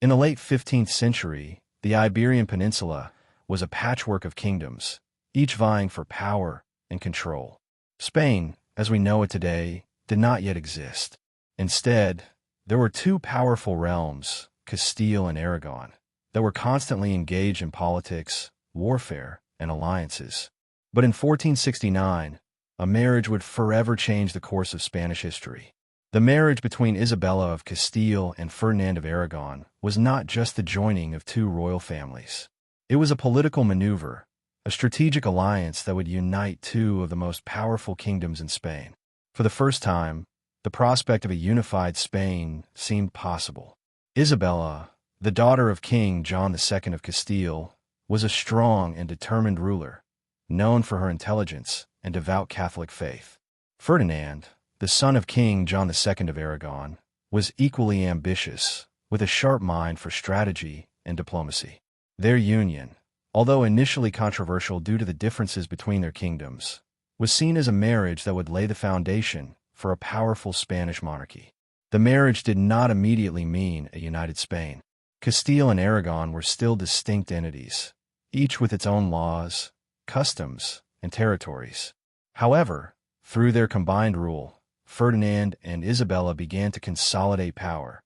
In the late 15th century, the Iberian Peninsula was a patchwork of kingdoms, each vying for power and control. Spain, as we know it today, did not yet exist. Instead, there were two powerful realms, Castile and Aragon, that were constantly engaged in politics, warfare, and alliances. But in 1469, a marriage would forever change the course of Spanish history. The marriage between Isabella of Castile and Ferdinand of Aragon was not just the joining of two royal families. It was a political maneuver, a strategic alliance that would unite two of the most powerful kingdoms in Spain. For the first time, the prospect of a unified Spain seemed possible. Isabella, the daughter of King John II of Castile, was a strong and determined ruler, known for her intelligence and devout Catholic faith. Ferdinand, the son of King John II of Aragon, was equally ambitious, with a sharp mind for strategy and diplomacy. Their union, although initially controversial due to the differences between their kingdoms, was seen as a marriage that would lay the foundation for a powerful Spanish monarchy. The marriage did not immediately mean a united Spain. Castile and Aragon were still distinct entities, each with its own laws, customs, and territories. However, through their combined rule, Ferdinand and Isabella began to consolidate power,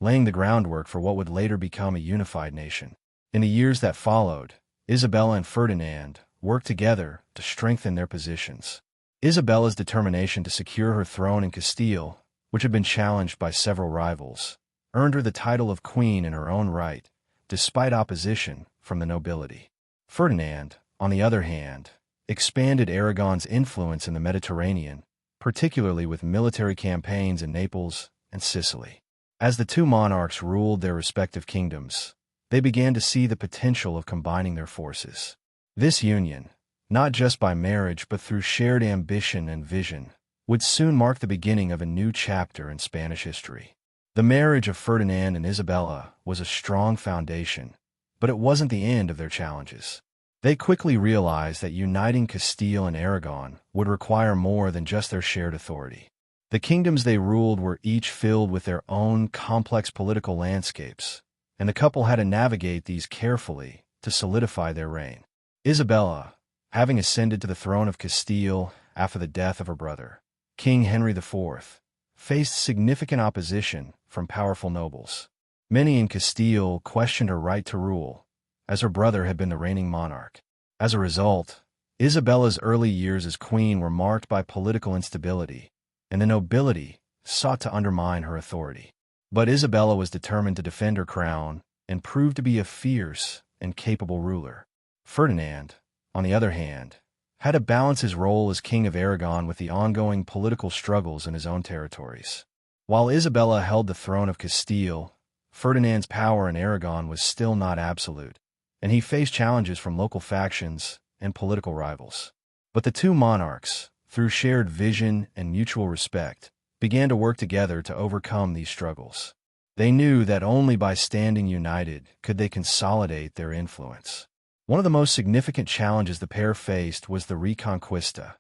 laying the groundwork for what would later become a unified nation. In the years that followed, Isabella and Ferdinand worked together to strengthen their positions. Isabella's determination to secure her throne in Castile, which had been challenged by several rivals, earned her the title of queen in her own right, despite opposition from the nobility. Ferdinand, on the other hand, expanded Aragon's influence in the Mediterranean, particularly with military campaigns in Naples and Sicily. As the two monarchs ruled their respective kingdoms, they began to see the potential of combining their forces. This union, not just by marriage but through shared ambition and vision, would soon mark the beginning of a new chapter in Spanish history. The marriage of Ferdinand and Isabella was a strong foundation, but it wasn't the end of their challenges. They quickly realized that uniting Castile and Aragon would require more than just their shared authority. The kingdoms they ruled were each filled with their own complex political landscapes, and the couple had to navigate these carefully to solidify their reign. Isabella, having ascended to the throne of Castile after the death of her brother, King Henry IV, faced significant opposition from powerful nobles. Many in Castile questioned her right to rule, as her brother had been the reigning monarch. As a result, Isabella's early years as queen were marked by political instability, and the nobility sought to undermine her authority. But Isabella was determined to defend her crown and proved to be a fierce and capable ruler. Ferdinand, on the other hand, had to balance his role as King of Aragon with the ongoing political struggles in his own territories. While Isabella held the throne of Castile, Ferdinand's power in Aragon was still not absolute, and he faced challenges from local factions and political rivals. But the two monarchs, through shared vision and mutual respect, began to work together to overcome these struggles. They knew that only by standing united could they consolidate their influence. One of the most significant challenges the pair faced was the Reconquista,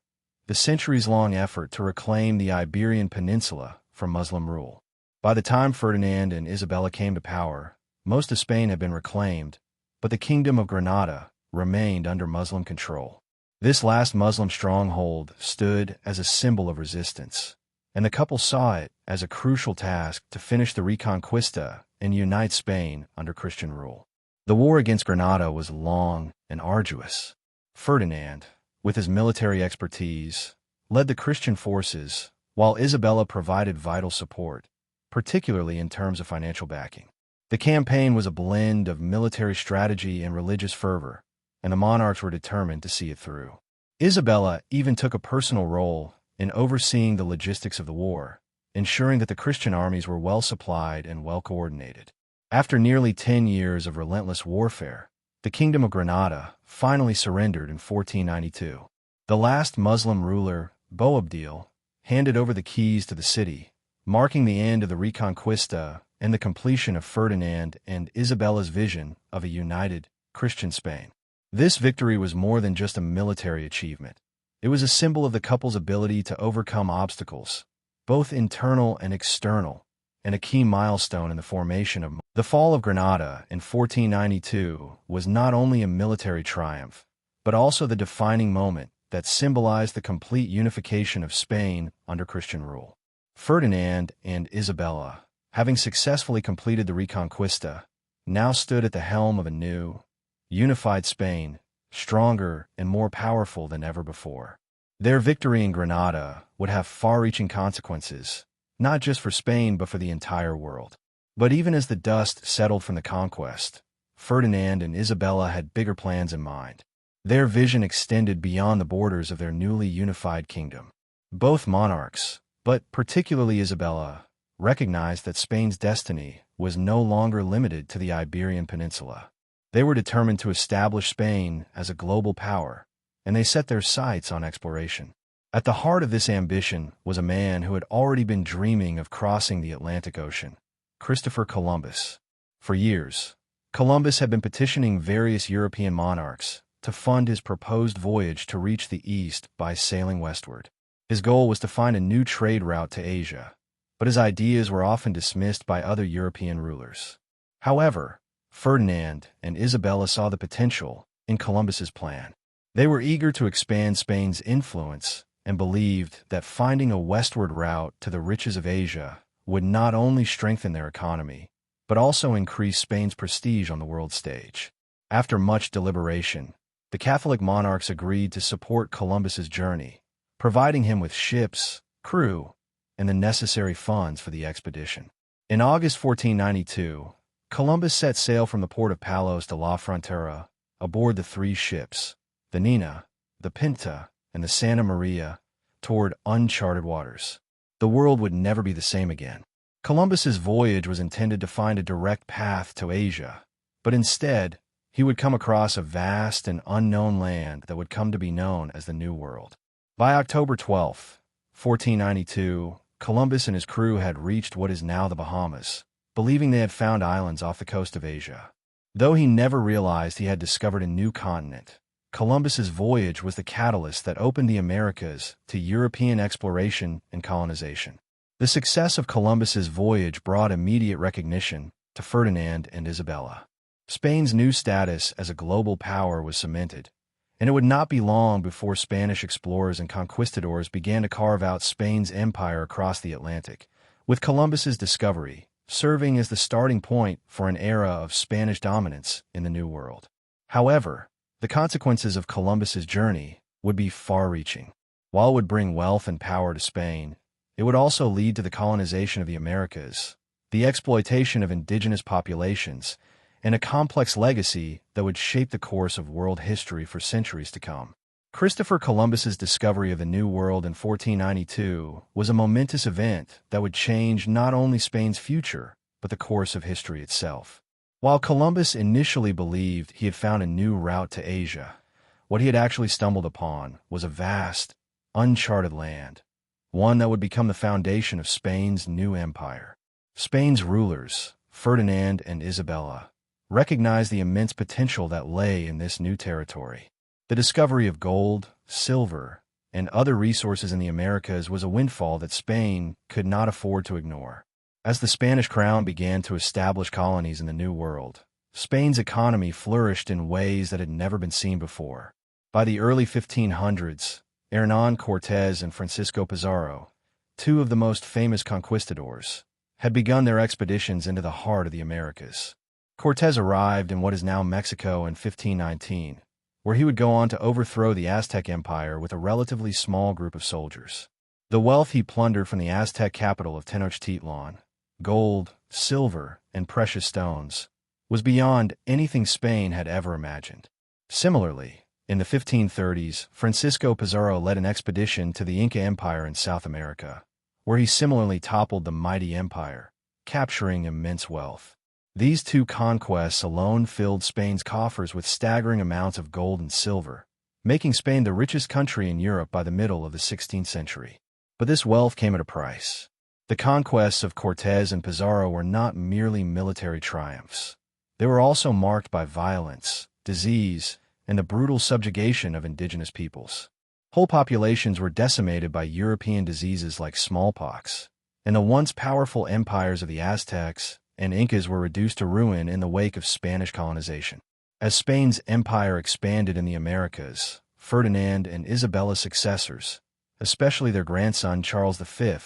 the centuries-long effort to reclaim the Iberian Peninsula from Muslim rule. By the time Ferdinand and Isabella came to power, most of Spain had been reclaimed, but the Kingdom of Granada remained under Muslim control. This last Muslim stronghold stood as a symbol of resistance, and the couple saw it as a crucial task to finish the Reconquista and unite Spain under Christian rule. The war against Granada was long and arduous. Ferdinand, with his military expertise, led the Christian forces, while Isabella provided vital support, particularly in terms of financial backing. The campaign was a blend of military strategy and religious fervor, and the monarchs were determined to see it through. Isabella even took a personal role in overseeing the logistics of the war, ensuring that the Christian armies were well supplied and well coordinated. After nearly 10 years of relentless warfare, the Kingdom of Granada finally surrendered in 1492. The last Muslim ruler, Boabdil, handed over the keys to the city, marking the end of the Reconquista and the completion of Ferdinand and Isabella's vision of a united Christian Spain. This victory was more than just a military achievement. It was a symbol of the couple's ability to overcome obstacles, both internal and external, and a key milestone in the formation of The fall of Granada in 1492 was not only a military triumph, but also the defining moment that symbolized the complete unification of Spain under Christian rule. Ferdinand and Isabella, having successfully completed the Reconquista, now stood at the helm of a new, unified Spain, stronger and more powerful than ever before. Their victory in Granada would have far-reaching consequences, not just for Spain but for the entire world. But even as the dust settled from the conquest, Ferdinand and Isabella had bigger plans in mind. Their vision extended beyond the borders of their newly unified kingdom. Both monarchs, but particularly Isabella, recognized that Spain's destiny was no longer limited to the Iberian Peninsula. They were determined to establish Spain as a global power, and they set their sights on exploration. At the heart of this ambition was a man who had already been dreaming of crossing the Atlantic Ocean: Christopher Columbus. For years, Columbus had been petitioning various European monarchs to fund his proposed voyage to reach the East by sailing westward. His goal was to find a new trade route to Asia, but his ideas were often dismissed by other European rulers. However, Ferdinand and Isabella saw the potential in Columbus's plan. They were eager to expand Spain's influence and believed that finding a westward route to the riches of Asia would not only strengthen their economy, but also increase Spain's prestige on the world stage. After much deliberation, the Catholic monarchs agreed to support Columbus's journey, providing him with ships, crew, and the necessary funds for the expedition. In August 1492, Columbus set sail from the port of Palos de la Frontera aboard the three ships, the Nina, the Pinta, and the Santa Maria, toward uncharted waters. The world would never be the same again. Columbus's voyage was intended to find a direct path to Asia, but instead, he would come across a vast and unknown land that would come to be known as the New World. By October 12, 1492, Columbus and his crew had reached what is now the Bahamas, believing they had found islands off the coast of Asia. Though he never realized he had discovered a new continent, Columbus's voyage was the catalyst that opened the Americas to European exploration and colonization. The success of Columbus's voyage brought immediate recognition to Ferdinand and Isabella. Spain's new status as a global power was cemented, and it would not be long before Spanish explorers and conquistadors began to carve out Spain's empire across the Atlantic, with Columbus's discovery serving as the starting point for an era of Spanish dominance in the New World. However, the consequences of Columbus's journey would be far-reaching. While it would bring wealth and power to Spain, it would also lead to the colonization of the Americas, the exploitation of indigenous populations, and a complex legacy that would shape the course of world history for centuries to come. Christopher Columbus's discovery of the New World in 1492 was a momentous event that would change not only Spain's future, but the course of history itself. While Columbus initially believed he had found a new route to Asia, what he had actually stumbled upon was a vast, uncharted land, one that would become the foundation of Spain's new empire. Spain's rulers, Ferdinand and Isabella, recognized the immense potential that lay in this new territory. The discovery of gold, silver, and other resources in the Americas was a windfall that Spain could not afford to ignore. As the Spanish crown began to establish colonies in the New World, Spain's economy flourished in ways that had never been seen before. By the early 1500s, Hernán Cortés and Francisco Pizarro, two of the most famous conquistadors, had begun their expeditions into the heart of the Americas. Cortés arrived in what is now Mexico in 1519, where he would go on to overthrow the Aztec Empire with a relatively small group of soldiers. The wealth he plundered from the Aztec capital of Tenochtitlan, gold, silver, and precious stones, was beyond anything Spain had ever imagined. Similarly, in the 1530s, Francisco Pizarro led an expedition to the Inca Empire in South America, where he similarly toppled the mighty empire, capturing immense wealth. These two conquests alone filled Spain's coffers with staggering amounts of gold and silver, making Spain the richest country in Europe by the middle of the 16th century. But this wealth came at a price. The conquests of Cortés and Pizarro were not merely military triumphs. They were also marked by violence, disease, and the brutal subjugation of indigenous peoples. Whole populations were decimated by European diseases like smallpox, and the once powerful empires of the Aztecs and Incas were reduced to ruin in the wake of Spanish colonization. As Spain's empire expanded in the Americas, Ferdinand and Isabella's successors, especially their grandson Charles V,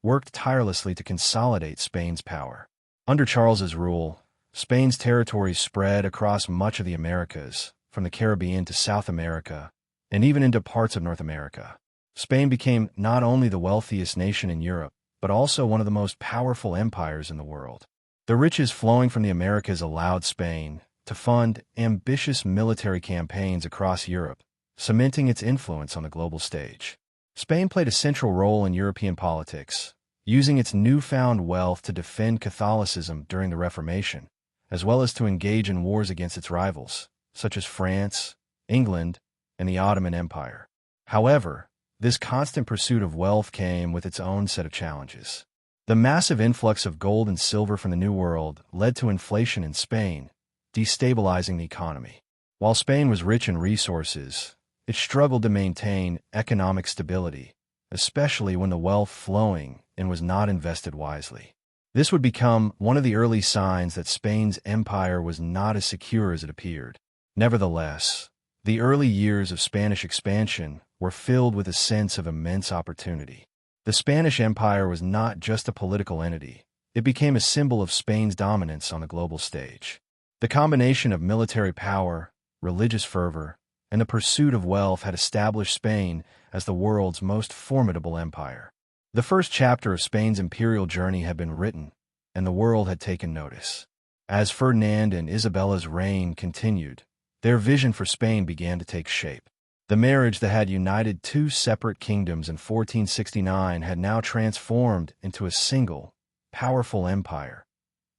worked tirelessly to consolidate Spain's power. Under Charles's rule, Spain's territories spread across much of the Americas, from the Caribbean to South America, and even into parts of North America. Spain became not only the wealthiest nation in Europe, but also one of the most powerful empires in the world. The riches flowing from the Americas allowed Spain to fund ambitious military campaigns across Europe, cementing its influence on the global stage. Spain played a central role in European politics, using its newfound wealth to defend Catholicism during the Reformation, as well as to engage in wars against its rivals, such as France, England, and the Ottoman Empire. However, this constant pursuit of wealth came with its own set of challenges. The massive influx of gold and silver from the New World led to inflation in Spain, destabilizing the economy. While Spain was rich in resources, it struggled to maintain economic stability, especially when the wealth flowing in was not invested wisely. This would become one of the early signs that Spain's empire was not as secure as it appeared. Nevertheless, the early years of Spanish expansion were filled with a sense of immense opportunity. The Spanish Empire was not just a political entity, it became a symbol of Spain's dominance on the global stage. The combination of military power, religious fervor, and the pursuit of wealth had established Spain as the world's most formidable empire. The first chapter of Spain's imperial journey had been written, and the world had taken notice. As Ferdinand and Isabella's reign continued, their vision for Spain began to take shape. The marriage that had united two separate kingdoms in 1469 had now transformed into a single, powerful empire,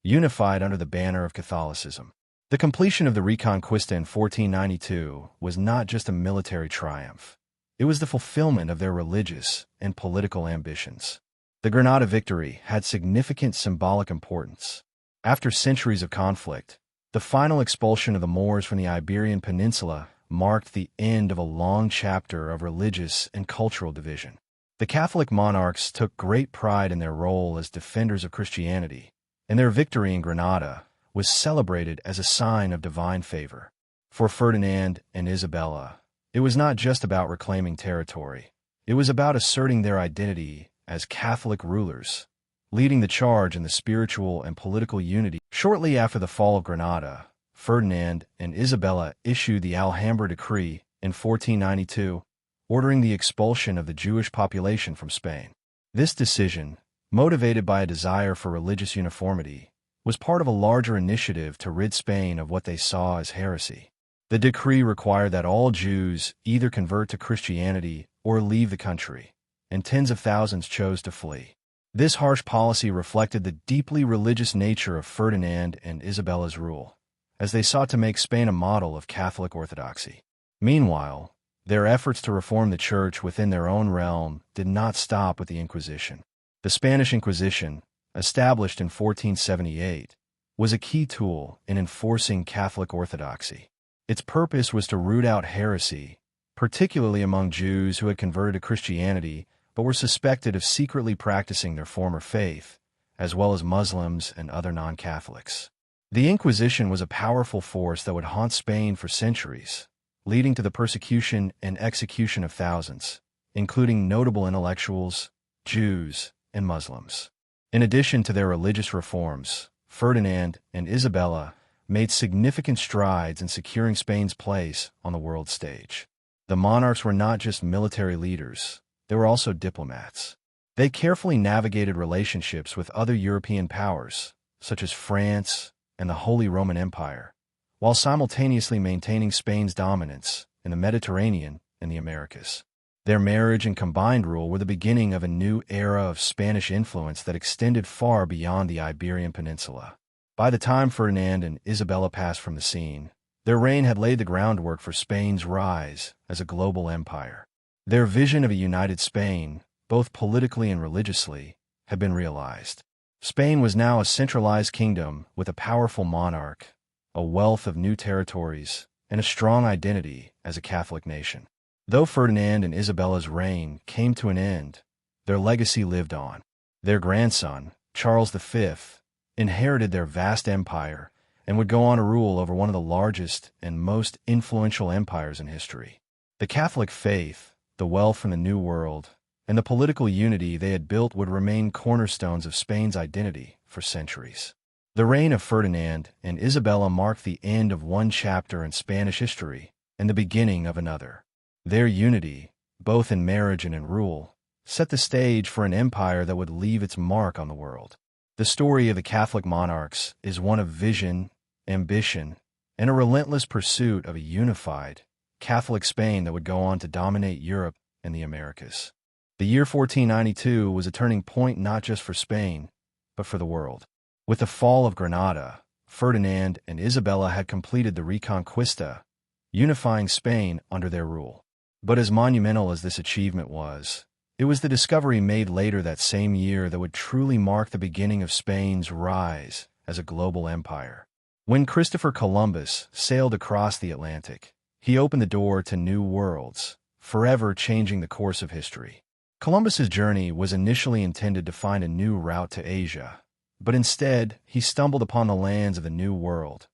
unified under the banner of Catholicism. The completion of the Reconquista in 1492 was not just a military triumph. It was the fulfillment of their religious and political ambitions. The Granada victory had significant symbolic importance. After centuries of conflict, the final expulsion of the Moors from the Iberian Peninsula marked the end of a long chapter of religious and cultural division. The Catholic monarchs took great pride in their role as defenders of Christianity, and their victory in Granada was celebrated as a sign of divine favor. For Ferdinand and Isabella, it was not just about reclaiming territory. It was about asserting their identity as Catholic rulers, leading the charge in the spiritual and political unity. Shortly after the fall of Granada, Ferdinand and Isabella issued the Alhambra Decree in 1492, ordering the expulsion of the Jewish population from Spain. This decision, motivated by a desire for religious uniformity, was part of a larger initiative to rid Spain of what they saw as heresy. The decree required that all Jews either convert to Christianity or leave the country, and tens of thousands chose to flee. This harsh policy reflected the deeply religious nature of Ferdinand and Isabella's rule, as they sought to make Spain a model of Catholic orthodoxy. Meanwhile, their efforts to reform the Church within their own realm did not stop with the Inquisition. The Spanish Inquisition, established in 1478, was a key tool in enforcing Catholic orthodoxy. Its purpose was to root out heresy, particularly among Jews who had converted to Christianity but were suspected of secretly practicing their former faith, as well as Muslims and other non-Catholics. The Inquisition was a powerful force that would haunt Spain for centuries, leading to the persecution and execution of thousands, including notable intellectuals, Jews, and Muslims. In addition to their religious reforms, Ferdinand and Isabella made significant strides in securing Spain's place on the world stage. The monarchs were not just military leaders, they were also diplomats. They carefully navigated relationships with other European powers, such as France and the Holy Roman Empire, while simultaneously maintaining Spain's dominance in the Mediterranean and the Americas. Their marriage and combined rule were the beginning of a new era of Spanish influence that extended far beyond the Iberian Peninsula. By the time Ferdinand and Isabella passed from the scene, their reign had laid the groundwork for Spain's rise as a global empire. Their vision of a united Spain, both politically and religiously, had been realized. Spain was now a centralized kingdom with a powerful monarch, a wealth of new territories, and a strong identity as a Catholic nation. Though Ferdinand and Isabella's reign came to an end, their legacy lived on. Their grandson, Charles V, inherited their vast empire, and would go on to rule over one of the largest and most influential empires in history. The Catholic faith, the wealth from the New World, and the political unity they had built would remain cornerstones of Spain's identity for centuries. The reign of Ferdinand and Isabella marked the end of one chapter in Spanish history and the beginning of another. Their unity, both in marriage and in rule, set the stage for an empire that would leave its mark on the world. The story of the Catholic monarchs is one of vision, ambition, and a relentless pursuit of a unified, Catholic Spain that would go on to dominate Europe and the Americas. The year 1492 was a turning point not just for Spain, but for the world. With the fall of Granada, Ferdinand and Isabella had completed the Reconquista, unifying Spain under their rule. But as monumental as this achievement was, it was the discovery made later that same year that would truly mark the beginning of Spain's rise as a global empire. When Christopher Columbus sailed across the Atlantic, he opened the door to new worlds, forever changing the course of history. Columbus's journey was initially intended to find a new route to Asia, but instead he stumbled upon the lands of the New World,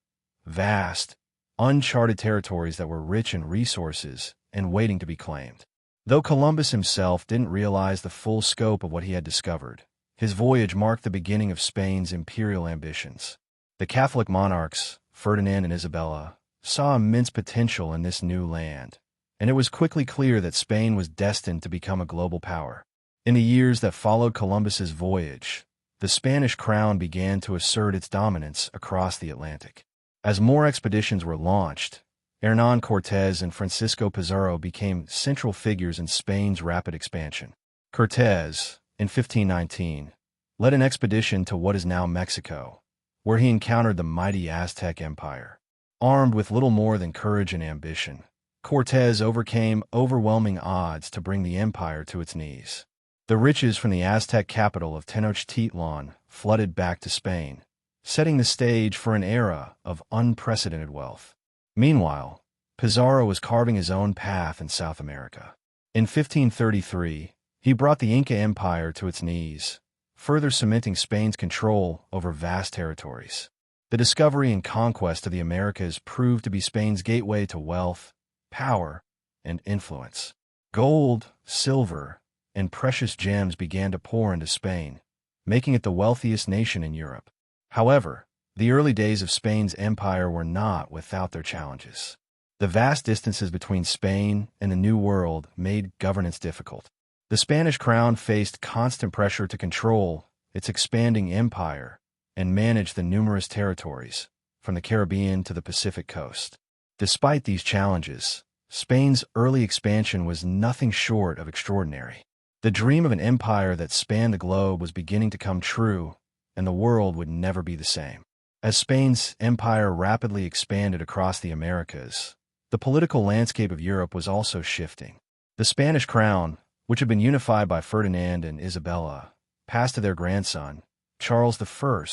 vast, uncharted territories that were rich in resources and waiting to be claimed. Though Columbus himself didn't realize the full scope of what he had discovered, his voyage marked the beginning of Spain's imperial ambitions. The Catholic monarchs, Ferdinand and Isabella, saw immense potential in this new land, and it was quickly clear that Spain was destined to become a global power. In the years that followed Columbus's voyage, the Spanish crown began to assert its dominance across the Atlantic. As more expeditions were launched, Hernán Cortés and Francisco Pizarro became central figures in Spain's rapid expansion. Cortés, in 1519, led an expedition to what is now Mexico, where he encountered the mighty Aztec Empire. Armed with little more than courage and ambition, Cortés overcame overwhelming odds to bring the empire to its knees. The riches from the Aztec capital of Tenochtitlan flooded back to Spain, setting the stage for an era of unprecedented wealth. Meanwhile, Pizarro was carving his own path in South America. In 1533, he brought the Inca Empire to its knees, further cementing Spain's control over vast territories. The discovery and conquest of the Americas proved to be Spain's gateway to wealth, power, and influence. Gold, silver, and precious gems began to pour into Spain, making it the wealthiest nation in Europe. However, the early days of Spain's empire were not without their challenges. The vast distances between Spain and the New World made governance difficult. The Spanish crown faced constant pressure to control its expanding empire and manage the numerous territories, from the Caribbean to the Pacific coast. Despite these challenges, Spain's early expansion was nothing short of extraordinary. The dream of an empire that spanned the globe was beginning to come true, and the world would never be the same. As Spain's empire rapidly expanded across the Americas, the political landscape of Europe was also shifting. The Spanish crown, which had been unified by Ferdinand and Isabella, passed to their grandson, Charles I,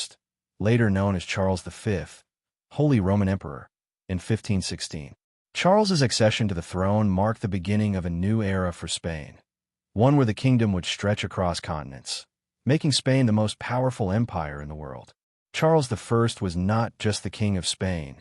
later known as Charles V, Holy Roman Emperor, in 1516. Charles's accession to the throne marked the beginning of a new era for Spain, one where the kingdom would stretch across continents, making Spain the most powerful empire in the world. Charles I was not just the king of Spain.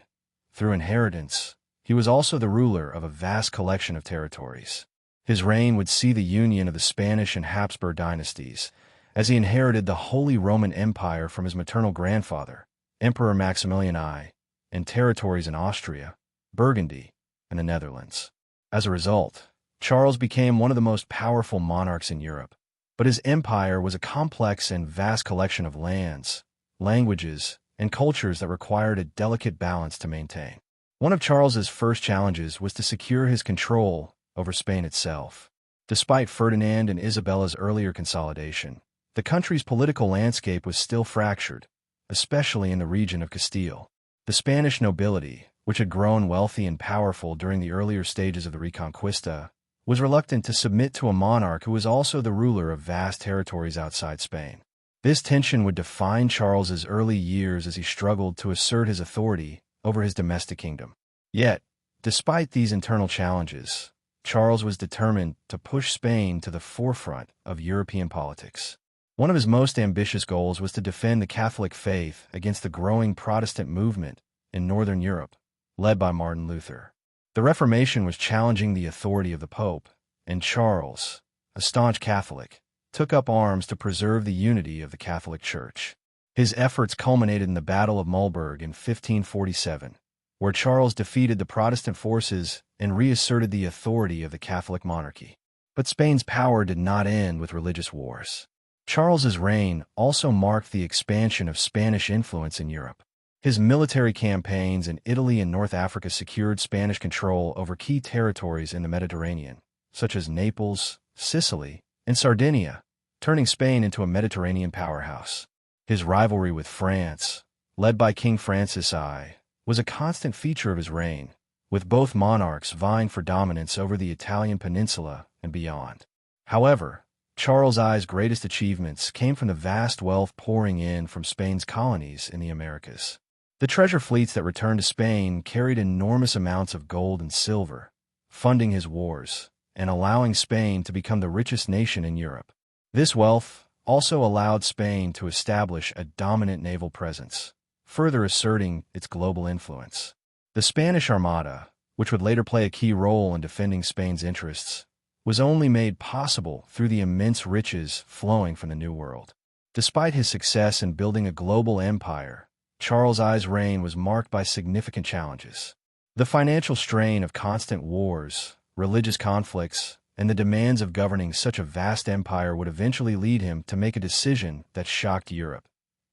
Through inheritance, he was also the ruler of a vast collection of territories. His reign would see the union of the Spanish and Habsburg dynasties, as he inherited the Holy Roman Empire from his maternal grandfather, Emperor Maximilian I, and territories in Austria, Burgundy, and the Netherlands. As a result, Charles became one of the most powerful monarchs in Europe. But his empire was a complex and vast collection of lands, languages, and cultures that required a delicate balance to maintain. One of Charles's first challenges was to secure his control over Spain itself. Despite Ferdinand and Isabella's earlier consolidation, the country's political landscape was still fractured, especially in the region of Castile. The Spanish nobility, which had grown wealthy and powerful during the earlier stages of the Reconquista, was reluctant to submit to a monarch who was also the ruler of vast territories outside Spain. This tension would define Charles's early years as he struggled to assert his authority over his domestic kingdom. Yet, despite these internal challenges, Charles was determined to push Spain to the forefront of European politics. One of his most ambitious goals was to defend the Catholic faith against the growing Protestant movement in Northern Europe, led by Martin Luther. The Reformation was challenging the authority of the Pope, and Charles, a staunch Catholic, took up arms to preserve the unity of the Catholic Church. His efforts culminated in the Battle of Mulberg in 1547, where Charles defeated the Protestant forces and reasserted the authority of the Catholic monarchy. But Spain's power did not end with religious wars. Charles's reign also marked the expansion of Spanish influence in Europe. His military campaigns in Italy and North Africa secured Spanish control over key territories in the Mediterranean, such as Naples, Sicily, and Sardinia, turning Spain into a Mediterranean powerhouse. His rivalry with France, led by King Francis I, was a constant feature of his reign, with both monarchs vying for dominance over the Italian peninsula and beyond. However, Charles I's greatest achievements came from the vast wealth pouring in from Spain's colonies in the Americas. The treasure fleets that returned to Spain carried enormous amounts of gold and silver, funding his wars and allowing Spain to become the richest nation in Europe. This wealth also allowed Spain to establish a dominant naval presence, further asserting its global influence. The Spanish Armada, which would later play a key role in defending Spain's interests, was only made possible through the immense riches flowing from the New World. Despite his success in building a global empire, Charles I's reign was marked by significant challenges. The financial strain of constant wars, religious conflicts, and the demands of governing such a vast empire would eventually lead him to make a decision that shocked Europe.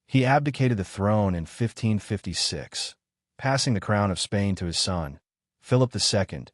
He abdicated the throne in 1556, passing the crown of Spain to his son, Philip II,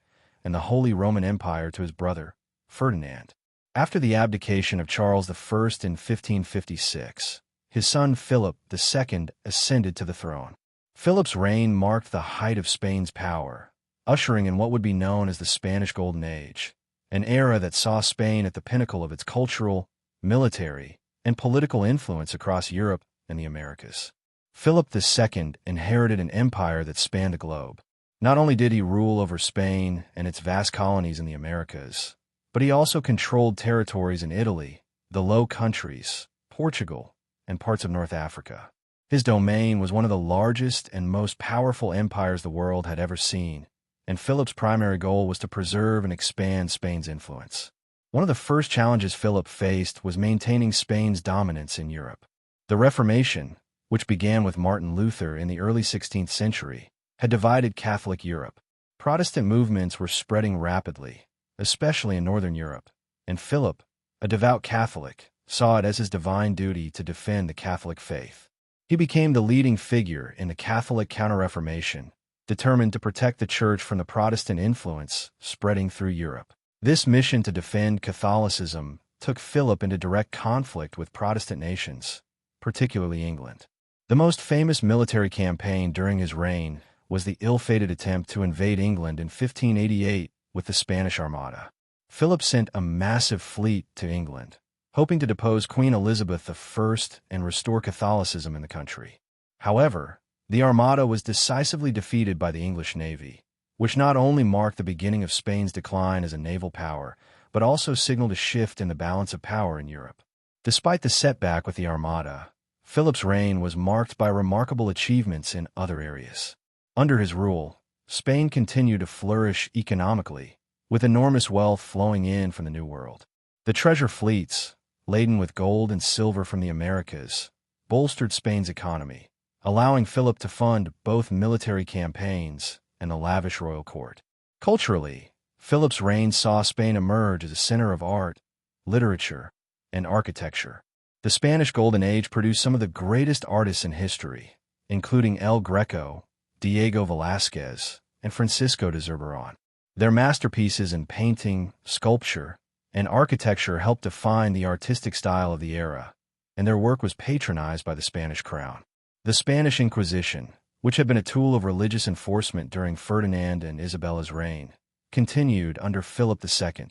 and the Holy Roman Empire to his brother, Ferdinand. After the abdication of Charles I in 1556, his son Philip II ascended to the throne. Philip's reign marked the height of Spain's power, ushering in what would be known as the Spanish Golden Age, an era that saw Spain at the pinnacle of its cultural, military, and political influence across Europe and the Americas. Philip II inherited an empire that spanned the globe. Not only did he rule over Spain and its vast colonies in the Americas, but he also controlled territories in Italy, the Low Countries, Portugal, and parts of North Africa. His domain was one of the largest and most powerful empires the world had ever seen, and Philip's primary goal was to preserve and expand Spain's influence. One of the first challenges Philip faced was maintaining Spain's dominance in Europe. The Reformation, which began with Martin Luther in the early 16th century, had divided Catholic Europe. Protestant movements were spreading rapidly, especially in Northern Europe, and Philip, a devout Catholic, saw it as his divine duty to defend the Catholic faith. He became the leading figure in the Catholic Counter-Reformation, determined to protect the Church from the Protestant influence spreading through Europe. This mission to defend Catholicism took Philip into direct conflict with Protestant nations, particularly England. The most famous military campaign during his reign was the ill-fated attempt to invade England in 1588 with the Spanish Armada. Philip sent a massive fleet to England, hoping to depose Queen Elizabeth I and restore Catholicism in the country. However, the Armada was decisively defeated by the English Navy, which not only marked the beginning of Spain's decline as a naval power, but also signaled a shift in the balance of power in Europe. Despite the setback with the Armada, Philip's reign was marked by remarkable achievements in other areas. Under his rule, Spain continued to flourish economically, with enormous wealth flowing in from the New World. The treasure fleets, laden with gold and silver from the Americas, bolstered Spain's economy, allowing Philip to fund both military campaigns and the lavish royal court. Culturally, Philip's reign saw Spain emerge as a center of art, literature, and architecture. The Spanish Golden Age produced some of the greatest artists in history, including El Greco, Diego Velázquez, and Francisco de Zurbarán. Their masterpieces in painting, sculpture, and architecture helped define the artistic style of the era, and their work was patronized by the Spanish crown. The Spanish Inquisition, which had been a tool of religious enforcement during Ferdinand and Isabella's reign, continued under Philip II,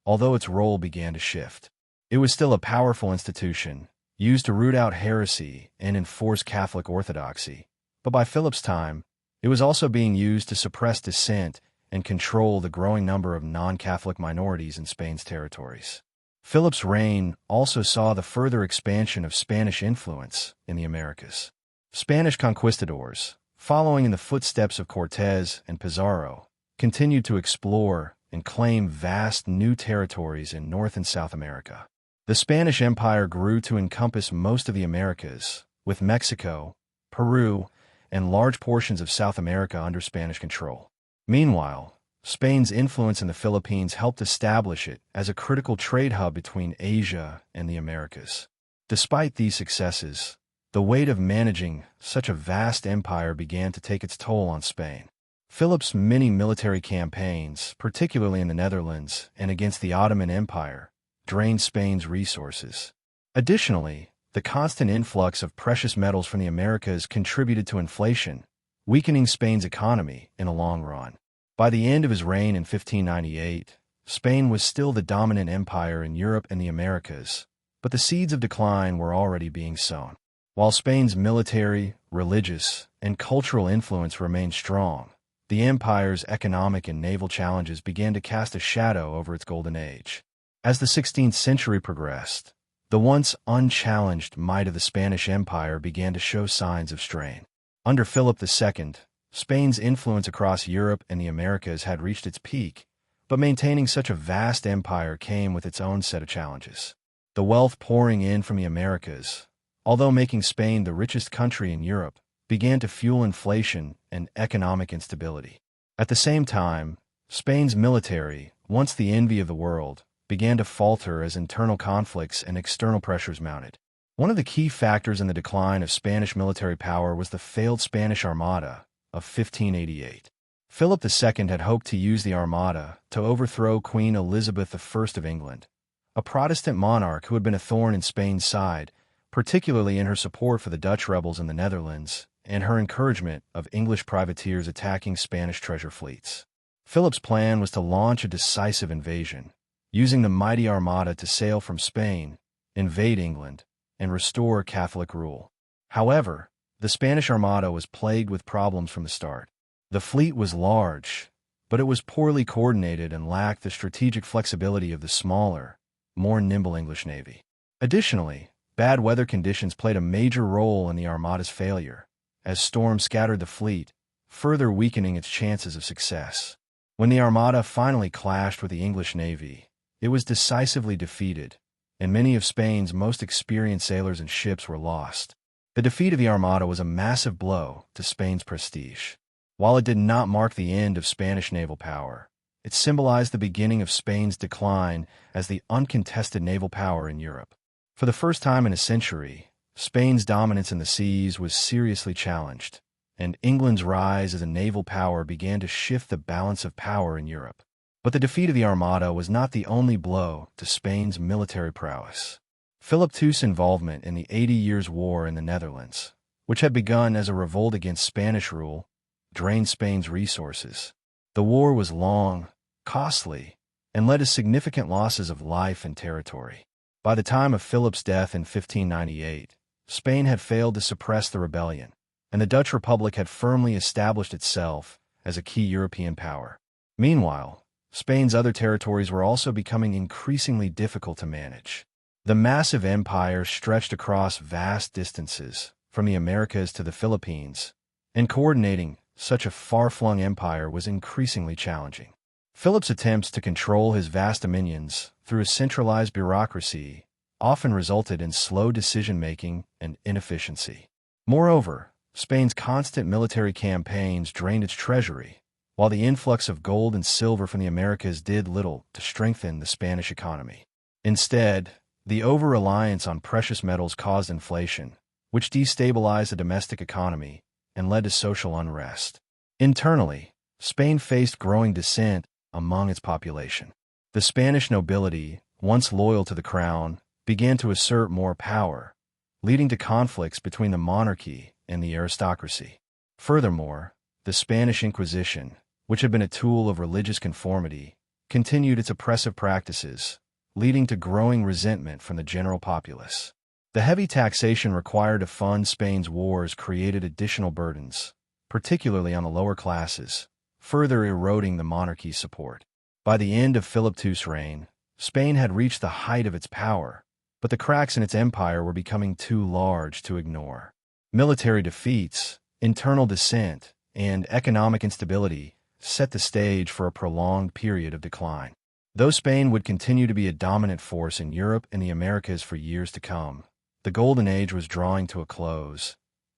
although its role began to shift. It was still a powerful institution, used to root out heresy and enforce Catholic orthodoxy, but by Philip's time, it was also being used to suppress dissent and control the growing number of non-Catholic minorities in Spain's territories. Philip's reign also saw the further expansion of Spanish influence in the Americas. Spanish conquistadors, following in the footsteps of Cortés and Pizarro, continued to explore and claim vast new territories in North and South America. The Spanish Empire grew to encompass most of the Americas, with Mexico, Peru, and large portions of South America under Spanish control. Meanwhile, Spain's influence in the Philippines helped establish it as a critical trade hub between Asia and the Americas. Despite these successes, the weight of managing such a vast empire began to take its toll on Spain. Philip's many military campaigns, particularly in the Netherlands and against the Ottoman Empire, drained Spain's resources. Additionally, the constant influx of precious metals from the Americas contributed to inflation, weakening Spain's economy in the long run. By the end of his reign in 1598, Spain was still the dominant empire in Europe and the Americas, but the seeds of decline were already being sown. While Spain's military, religious, and cultural influence remained strong, the empire's economic and naval challenges began to cast a shadow over its golden age. As the 16th century progressed, the once unchallenged might of the Spanish Empire began to show signs of strain. Under Philip II, Spain's influence across Europe and the Americas had reached its peak, but maintaining such a vast empire came with its own set of challenges. The wealth pouring in from the Americas, although making Spain the richest country in Europe, began to fuel inflation and economic instability. At the same time, Spain's military, once the envy of the world, began to falter as internal conflicts and external pressures mounted. One of the key factors in the decline of Spanish military power was the failed Spanish Armada of 1588. Philip II had hoped to use the Armada to overthrow Queen Elizabeth I of England, a Protestant monarch who had been a thorn in Spain's side, particularly in her support for the Dutch rebels in the Netherlands and her encouragement of English privateers attacking Spanish treasure fleets. Philip's plan was to launch a decisive invasion, using the mighty Armada to sail from Spain, invade England, and restore Catholic rule. However, the Spanish Armada was plagued with problems from the start. The fleet was large, but it was poorly coordinated and lacked the strategic flexibility of the smaller, more nimble English navy. Additionally, bad weather conditions played a major role in the Armada's failure, as storms scattered the fleet, further weakening its chances of success. When the Armada finally clashed with the English navy, it was decisively defeated, and many of Spain's most experienced sailors and ships were lost. The defeat of the Armada was a massive blow to Spain's prestige. While it did not mark the end of Spanish naval power, it symbolized the beginning of Spain's decline as the uncontested naval power in Europe. For the first time in a century, Spain's dominance in the seas was seriously challenged, and England's rise as a naval power began to shift the balance of power in Europe. But the defeat of the Armada was not the only blow to Spain's military prowess. Philip II's involvement in the 80 Years' War in the Netherlands, which had begun as a revolt against Spanish rule, drained Spain's resources. The war was long, costly, and led to significant losses of life and territory. By the time of Philip's death in 1598, Spain had failed to suppress the rebellion, and the Dutch Republic had firmly established itself as a key European power. Meanwhile, Spain's other territories were also becoming increasingly difficult to manage. The massive empire stretched across vast distances, from the Americas to the Philippines, and coordinating such a far-flung empire was increasingly challenging. Philip's attempts to control his vast dominions through a centralized bureaucracy often resulted in slow decision-making and inefficiency. Moreover, Spain's constant military campaigns drained its treasury, while the influx of gold and silver from the Americas did little to strengthen the Spanish economy. Instead, the over-reliance on precious metals caused inflation, which destabilized the domestic economy and led to social unrest. Internally, Spain faced growing dissent among its population. The Spanish nobility, once loyal to the crown, began to assert more power, leading to conflicts between the monarchy and the aristocracy. Furthermore, the Spanish Inquisition, which had been a tool of religious conformity, continued its oppressive practices, leading to growing resentment from the general populace. The heavy taxation required to fund Spain's wars created additional burdens, particularly on the lower classes, further eroding the monarchy's support. By the end of Philip II's reign, Spain had reached the height of its power, but the cracks in its empire were becoming too large to ignore. Military defeats, internal dissent, and economic instability set the stage for a prolonged period of decline. Though Spain would continue to be a dominant force in Europe and the Americas for years to come, the Golden Age was drawing to a close,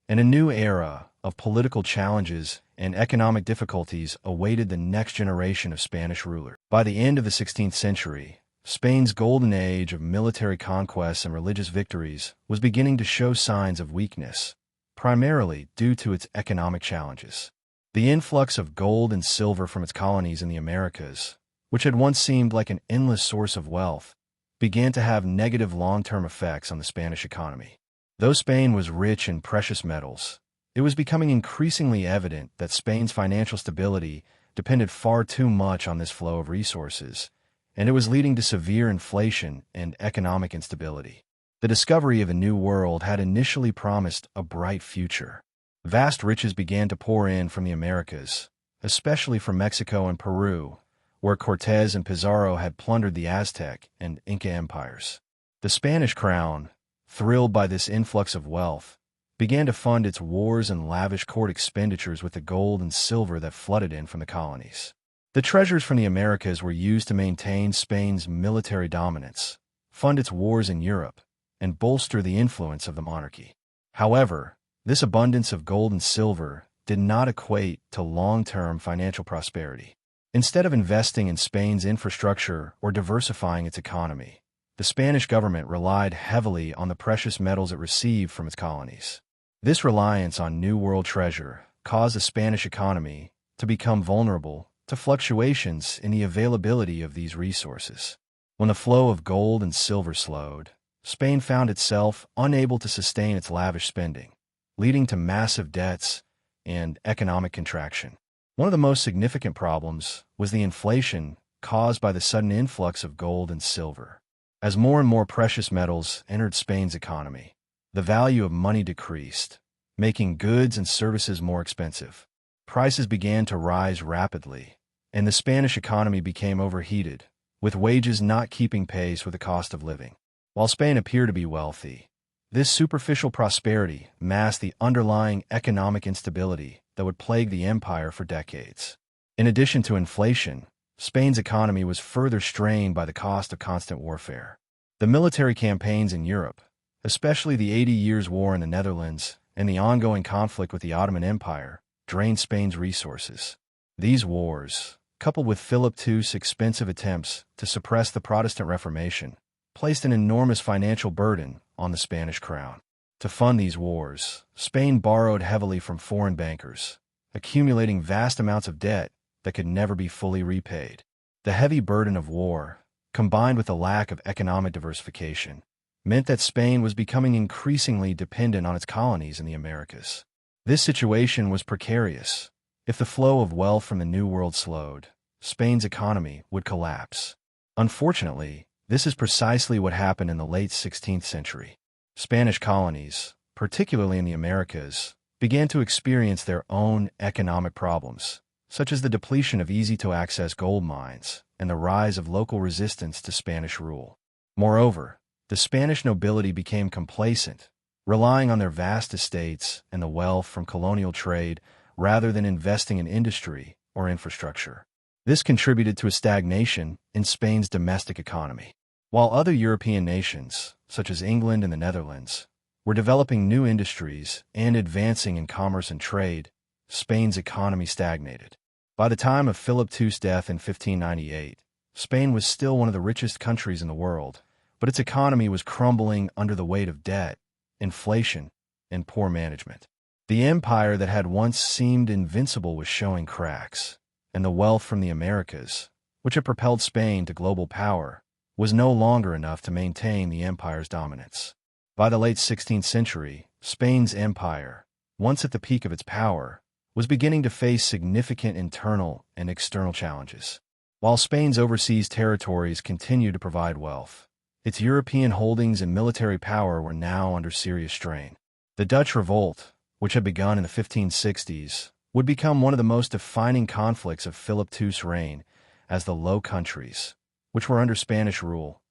and a new era of political challenges and economic difficulties awaited the next generation of Spanish rulers. By the end of the 16th century, Spain's golden age of military conquests and religious victories was beginning to show signs of weakness, primarily due to its economic challenges. The influx of gold and silver from its colonies in the Americas, which had once seemed like an endless source of wealth, began to have negative long-term effects on the Spanish economy. Though Spain was rich in precious metals, it was becoming increasingly evident that Spain's financial stability depended far too much on this flow of resources, and it was leading to severe inflation and economic instability. The discovery of a new world had initially promised a bright future. Vast riches began to pour in from the Americas, especially from Mexico and Peru, where Cortés and Pizarro had plundered the Aztec and Inca empires. The Spanish crown, thrilled by this influx of wealth, began to fund its wars and lavish court expenditures with the gold and silver that flooded in from the colonies. The treasures from the Americas were used to maintain Spain's military dominance, fund its wars in Europe, and bolster the influence of the monarchy. However, this abundance of gold and silver did not equate to long-term financial prosperity. Instead of investing in Spain's infrastructure or diversifying its economy, the Spanish government relied heavily on the precious metals it received from its colonies. This reliance on New World treasure caused the Spanish economy to become vulnerable to fluctuations in the availability of these resources. When the flow of gold and silver slowed, Spain found itself unable to sustain its lavish spending, leading to massive debts and economic contraction. One of the most significant problems was the inflation caused by the sudden influx of gold and silver. As more and more precious metals entered Spain's economy, the value of money decreased, making goods and services more expensive. Prices began to rise rapidly, and the Spanish economy became overheated, with wages not keeping pace with the cost of living. While Spain appeared to be wealthy, this superficial prosperity masked the underlying economic instability that would plague the empire for decades. In addition to inflation, Spain's economy was further strained by the cost of constant warfare. The military campaigns in Europe, especially the 80 Years' War in the Netherlands and the ongoing conflict with the Ottoman Empire, drained Spain's resources. These wars, coupled with Philip II's expensive attempts to suppress the Protestant Reformation, placed an enormous financial burden on the Spanish crown. To fund these wars, Spain borrowed heavily from foreign bankers, accumulating vast amounts of debt that could never be fully repaid. The heavy burden of war, combined with the lack of economic diversification, meant that Spain was becoming increasingly dependent on its colonies in the Americas. This situation was precarious. If the flow of wealth from the New World slowed, Spain's economy would collapse. Unfortunately, this is precisely what happened in the late 16th century. Spanish colonies, particularly in the Americas, began to experience their own economic problems, such as the depletion of easy-to-access gold mines and the rise of local resistance to Spanish rule. Moreover, the Spanish nobility became complacent, relying on their vast estates and the wealth from colonial trade rather than investing in industry or infrastructure. This contributed to a stagnation in Spain's domestic economy. While other European nations, such as England and the Netherlands, were developing new industries and advancing in commerce and trade, Spain's economy stagnated. By the time of Philip II's death in 1598, Spain was still one of the richest countries in the world, but its economy was crumbling under the weight of debt, inflation, and poor management. The empire that had once seemed invincible was showing cracks, and the wealth from the Americas, which had propelled Spain to global power, was no longer enough to maintain the empire's dominance. By the late 16th century, Spain's empire, once at the peak of its power, was beginning to face significant internal and external challenges. While Spain's overseas territories continued to provide wealth, its European holdings and military power were now under serious strain. The Dutch Revolt, which had begun in the 1560s, would become one of the most defining conflicts of Philip II's reign, as the Low Countries, which were under Spanish rule,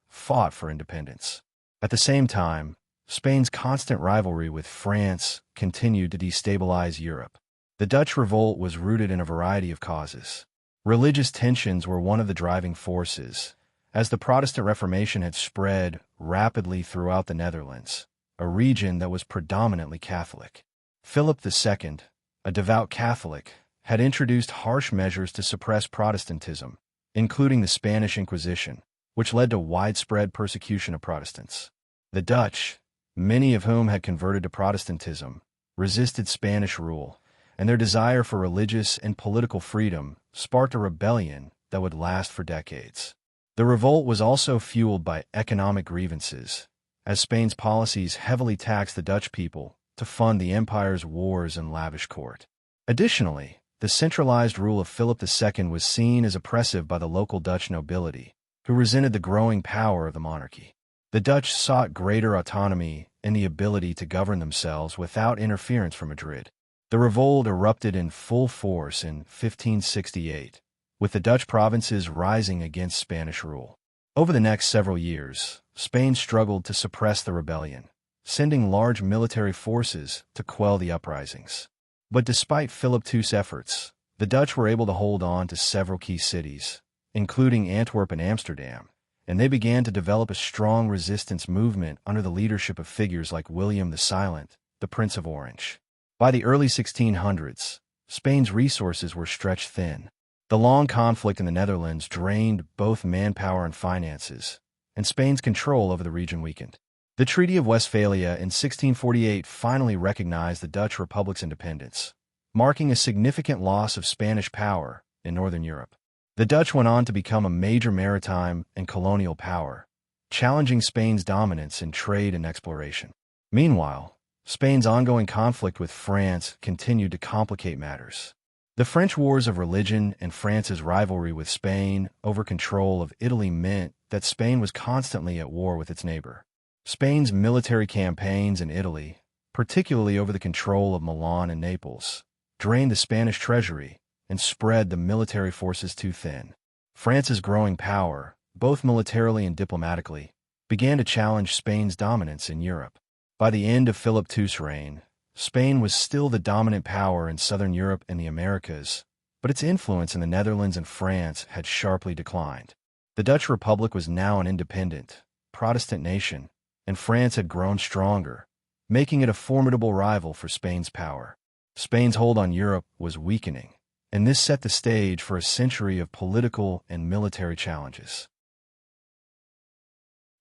fought for independence. At the same time, Spain's constant rivalry with France continued to destabilize Europe. The Dutch revolt was rooted in a variety of causes. Religious tensions were one of the driving forces, as the Protestant Reformation had spread rapidly throughout the Netherlands, a region that was predominantly Catholic. Philip II, a devout Catholic, had introduced harsh measures to suppress Protestantism, including the Spanish Inquisition, which led to widespread persecution of Protestants. The Dutch, many of whom had converted to Protestantism, resisted Spanish rule, and their desire for religious and political freedom sparked a rebellion that would last for decades. The revolt was also fueled by economic grievances, as Spain's policies heavily taxed the Dutch people to fund the empire's wars and lavish court. Additionally, the centralized rule of Philip II was seen as oppressive by the local Dutch nobility, who resented the growing power of the monarchy. The Dutch sought greater autonomy and the ability to govern themselves without interference from Madrid. The revolt erupted in full force in 1568, with the Dutch provinces rising against Spanish rule. Over the next several years, Spain struggled to suppress the rebellion, sending large military forces to quell the uprisings. But despite Philip II's efforts, the Dutch were able to hold on to several key cities, including Antwerp and Amsterdam, and they began to develop a strong resistance movement under the leadership of figures like William the Silent, the Prince of Orange. By the early 1600s, Spain's resources were stretched thin. The long conflict in the Netherlands drained both manpower and finances, and Spain's control over the region weakened. The Treaty of Westphalia in 1648 finally recognized the Dutch Republic's independence, marking a significant loss of Spanish power in Northern Europe. The Dutch went on to become a major maritime and colonial power, challenging Spain's dominance in trade and exploration. Meanwhile, Spain's ongoing conflict with France continued to complicate matters. The French Wars of Religion and France's rivalry with Spain over control of Italy meant that Spain was constantly at war with its neighbor. Spain's military campaigns in Italy, particularly over the control of Milan and Naples, drained the Spanish treasury and spread the military forces too thin. France's growing power, both militarily and diplomatically, began to challenge Spain's dominance in Europe. By the end of Philip II's reign, Spain was still the dominant power in southern Europe and the Americas, but its influence in the Netherlands and France had sharply declined. The Dutch Republic was now an independent, Protestant nation, and France had grown stronger, making it a formidable rival for Spain's power. Spain's hold on Europe was weakening, and this set the stage for a century of political and military challenges.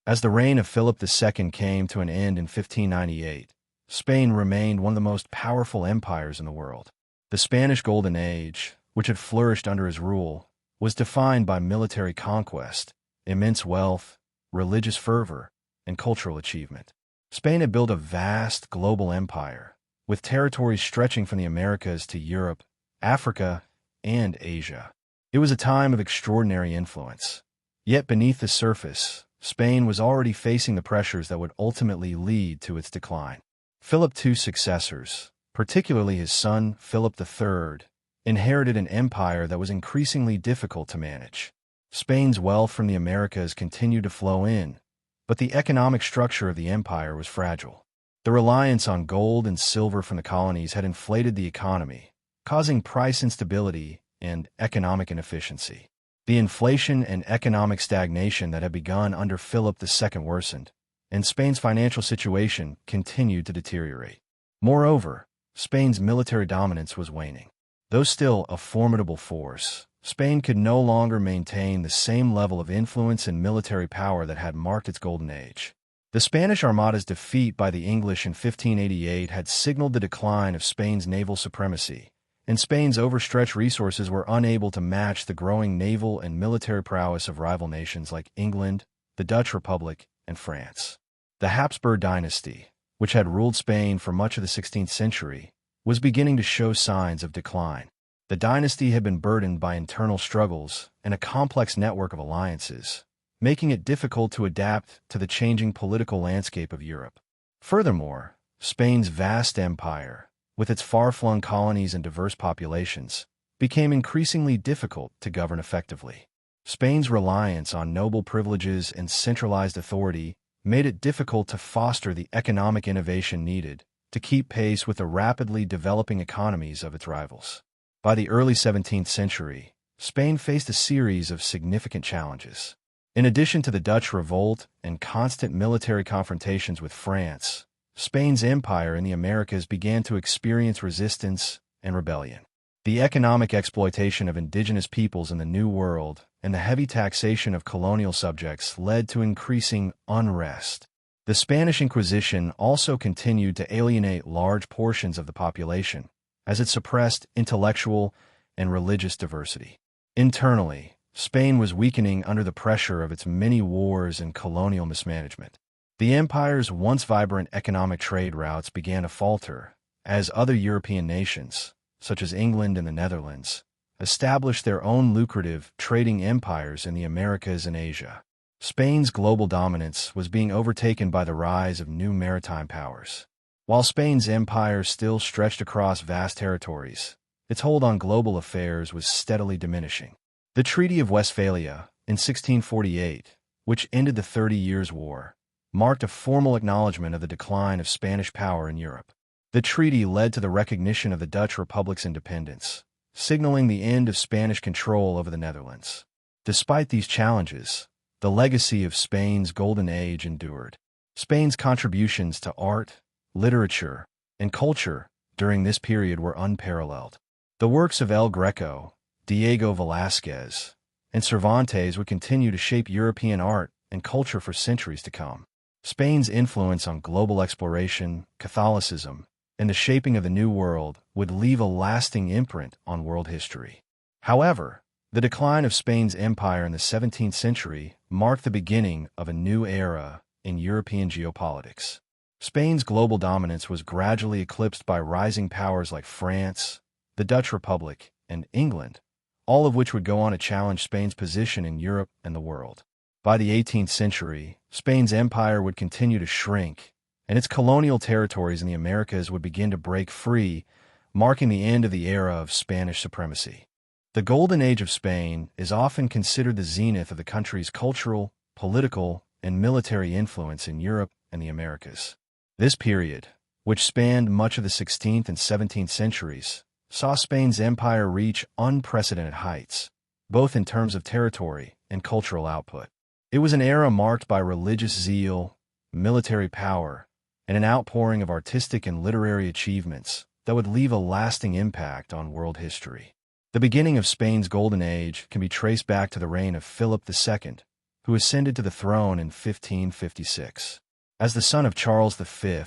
As the reign of Philip II came to an end in 1598, Spain remained one of the most powerful empires in the world. The Spanish Golden Age, which had flourished under his rule, was defined by military conquest, immense wealth, religious fervor, and cultural achievement. Spain had built a vast global empire, with territories stretching from the Americas to Europe, Africa, and Asia. It was a time of extraordinary influence. Yet beneath the surface, Spain was already facing the pressures that would ultimately lead to its decline. Philip II's successors, particularly his son Philip III, inherited an empire that was increasingly difficult to manage. Spain's wealth from the Americas continued to flow in, but the economic structure of the empire was fragile. The reliance on gold and silver from the colonies had inflated the economy, causing price instability and economic inefficiency. The inflation and economic stagnation that had begun under Philip II worsened, and Spain's financial situation continued to deteriorate. Moreover, Spain's military dominance was waning. Though still a formidable force, Spain could no longer maintain the same level of influence and military power that had marked its golden age. The Spanish Armada's defeat by the English in 1588 had signaled the decline of Spain's naval supremacy, and Spain's overstretched resources were unable to match the growing naval and military prowess of rival nations like England, the Dutch Republic, and France. The Habsburg dynasty, which had ruled Spain for much of the 16th century, was beginning to show signs of decline. The dynasty had been burdened by internal struggles and a complex network of alliances, making it difficult to adapt to the changing political landscape of Europe. Furthermore, Spain's vast empire, with its far-flung colonies and diverse populations, became increasingly difficult to govern effectively. Spain's reliance on noble privileges and centralized authority made it difficult to foster the economic innovation needed to keep pace with the rapidly developing economies of its rivals. By the early 17th century, Spain faced a series of significant challenges. In addition to the Dutch revolt and constant military confrontations with France, Spain's empire in the Americas began to experience resistance and rebellion. The economic exploitation of indigenous peoples in the New World and the heavy taxation of colonial subjects led to increasing unrest. The Spanish Inquisition also continued to alienate large portions of the population, as it suppressed intellectual and religious diversity. Internally, Spain was weakening under the pressure of its many wars and colonial mismanagement. The empire's once vibrant economic trade routes began to falter, as other European nations, such as England and the Netherlands, established their own lucrative trading empires in the Americas and Asia. Spain's global dominance was being overtaken by the rise of new maritime powers. While Spain's empire still stretched across vast territories, its hold on global affairs was steadily diminishing. The Treaty of Westphalia, in 1648, which ended the 30 Years' War, marked a formal acknowledgment of the decline of Spanish power in Europe. The treaty led to the recognition of the Dutch Republic's independence, signaling the end of Spanish control over the Netherlands. Despite these challenges, the legacy of Spain's Golden Age endured. Spain's contributions to art, literature, and culture during this period were unparalleled. The works of El Greco, Diego Velázquez, and Cervantes would continue to shape European art and culture for centuries to come. Spain's influence on global exploration, Catholicism, and the shaping of the New World would leave a lasting imprint on world history. However, the decline of Spain's empire in the 17th century marked the beginning of a new era in European geopolitics. Spain's global dominance was gradually eclipsed by rising powers like France, the Dutch Republic, and England, all of which would go on to challenge Spain's position in Europe and the world. By the 18th century, Spain's empire would continue to shrink, and its colonial territories in the Americas would begin to break free, marking the end of the era of Spanish supremacy. The Golden Age of Spain is often considered the zenith of the country's cultural, political, and military influence in Europe and the Americas. This period, which spanned much of the 16th and 17th centuries, saw Spain's empire reach unprecedented heights, both in terms of territory and cultural output. It was an era marked by religious zeal, military power, and an outpouring of artistic and literary achievements that would leave a lasting impact on world history. The beginning of Spain's Golden Age can be traced back to the reign of Philip II, who ascended to the throne in 1556. As the son of Charles V,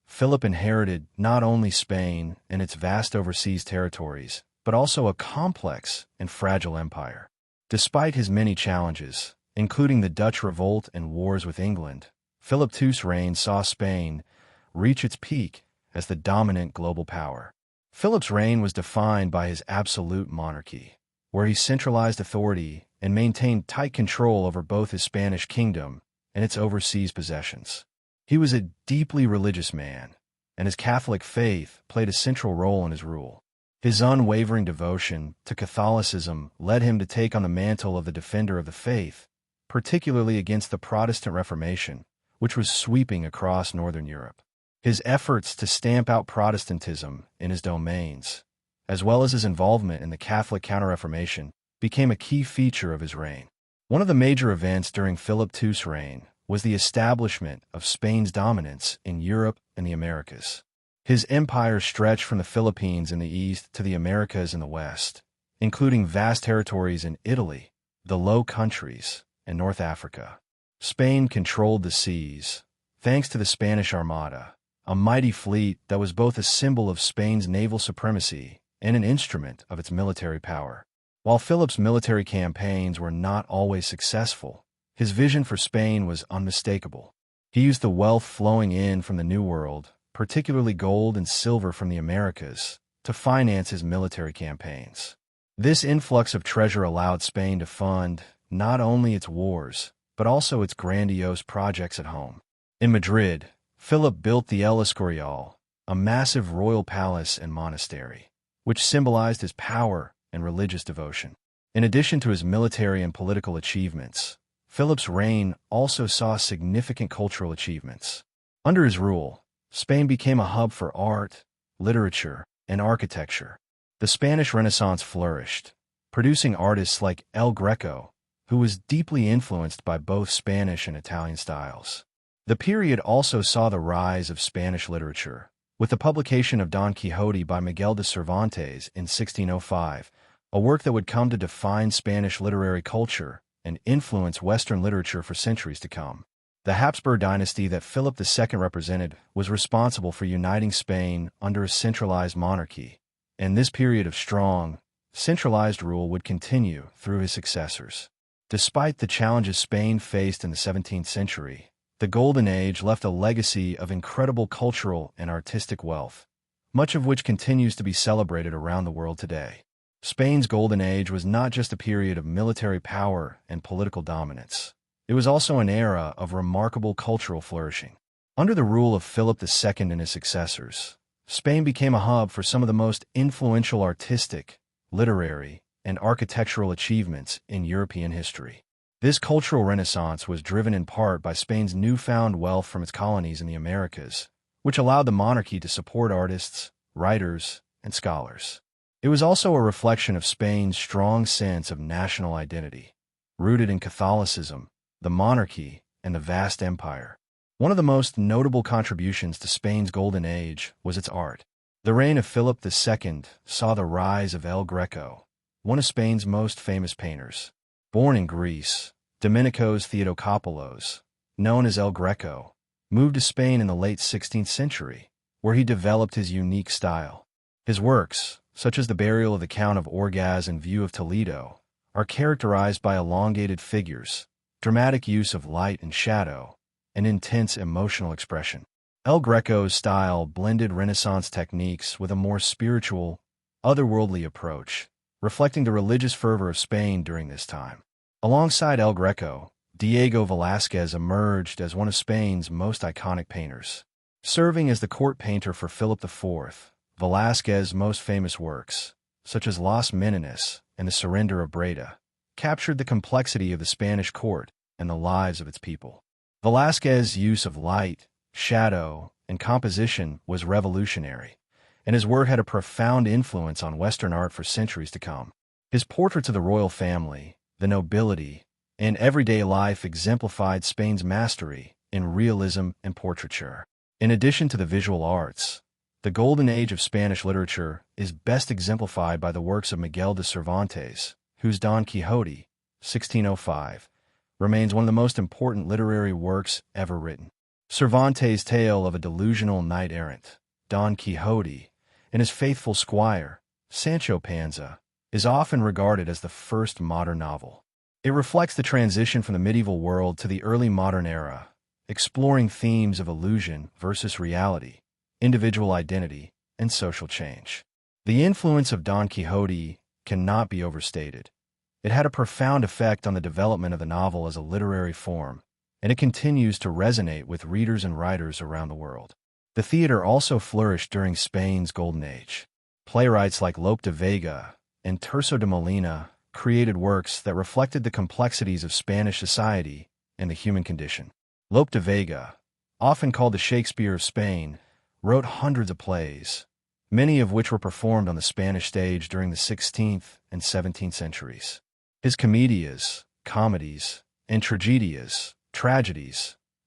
Philip inherited not only Spain and its vast overseas territories, but also a complex and fragile empire. Despite his many challenges, including the Dutch revolt and wars with England, Philip II's reign saw Spain reach its peak as the dominant global power. Philip's reign was defined by his absolute monarchy, where he centralized authority and maintained tight control over both his Spanish kingdom and its overseas possessions. He was a deeply religious man, and his Catholic faith played a central role in his rule. His unwavering devotion to Catholicism led him to take on the mantle of the defender of the faith, particularly against the Protestant Reformation, which was sweeping across Northern Europe. His efforts to stamp out Protestantism in his domains, as well as his involvement in the Catholic Counter-Reformation, became a key feature of his reign. One of the major events during Philip II's reign was the establishment of Spain's dominance in Europe and the Americas. His empire stretched from the Philippines in the east to the Americas in the west, including vast territories in Italy, the Low Countries, and North Africa. Spain controlled the seas, thanks to the Spanish Armada, a mighty fleet that was both a symbol of Spain's naval supremacy and an instrument of its military power. While Philip's military campaigns were not always successful, his vision for Spain was unmistakable. He used the wealth flowing in from the New World, particularly gold and silver from the Americas, to finance his military campaigns. This influx of treasure allowed Spain to fund not only its wars, but also its grandiose projects at home. In Madrid, Philip built the El Escorial, a massive royal palace and monastery, which symbolized his power and religious devotion. In addition to his military and political achievements, Philip's reign also saw significant cultural achievements. Under his rule, Spain became a hub for art, literature, and architecture. The Spanish Renaissance flourished, producing artists like El Greco, who was deeply influenced by both Spanish and Italian styles. The period also saw the rise of Spanish literature, with the publication of Don Quixote by Miguel de Cervantes in 1605, a work that would come to define Spanish literary culture and influence Western literature for centuries to come. The Habsburg dynasty that Philip II represented was responsible for uniting Spain under a centralized monarchy, and this period of strong, centralized rule would continue through his successors. Despite the challenges Spain faced in the 17th century, the Golden Age left a legacy of incredible cultural and artistic wealth, much of which continues to be celebrated around the world today. Spain's Golden Age was not just a period of military power and political dominance. It was also an era of remarkable cultural flourishing. Under the rule of Philip II and his successors, Spain became a hub for some of the most influential artistic, literary, and architectural achievements in European history. This cultural renaissance was driven in part by Spain's newfound wealth from its colonies in the Americas, which allowed the monarchy to support artists, writers, and scholars. It was also a reflection of Spain's strong sense of national identity, rooted in Catholicism, the monarchy, and the vast empire. One of the most notable contributions to Spain's Golden Age was its art. The reign of Philip II saw the rise of El Greco, one of Spain's most famous painters. Born in Greece, Dominikos Theotokopoulos, known as El Greco, moved to Spain in the late 16th century, where he developed his unique style. His works, such as the Burial of the Count of Orgaz and View of Toledo, are characterized by elongated figures, dramatic use of light and shadow, and intense emotional expression. El Greco's style blended Renaissance techniques with a more spiritual, otherworldly approach, reflecting the religious fervor of Spain during this time. Alongside El Greco, Diego Velázquez emerged as one of Spain's most iconic painters. Serving as the court painter for Philip IV, Velázquez's most famous works, such as Las Meninas and the Surrender of Breda, captured the complexity of the Spanish court and the lives of its people. Velázquez's use of light, shadow, and composition was revolutionary, and his work had a profound influence on Western art for centuries to come. His portraits of the royal family, the nobility, and everyday life exemplified Spain's mastery in realism and portraiture. In addition to the visual arts, the Golden Age of Spanish literature is best exemplified by the works of Miguel de Cervantes, whose Don Quixote, 1605, remains one of the most important literary works ever written. Cervantes' tale of a delusional knight-errant, Don Quixote, and his faithful squire, Sancho Panza, is often regarded as the first modern novel. It reflects the transition from the medieval world to the early modern era, exploring themes of illusion versus reality, individual identity, and social change. The influence of Don Quixote cannot be overstated. It had a profound effect on the development of the novel as a literary form, and it continues to resonate with readers and writers around the world. The theater also flourished during Spain's Golden Age. Playwrights like Lope de Vega and Tirso de Molina created works that reflected the complexities of Spanish society and the human condition. Lope de Vega, often called the Shakespeare of Spain, wrote hundreds of plays, many of which were performed on the Spanish stage during the 16th and 17th centuries. His comedias, comedies, and tragedies,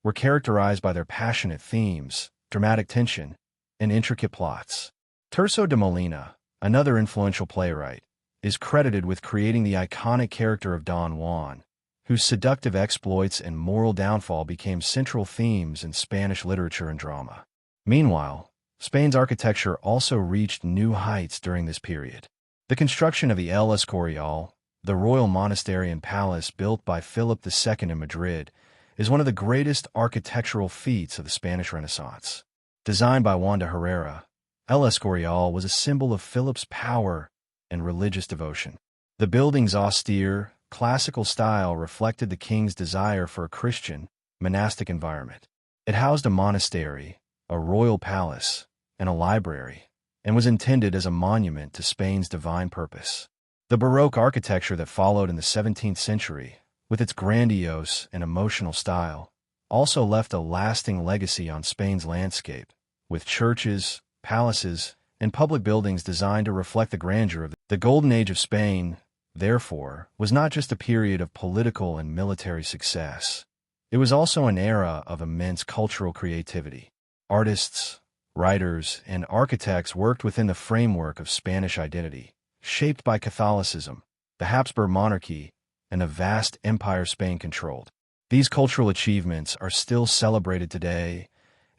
were characterized by their passionate themes, dramatic tension, and intricate plots. Tirso de Molina, another influential playwright, is credited with creating the iconic character of Don Juan, whose seductive exploits and moral downfall became central themes in Spanish literature and drama. Meanwhile, Spain's architecture also reached new heights during this period. The construction of the El Escorial, the royal monastery and palace built by Philip II in Madrid, is one of the greatest architectural feats of the Spanish Renaissance. Designed by Juan de Herrera, El Escorial was a symbol of Philip's power and religious devotion. The building's austere, classical style reflected the king's desire for a Christian, monastic environment. It housed a monastery, a royal palace, and a library, and was intended as a monument to Spain's divine purpose. The Baroque architecture that followed in the 17th century, with its grandiose and emotional style, also left a lasting legacy on Spain's landscape, with churches, palaces, and public buildings designed to reflect the grandeur of the Golden Age of Spain. Therefore, was not just a period of political and military success. It was also an era of immense cultural creativity. Artists, writers, and architects worked within the framework of Spanish identity, shaped by Catholicism, the Habsburg monarchy, and the vast empire Spain controlled. These cultural achievements are still celebrated today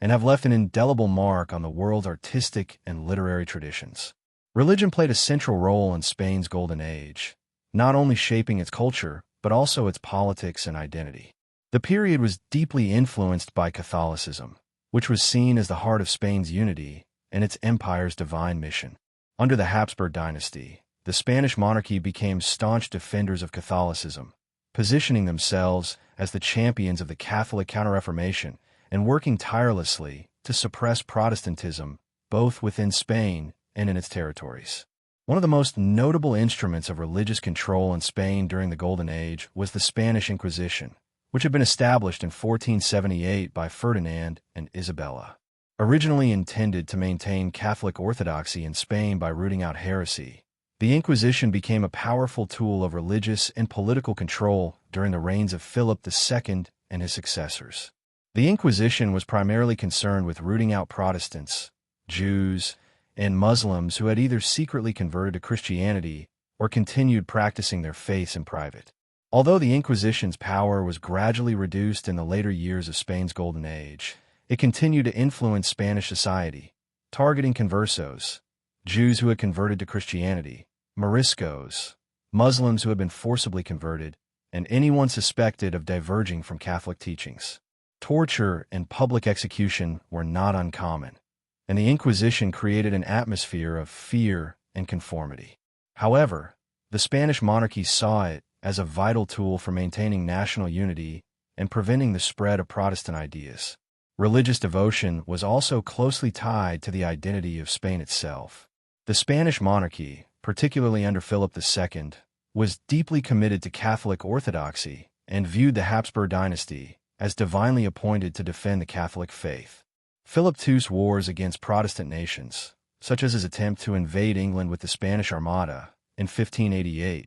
and have left an indelible mark on the world's artistic and literary traditions. Religion played a central role in Spain's Golden Age, not only shaping its culture, but also its politics and identity. The period was deeply influenced by Catholicism, which was seen as the heart of Spain's unity and its empire's divine mission. Under the Habsburg dynasty, the Spanish monarchy became staunch defenders of Catholicism, positioning themselves as the champions of the Catholic Counter-Reformation and working tirelessly to suppress Protestantism both within Spain and in its territories. One of the most notable instruments of religious control in Spain during the Golden Age was the Spanish Inquisition, which had been established in 1478 by Ferdinand and Isabella. Originally intended to maintain Catholic orthodoxy in Spain by rooting out heresy, the Inquisition became a powerful tool of religious and political control during the reigns of Philip II and his successors. The Inquisition was primarily concerned with rooting out Protestants, Jews, and Muslims who had either secretly converted to Christianity or continued practicing their faiths in private. Although the Inquisition's power was gradually reduced in the later years of Spain's Golden Age, it continued to influence Spanish society, targeting conversos, Jews who had converted to Christianity, Moriscos, Muslims who had been forcibly converted, and anyone suspected of diverging from Catholic teachings. Torture and public execution were not uncommon, and the Inquisition created an atmosphere of fear and conformity. However, the Spanish monarchy saw it as a vital tool for maintaining national unity and preventing the spread of Protestant ideas. Religious devotion was also closely tied to the identity of Spain itself. The Spanish monarchy, particularly under Philip II, was deeply committed to Catholic orthodoxy and viewed the Habsburg dynasty as divinely appointed to defend the Catholic faith. Philip II's wars against Protestant nations, such as his attempt to invade England with the Spanish Armada in 1588,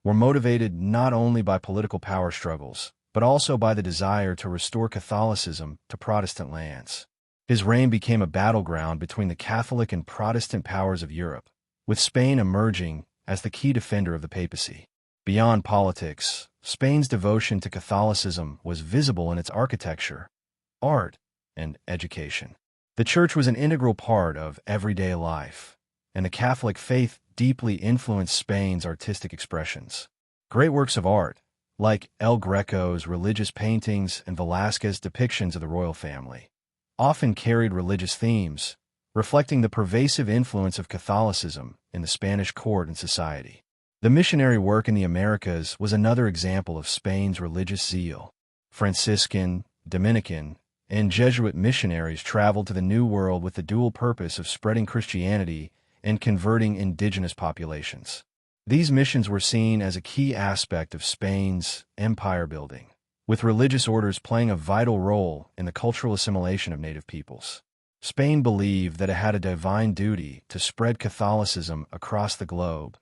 were motivated not only by political power struggles, but also by the desire to restore Catholicism to Protestant lands. His reign became a battleground between the Catholic and Protestant powers of Europe, with Spain emerging as the key defender of the papacy. Beyond politics, Spain's devotion to Catholicism was visible in its architecture, art, and education. The church was an integral part of everyday life, and the Catholic faith deeply influenced Spain's artistic expressions. Great works of art, like El Greco's religious paintings and Velázquez's depictions of the royal family, often carried religious themes, reflecting the pervasive influence of Catholicism in the Spanish court and society. The missionary work in the Americas was another example of Spain's religious zeal. Franciscan, Dominican, and Jesuit missionaries traveled to the New World with the dual purpose of spreading Christianity and converting indigenous populations. These missions were seen as a key aspect of Spain's empire building, with religious orders playing a vital role in the cultural assimilation of native peoples. Spain believed that it had a divine duty to spread Catholicism across the globe,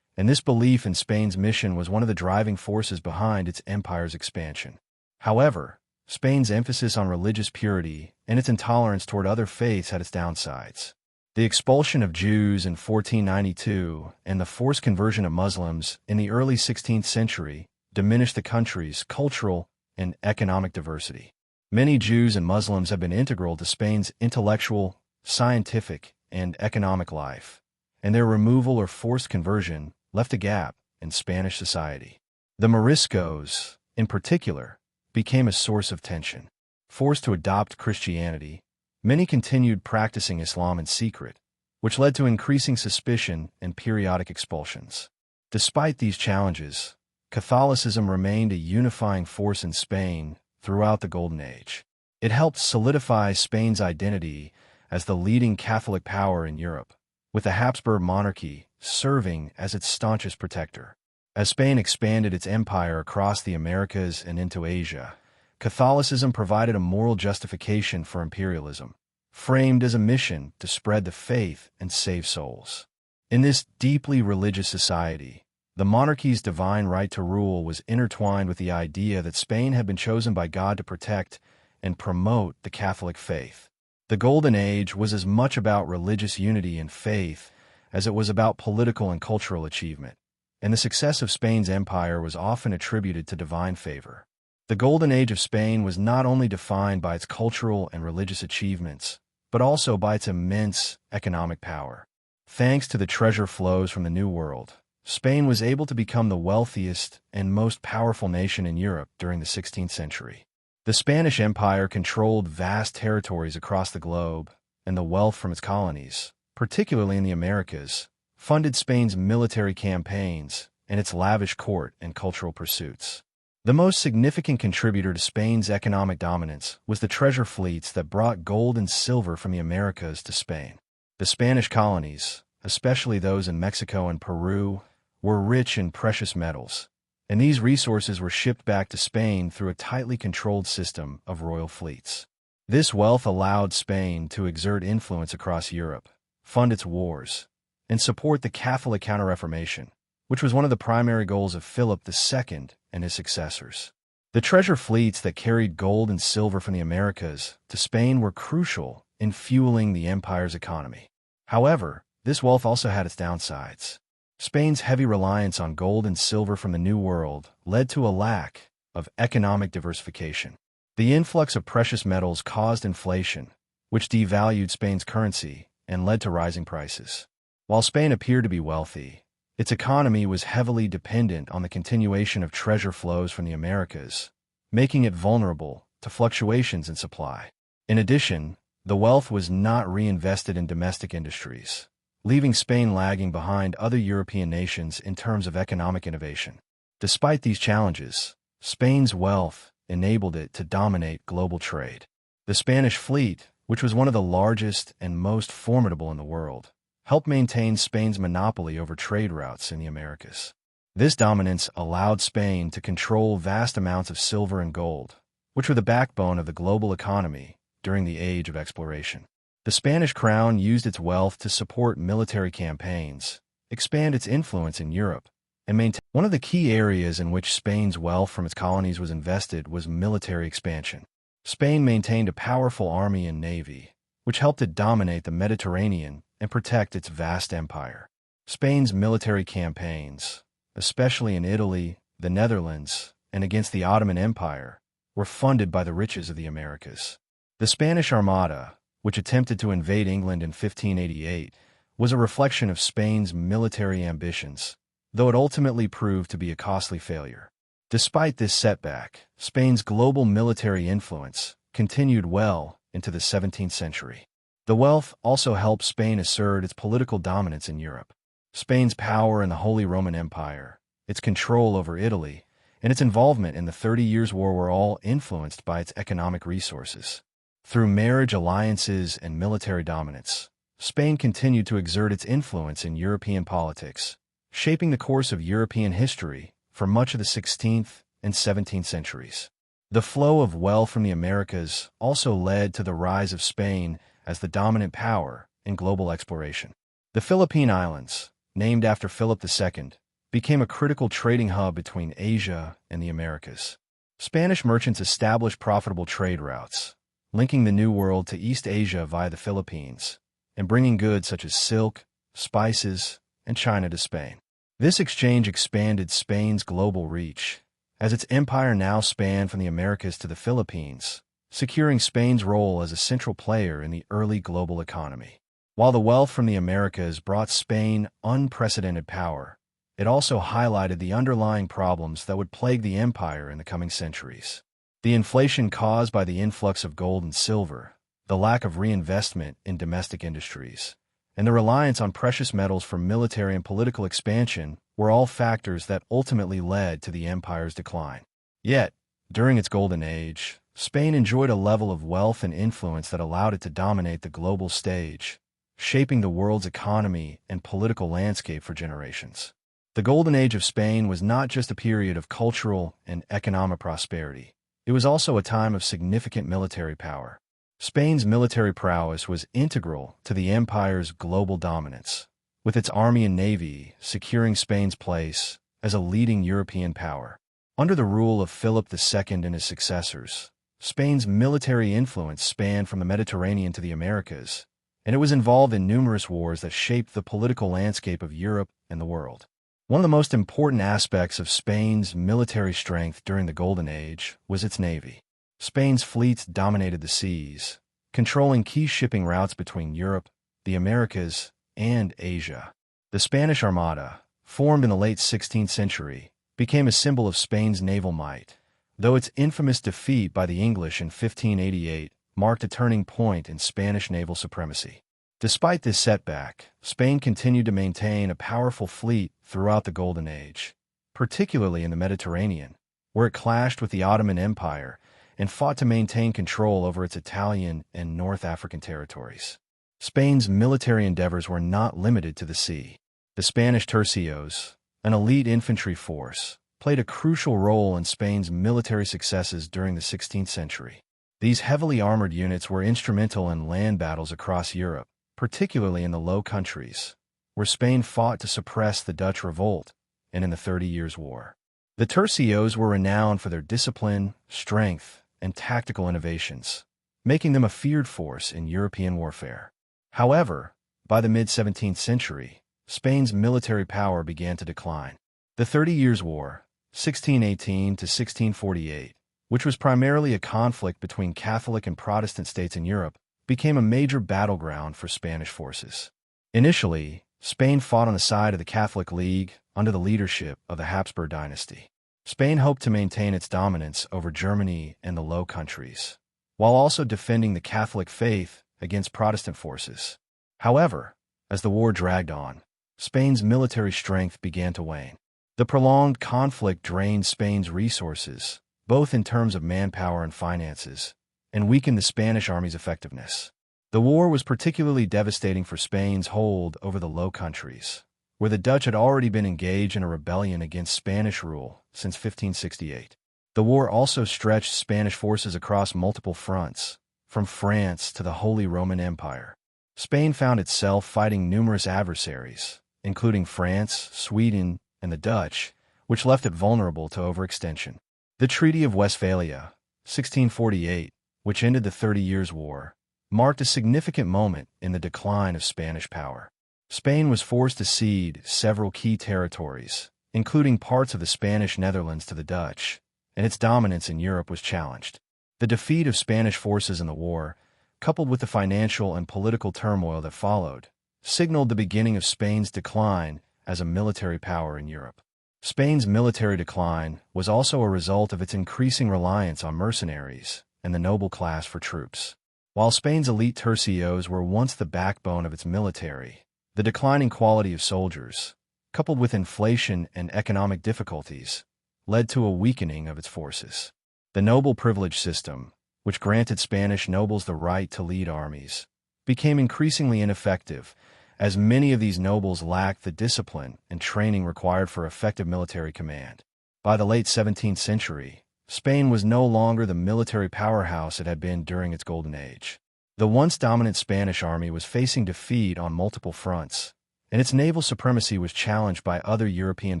and this belief in Spain's mission was one of the driving forces behind its empire's expansion. However, Spain's emphasis on religious purity and its intolerance toward other faiths had its downsides. The expulsion of Jews in 1492 and the forced conversion of Muslims in the early 16th century diminished the country's cultural and economic diversity. Many Jews and Muslims have been integral to Spain's intellectual, scientific, and economic life, and their removal or forced conversion left a gap in Spanish society. The Moriscos, in particular, became a source of tension. Forced to adopt Christianity, many continued practicing Islam in secret, which led to increasing suspicion and periodic expulsions. Despite these challenges, Catholicism remained a unifying force in Spain throughout the Golden Age. It helped solidify Spain's identity as the leading Catholic power in Europe, with the Habsburg monarchy serving as its staunchest protector. As Spain expanded its empire across the Americas and into Asia, Catholicism provided a moral justification for imperialism, framed as a mission to spread the faith and save souls. In this deeply religious society, the monarchy's divine right to rule was intertwined with the idea that Spain had been chosen by God to protect and promote the Catholic faith. The Golden Age was as much about religious unity and faith as it was about political and cultural achievement, and the success of Spain's empire was often attributed to divine favor. The Golden Age of Spain was not only defined by its cultural and religious achievements, but also by its immense economic power. Thanks to the treasure flows from the New World, Spain was able to become the wealthiest and most powerful nation in Europe during the 16th century. The Spanish Empire controlled vast territories across the globe, and the wealth from its colonies, particularly in the Americas, funded Spain's military campaigns and its lavish court and cultural pursuits. The most significant contributor to Spain's economic dominance was the treasure fleets that brought gold and silver from the Americas to Spain. The Spanish colonies, especially those in Mexico and Peru, were rich in precious metals, and these resources were shipped back to Spain through a tightly controlled system of royal fleets. This wealth allowed Spain to exert influence across Europe, fund its wars, and support the Catholic Counter-Reformation, which was one of the primary goals of Philip II and his successors. The treasure fleets that carried gold and silver from the Americas to Spain were crucial in fueling the empire's economy. However, this wealth also had its downsides. Spain's heavy reliance on gold and silver from the New World led to a lack of economic diversification. The influx of precious metals caused inflation, which devalued Spain's currency and led to rising prices. While Spain appeared to be wealthy, its economy was heavily dependent on the continuation of treasure flows from the Americas, making it vulnerable to fluctuations in supply. In addition, the wealth was not reinvested in domestic industries, leaving Spain lagging behind other European nations in terms of economic innovation. Despite these challenges, Spain's wealth enabled it to dominate global trade. The Spanish fleet, which was one of the largest and most formidable in the world, helped maintain Spain's monopoly over trade routes in the Americas. This dominance allowed Spain to control vast amounts of silver and gold, which were the backbone of the global economy during the Age of Exploration. The Spanish crown used its wealth to support military campaigns, expand its influence in Europe, and maintain. One of the key areas in which Spain's wealth from its colonies was invested was military expansion. Spain maintained a powerful army and navy, which helped it dominate the Mediterranean and protect its vast empire. Spain's military campaigns, especially in Italy, the Netherlands, and against the Ottoman Empire, were funded by the riches of the Americas. The Spanish Armada, which attempted to invade England in 1588, was a reflection of Spain's military ambitions, though it ultimately proved to be a costly failure. Despite this setback, Spain's global military influence continued well into the 17th century. The wealth also helped Spain assert its political dominance in Europe. Spain's power in the Holy Roman Empire, its control over Italy, and its involvement in the 30 Years' War were all influenced by its economic resources. Through marriage alliances and military dominance, Spain continued to exert its influence in European politics, shaping the course of European history for much of the 16th and 17th centuries. The flow of wealth from the Americas also led to the rise of Spain as the dominant power in global exploration. The Philippine Islands, named after Philip II, became a critical trading hub between Asia and the Americas. Spanish merchants established profitable trade routes, linking the New World to East Asia via the Philippines, and bringing goods such as silk, spices, and China to Spain. This exchange expanded Spain's global reach, as its empire now spanned from the Americas to the Philippines, securing Spain's role as a central player in the early global economy. While the wealth from the Americas brought Spain unprecedented power, it also highlighted the underlying problems that would plague the empire in the coming centuries. The inflation caused by the influx of gold and silver, the lack of reinvestment in domestic industries, and the reliance on precious metals for military and political expansion were all factors that ultimately led to the empire's decline. Yet, during its golden age, Spain enjoyed a level of wealth and influence that allowed it to dominate the global stage, shaping the world's economy and political landscape for generations. The Golden Age of Spain was not just a period of cultural and economic prosperity. It was also a time of significant military power. Spain's military prowess was integral to the empire's global dominance, with its army and navy securing Spain's place as a leading European power. Under the rule of Philip II and his successors, Spain's military influence spanned from the Mediterranean to the Americas, and it was involved in numerous wars that shaped the political landscape of Europe and the world. One of the most important aspects of Spain's military strength during the Golden Age was its navy. Spain's fleets dominated the seas, controlling key shipping routes between Europe, the Americas, and Asia. The Spanish Armada, formed in the late 16th century, became a symbol of Spain's naval might, though its infamous defeat by the English in 1588 marked a turning point in Spanish naval supremacy. Despite this setback, Spain continued to maintain a powerful fleet throughout the Golden Age, particularly in the Mediterranean, where it clashed with the Ottoman Empire and fought to maintain control over its Italian and North African territories. Spain's military endeavors were not limited to the sea. The Spanish tercios, an elite infantry force, played a crucial role in Spain's military successes during the 16th century. These heavily armored units were instrumental in land battles across Europe, particularly in the Low Countries, where Spain fought to suppress the Dutch revolt, and in the 30 Years' War. The tercios were renowned for their discipline, strength, and tactical innovations, making them a feared force in European warfare. However, by the mid-17th century, Spain's military power began to decline. The 30 Years' War, 1618 to 1648, which was primarily a conflict between Catholic and Protestant states in Europe, became a major battleground for Spanish forces. Initially, Spain fought on the side of the Catholic League under the leadership of the Habsburg dynasty. Spain hoped to maintain its dominance over Germany and the Low Countries, while also defending the Catholic faith against Protestant forces. However, as the war dragged on, Spain's military strength began to wane. The prolonged conflict drained Spain's resources, both in terms of manpower and finances, and weakened the Spanish army's effectiveness. The war was particularly devastating for Spain's hold over the Low Countries, where the Dutch had already been engaged in a rebellion against Spanish rule since 1568. The war also stretched Spanish forces across multiple fronts, from France to the Holy Roman Empire. Spain found itself fighting numerous adversaries, including France, Sweden, and the Dutch, which left it vulnerable to overextension. The Treaty of Westphalia, 1648, which ended the 30 Years' War, marked a significant moment in the decline of Spanish power. Spain was forced to cede several key territories, including parts of the Spanish Netherlands to the Dutch, and its dominance in Europe was challenged. The defeat of Spanish forces in the war, coupled with the financial and political turmoil that followed, signaled the beginning of Spain's decline as a military power in Europe. Spain's military decline was also a result of its increasing reliance on mercenaries and the noble class for troops. While Spain's elite tercios were once the backbone of its military, the declining quality of soldiers, coupled with inflation and economic difficulties, led to a weakening of its forces. The noble privilege system, which granted Spanish nobles the right to lead armies, became increasingly ineffective, as many of these nobles lacked the discipline and training required for effective military command. By the late 17th century, Spain was no longer the military powerhouse it had been during its Golden Age. The once dominant Spanish army was facing defeat on multiple fronts, and its naval supremacy was challenged by other European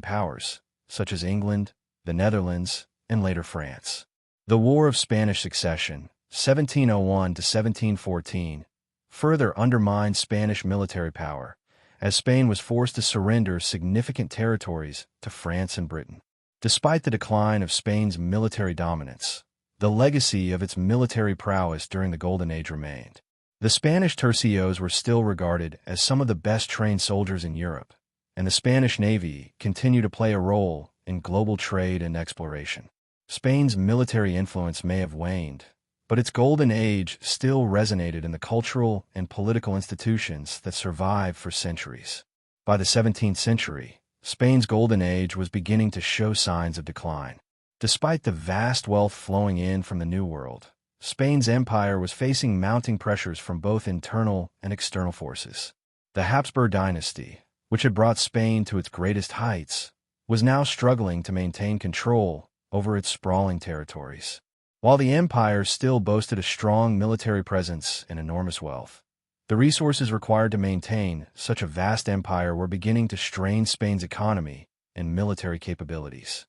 powers, such as England, the Netherlands, and later France. The War of Spanish Succession, 1701 to 1714, further undermined Spanish military power, as Spain was forced to surrender significant territories to France and Britain. Despite the decline of Spain's military dominance, the legacy of its military prowess during the Golden Age remained. The Spanish tercios were still regarded as some of the best-trained soldiers in Europe, and the Spanish Navy continued to play a role in global trade and exploration. Spain's military influence may have waned, but its Golden Age still resonated in the cultural and political institutions that survived for centuries. By the 17th century, Spain's Golden Age was beginning to show signs of decline. Despite the vast wealth flowing in from the New World, Spain's empire was facing mounting pressures from both internal and external forces. The Habsburg dynasty, which had brought Spain to its greatest heights, was now struggling to maintain control over its sprawling territories. While the empire still boasted a strong military presence and enormous wealth, the resources required to maintain such a vast empire were beginning to strain Spain's economy and military capabilities.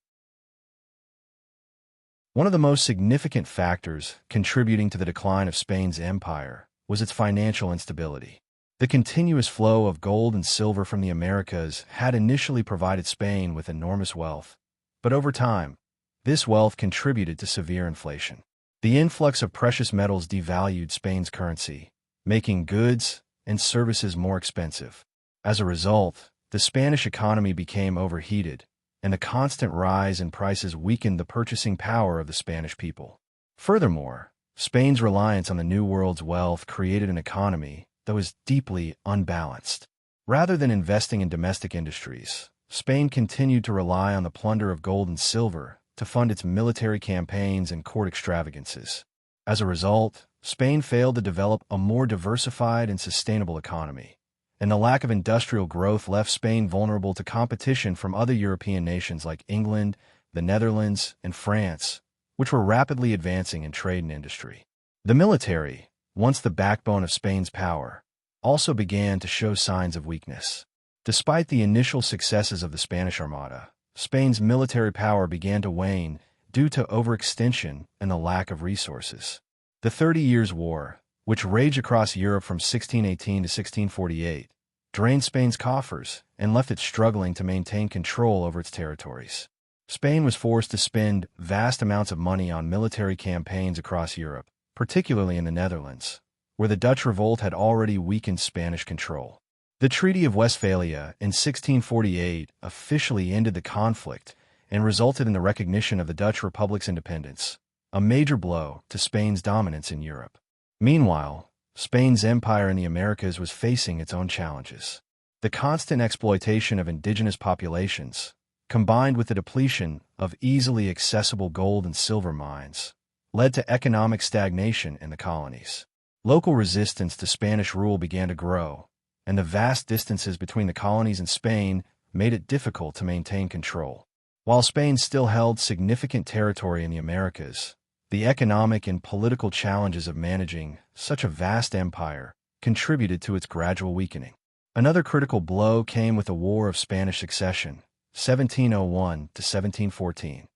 One of the most significant factors contributing to the decline of Spain's empire was its financial instability. The continuous flow of gold and silver from the Americas had initially provided Spain with enormous wealth, but over time, this wealth contributed to severe inflation. The influx of precious metals devalued Spain's currency, making goods and services more expensive. As a result, the Spanish economy became overheated, and the constant rise in prices weakened the purchasing power of the Spanish people. Furthermore, Spain's reliance on the New World's wealth created an economy that was deeply unbalanced. Rather than investing in domestic industries, Spain continued to rely on the plunder of gold and silver to fund its military campaigns and court extravagances. As a result, Spain failed to develop a more diversified and sustainable economy, and the lack of industrial growth left Spain vulnerable to competition from other European nations like England, the Netherlands, and France, which were rapidly advancing in trade and industry. The military, once the backbone of Spain's power, also began to show signs of weakness. Despite the initial successes of the Spanish Armada, Spain's military power began to wane due to overextension and the lack of resources. The 30 Years' War, which raged across Europe from 1618 to 1648, drained Spain's coffers and left it struggling to maintain control over its territories. Spain was forced to spend vast amounts of money on military campaigns across Europe, particularly in the Netherlands, where the Dutch revolt had already weakened Spanish control. The Treaty of Westphalia in 1648 officially ended the conflict and resulted in the recognition of the Dutch Republic's independence, a major blow to Spain's dominance in Europe. Meanwhile, Spain's empire in the Americas was facing its own challenges. The constant exploitation of indigenous populations, combined with the depletion of easily accessible gold and silver mines, led to economic stagnation in the colonies. Local resistance to Spanish rule began to grow, and the vast distances between the colonies and Spain made it difficult to maintain control. While Spain still held significant territory in the Americas, the economic and political challenges of managing such a vast empire contributed to its gradual weakening. Another critical blow came with the War of Spanish Succession, 1701 to 1714.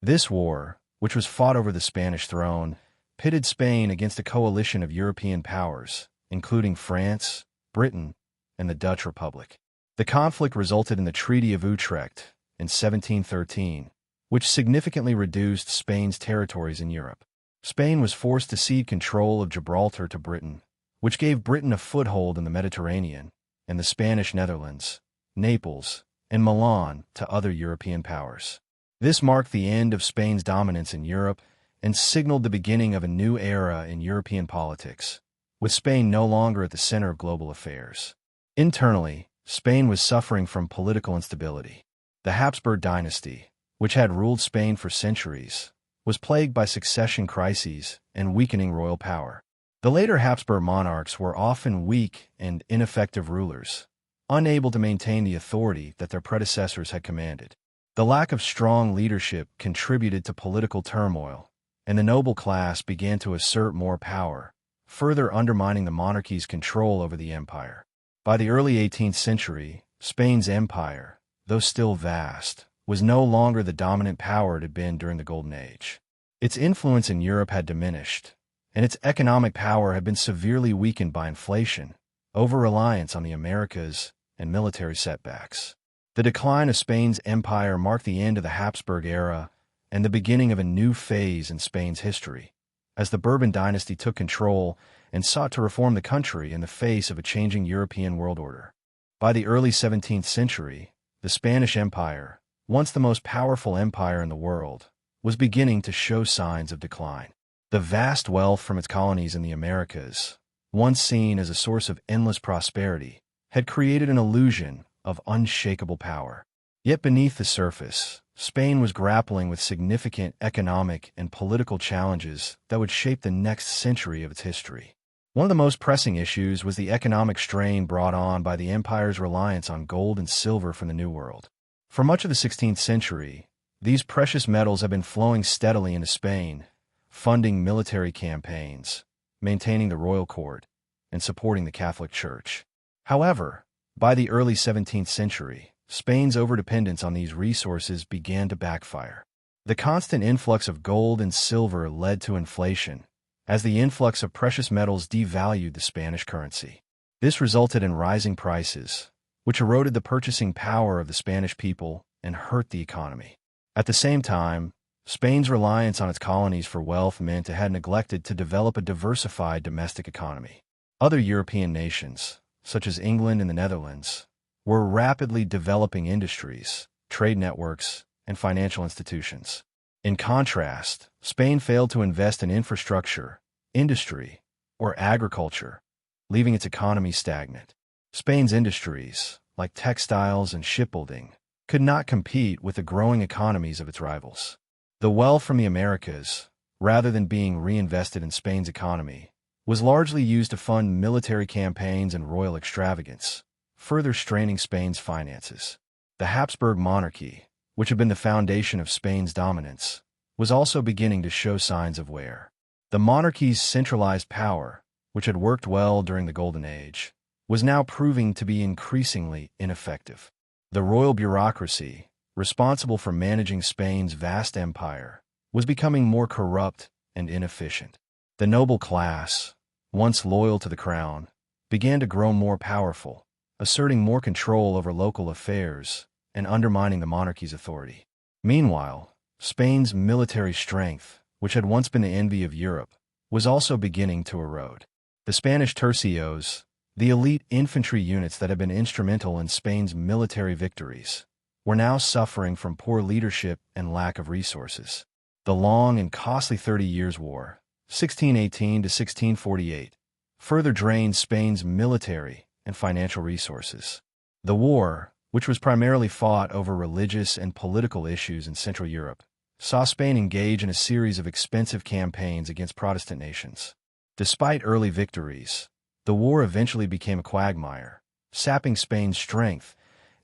This war, which was fought over the Spanish throne, pitted Spain against a coalition of European powers, including France, Britain, and the Dutch Republic. The conflict resulted in the Treaty of Utrecht in 1713, which significantly reduced Spain's territories in Europe. Spain was forced to cede control of Gibraltar to Britain, which gave Britain a foothold in the Mediterranean, and the Spanish Netherlands, Naples, and Milan to other European powers. This marked the end of Spain's dominance in Europe and signaled the beginning of a new era in European politics, with Spain no longer at the center of global affairs. Internally, Spain was suffering from political instability. The Habsburg dynasty, which had ruled Spain for centuries, was plagued by succession crises and weakening royal power. The later Habsburg monarchs were often weak and ineffective rulers, unable to maintain the authority that their predecessors had commanded. The lack of strong leadership contributed to political turmoil, and the noble class began to assert more power, further undermining the monarchy's control over the empire. By the early 18th century, Spain's empire, though still vast, was no longer the dominant power it had been during the Golden Age. Its influence in Europe had diminished, and its economic power had been severely weakened by inflation, over-reliance on the Americas, and military setbacks. The decline of Spain's empire marked the end of the Habsburg era and the beginning of a new phase in Spain's history, as the Bourbon dynasty took control and sought to reform the country in the face of a changing European world order. By the early 17th century, the Spanish Empire, once the most powerful empire in the world, was beginning to show signs of decline. The vast wealth from its colonies in the Americas, once seen as a source of endless prosperity, had created an illusion of unshakable power. Yet beneath the surface, Spain was grappling with significant economic and political challenges that would shape the next century of its history. One of the most pressing issues was the economic strain brought on by the empire's reliance on gold and silver from the New World. For much of the 16th century, these precious metals have been flowing steadily into Spain, funding military campaigns, maintaining the royal court, and supporting the Catholic Church. However, by the early 17th century, Spain's overdependence on these resources began to backfire. The constant influx of gold and silver led to inflation, as the influx of precious metals devalued the Spanish currency. This resulted in rising prices, which eroded the purchasing power of the Spanish people and hurt the economy. At the same time, Spain's reliance on its colonies for wealth meant it had neglected to develop a diversified domestic economy. Other European nations, such as England and the Netherlands, were rapidly developing industries, trade networks, and financial institutions. In contrast, Spain failed to invest in infrastructure, industry, or agriculture, leaving its economy stagnant. Spain's industries, like textiles and shipbuilding, could not compete with the growing economies of its rivals. The wealth from the Americas, rather than being reinvested in Spain's economy, was largely used to fund military campaigns and royal extravagance, further straining Spain's finances. The Habsburg monarchy, which had been the foundation of Spain's dominance, was also beginning to show signs of wear. The monarchy's centralized power, which had worked well during the Golden Age, was now proving to be increasingly ineffective. The royal bureaucracy, responsible for managing Spain's vast empire, was becoming more corrupt and inefficient. The noble class, once loyal to the crown, began to grow more powerful, asserting more control over local affairs and undermining the monarchy's authority. Meanwhile, Spain's military strength, which had once been the envy of Europe, was also beginning to erode. The Spanish tercios, the elite infantry units that had been instrumental in Spain's military victories, were now suffering from poor leadership and lack of resources. The long and costly 30 Years' War, 1618 to 1648, further drained Spain's military and financial resources. The war, which was primarily fought over religious and political issues in Central Europe, saw Spain engage in a series of expensive campaigns against Protestant nations. Despite early victories, the war eventually became a quagmire, sapping Spain's strength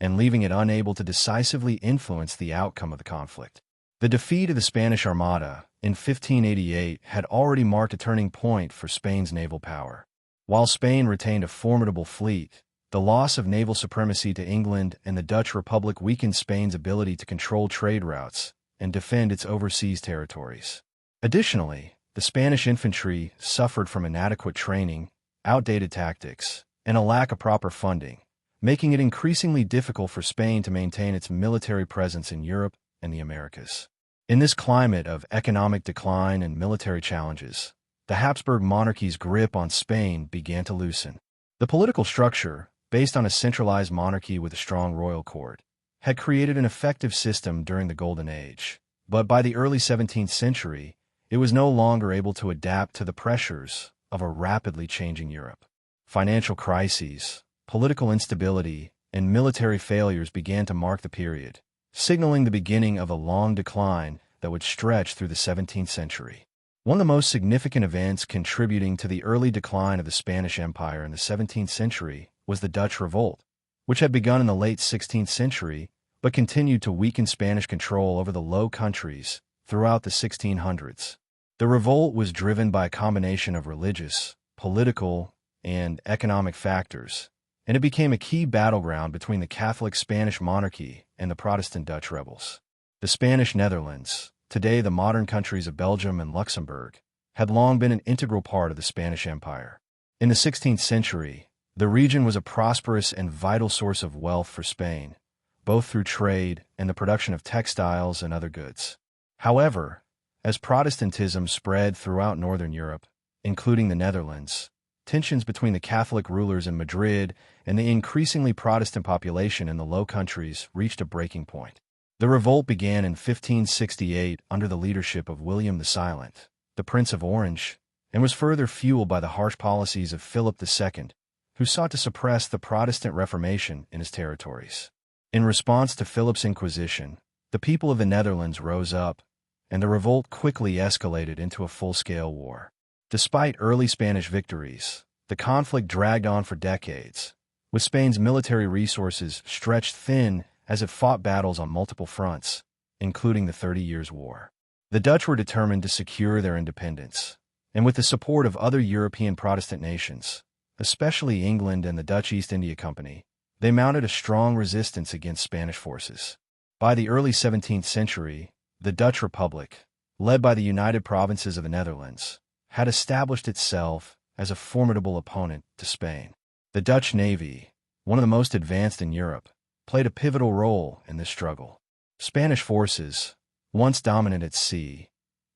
and leaving it unable to decisively influence the outcome of the conflict. The defeat of the Spanish Armada in 1588 had already marked a turning point for Spain's naval power. While Spain retained a formidable fleet, the loss of naval supremacy to England and the Dutch Republic weakened Spain's ability to control trade routes and defend its overseas territories. Additionally, the Spanish infantry suffered from inadequate training, outdated tactics, and a lack of proper funding, making it increasingly difficult for Spain to maintain its military presence in Europe and the Americas. In this climate of economic decline and military challenges, the Habsburg monarchy's grip on Spain began to loosen. The political structure, based on a centralized monarchy with a strong royal court, had created an effective system during the Golden Age, but by the early 17th century, it was no longer able to adapt to the pressures of a rapidly changing Europe. Financial crises, political instability, and military failures began to mark the period, signaling the beginning of a long decline that would stretch through the 17th century. One of the most significant events contributing to the early decline of the Spanish Empire in the 17th century was the Dutch Revolt, which had begun in the late 16th century but continued to weaken Spanish control over the Low Countries throughout the 1600s. The revolt was driven by a combination of religious, political, and economic factors, and it became a key battleground between the Catholic Spanish monarchy and the Protestant Dutch rebels. The Spanish Netherlands, today the modern countries of Belgium and Luxembourg, had long been an integral part of the Spanish Empire. In the 16th century, the region was a prosperous and vital source of wealth for Spain, both through trade and the production of textiles and other goods. However, as Protestantism spread throughout Northern Europe, including the Netherlands, tensions between the Catholic rulers in Madrid and the increasingly Protestant population in the Low Countries reached a breaking point. The revolt began in 1568 under the leadership of William the Silent, the Prince of Orange, and was further fueled by the harsh policies of Philip II, who sought to suppress the Protestant Reformation in his territories. In response to Philip's Inquisition, the The people of the Netherlands rose up, and the revolt quickly escalated into a full-scale war. Despite early Spanish victories, the conflict dragged on for decades, with Spain's military resources stretched thin as it fought battles on multiple fronts, including the 30 Years' War. The Dutch were determined to secure their independence, and with the support of other European Protestant nations, especially England and the Dutch East India Company, they mounted a strong resistance against Spanish forces. By the early 17th century, the Dutch Republic, led by the United Provinces of the Netherlands, had established itself as a formidable opponent to Spain. The Dutch Navy, one of the most advanced in Europe, played a pivotal role in this struggle. Spanish forces, once dominant at sea,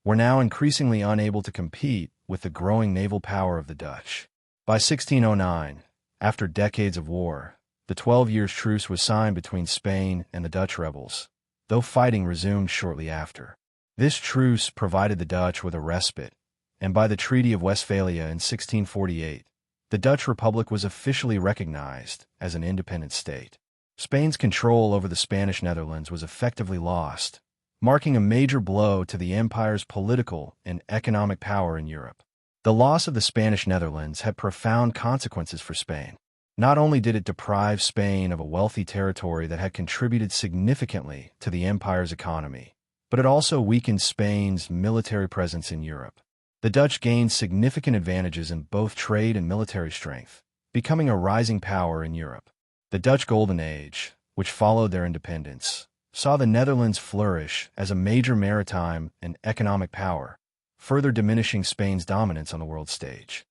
were now increasingly unable to compete with the growing naval power of the Dutch. By 1609, after decades of war, the 12 Years' Truce was signed between Spain and the Dutch rebels, though fighting resumed shortly after. This truce provided the Dutch with a respite, and by the Treaty of Westphalia in 1648, the Dutch Republic was officially recognized as an independent state. Spain's control over the Spanish Netherlands was effectively lost, marking a major blow to the empire's political and economic power in Europe. The loss of the Spanish Netherlands had profound consequences for Spain. Not only did it deprive Spain of a wealthy territory that had contributed significantly to the empire's economy, but it also weakened Spain's military presence in Europe. The Dutch gained significant advantages in both trade and military strength, becoming a rising power in Europe. The Dutch Golden Age, which followed their independence, saw the Netherlands flourish as a major maritime and economic power, further diminishing Spain's dominance on the world stage.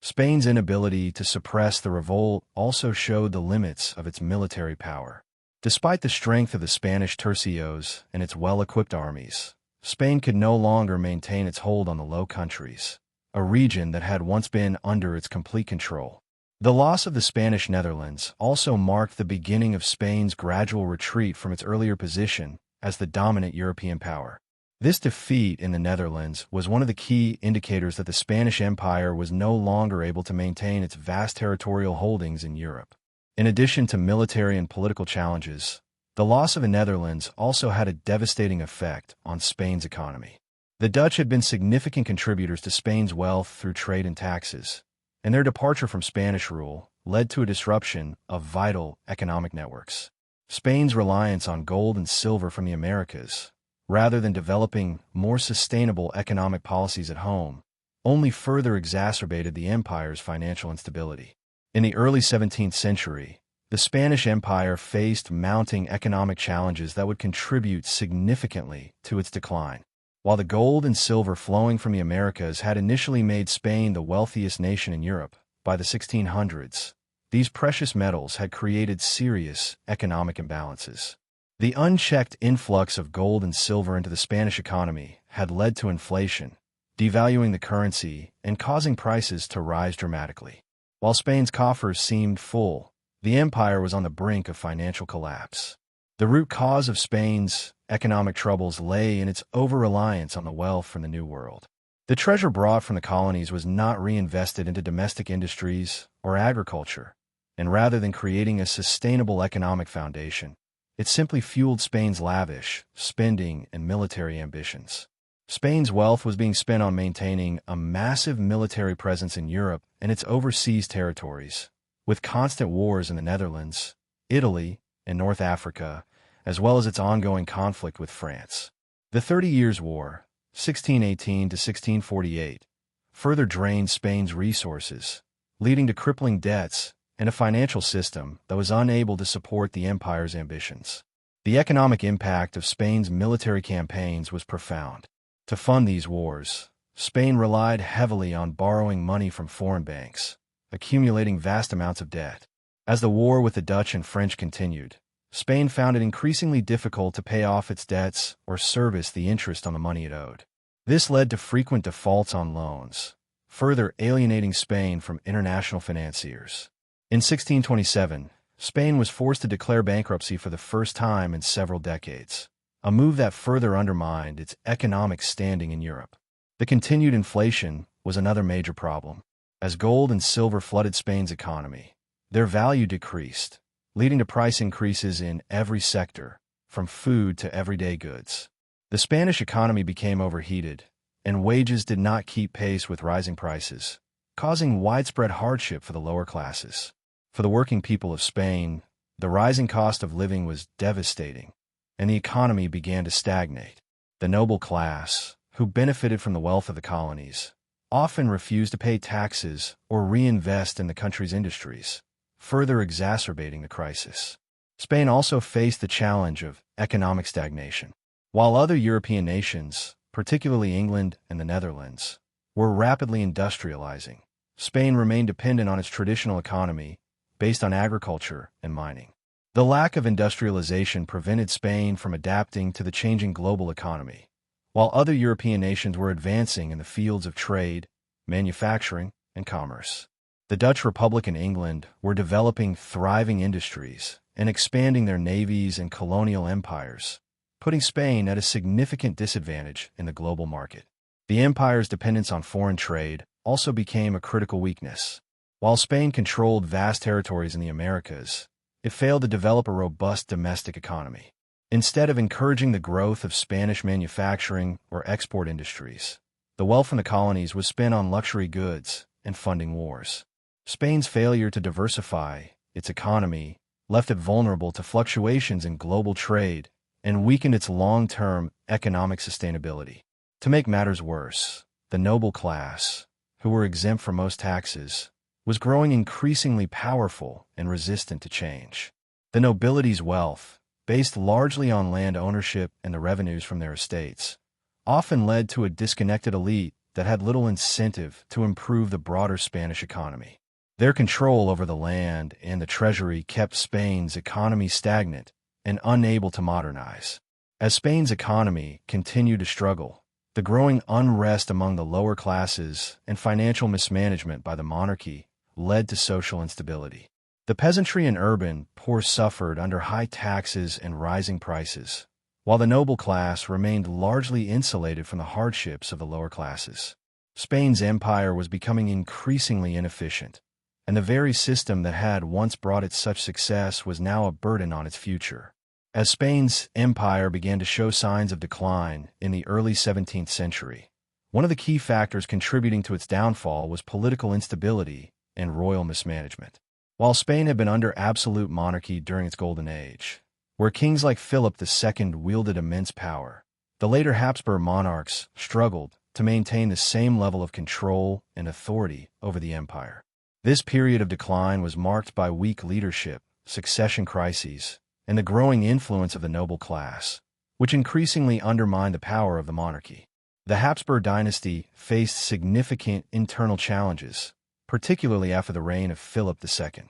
Spain's inability to suppress the revolt also showed the limits of its military power. Despite the strength of the Spanish tercios and its well-equipped armies, Spain could no longer maintain its hold on the Low Countries, a region that had once been under its complete control. The loss of the Spanish Netherlands also marked the beginning of Spain's gradual retreat from its earlier position as the dominant European power. This defeat in the Netherlands was one of the key indicators that the Spanish Empire was no longer able to maintain its vast territorial holdings in Europe. In addition to military and political challenges, the loss of the Netherlands also had a devastating effect on Spain's economy. The Dutch had been significant contributors to Spain's wealth through trade and taxes, and their departure from Spanish rule led to a disruption of vital economic networks. Spain's reliance on gold and silver from the Americas, rather than developing more sustainable economic policies at home, only further exacerbated the empire's financial instability. In the early 17th century, the Spanish Empire faced mounting economic challenges that would contribute significantly to its decline. While the gold and silver flowing from the Americas had initially made Spain the wealthiest nation in Europe, by the 1600s, these precious metals had created serious economic imbalances. The unchecked influx of gold and silver into the Spanish economy had led to inflation, devaluing the currency and causing prices to rise dramatically. While Spain's coffers seemed full, the empire was on the brink of financial collapse. The root cause of Spain's economic troubles lay in its over-reliance on the wealth from the New World. The treasure brought from the colonies was not reinvested into domestic industries or agriculture, and rather than creating a sustainable economic foundation, it simply fueled Spain's lavish spending and military ambitions. Spain's wealth was being spent on maintaining a massive military presence in Europe and its overseas territories, with constant wars in the Netherlands, Italy, and North Africa, as well as its ongoing conflict with France. The 30 Years' War, 1618 to 1648, further drained Spain's resources, leading to crippling debts and a financial system that was unable to support the empire's ambitions. The economic impact of Spain's military campaigns was profound. To fund these wars, Spain relied heavily on borrowing money from foreign banks, accumulating vast amounts of debt. As the war with the Dutch and French continued, Spain found it increasingly difficult to pay off its debts or service the interest on the money it owed. This led to frequent defaults on loans, further alienating Spain from international financiers. In 1627, Spain was forced to declare bankruptcy for the first time in several decades, a move that further undermined its economic standing in Europe. The continued inflation was another major problem. As gold and silver flooded Spain's economy, their value decreased, leading to price increases in every sector, from food to everyday goods. The Spanish economy became overheated, and wages did not keep pace with rising prices, causing widespread hardship for the lower classes. For the working people of Spain, the rising cost of living was devastating, and the economy began to stagnate. The noble class, who benefited from the wealth of the colonies, often refused to pay taxes or reinvest in the country's industries, further exacerbating the crisis. Spain also faced the challenge of economic stagnation. While other European nations, particularly England and the Netherlands, were rapidly industrializing, Spain remained dependent on its traditional economy based on agriculture and mining. The lack of industrialization prevented Spain from adapting to the changing global economy, while other European nations were advancing in the fields of trade, manufacturing, and commerce. The Dutch Republic and England were developing thriving industries and expanding their navies and colonial empires, putting Spain at a significant disadvantage in the global market. The empire's dependence on foreign trade also became a critical weakness. While Spain controlled vast territories in the Americas, it failed to develop a robust domestic economy. Instead of encouraging the growth of Spanish manufacturing or export industries, the wealth in the colonies was spent on luxury goods and funding wars. Spain's failure to diversify its economy left it vulnerable to fluctuations in global trade and weakened its long-term economic sustainability. To make matters worse, the noble class, who were exempt from most taxes, was growing increasingly powerful and resistant to change. The nobility's wealth, based largely on land ownership and the revenues from their estates, often led to a disconnected elite that had little incentive to improve the broader Spanish economy. Their control over the land and the treasury kept Spain's economy stagnant and unable to modernize. As Spain's economy continued to struggle, the growing unrest among the lower classes and financial mismanagement by the monarchy led to social instability. The peasantry and urban poor suffered under high taxes and rising prices, while the noble class remained largely insulated from the hardships of the lower classes. Spain's empire was becoming increasingly inefficient, and the very system that had once brought it such success was now a burden on its future. As Spain's empire began to show signs of decline in the early 17th century, one of the key factors contributing to its downfall was political instability and royal mismanagement. While Spain had been under absolute monarchy during its golden age, where kings like Philip II wielded immense power, the later Habsburg monarchs struggled to maintain the same level of control and authority over the empire. This period of decline was marked by weak leadership, succession crises, and the growing influence of the noble class, which increasingly undermined the power of the monarchy. The Habsburg dynasty faced significant internal challenges, particularly after the reign of Philip II.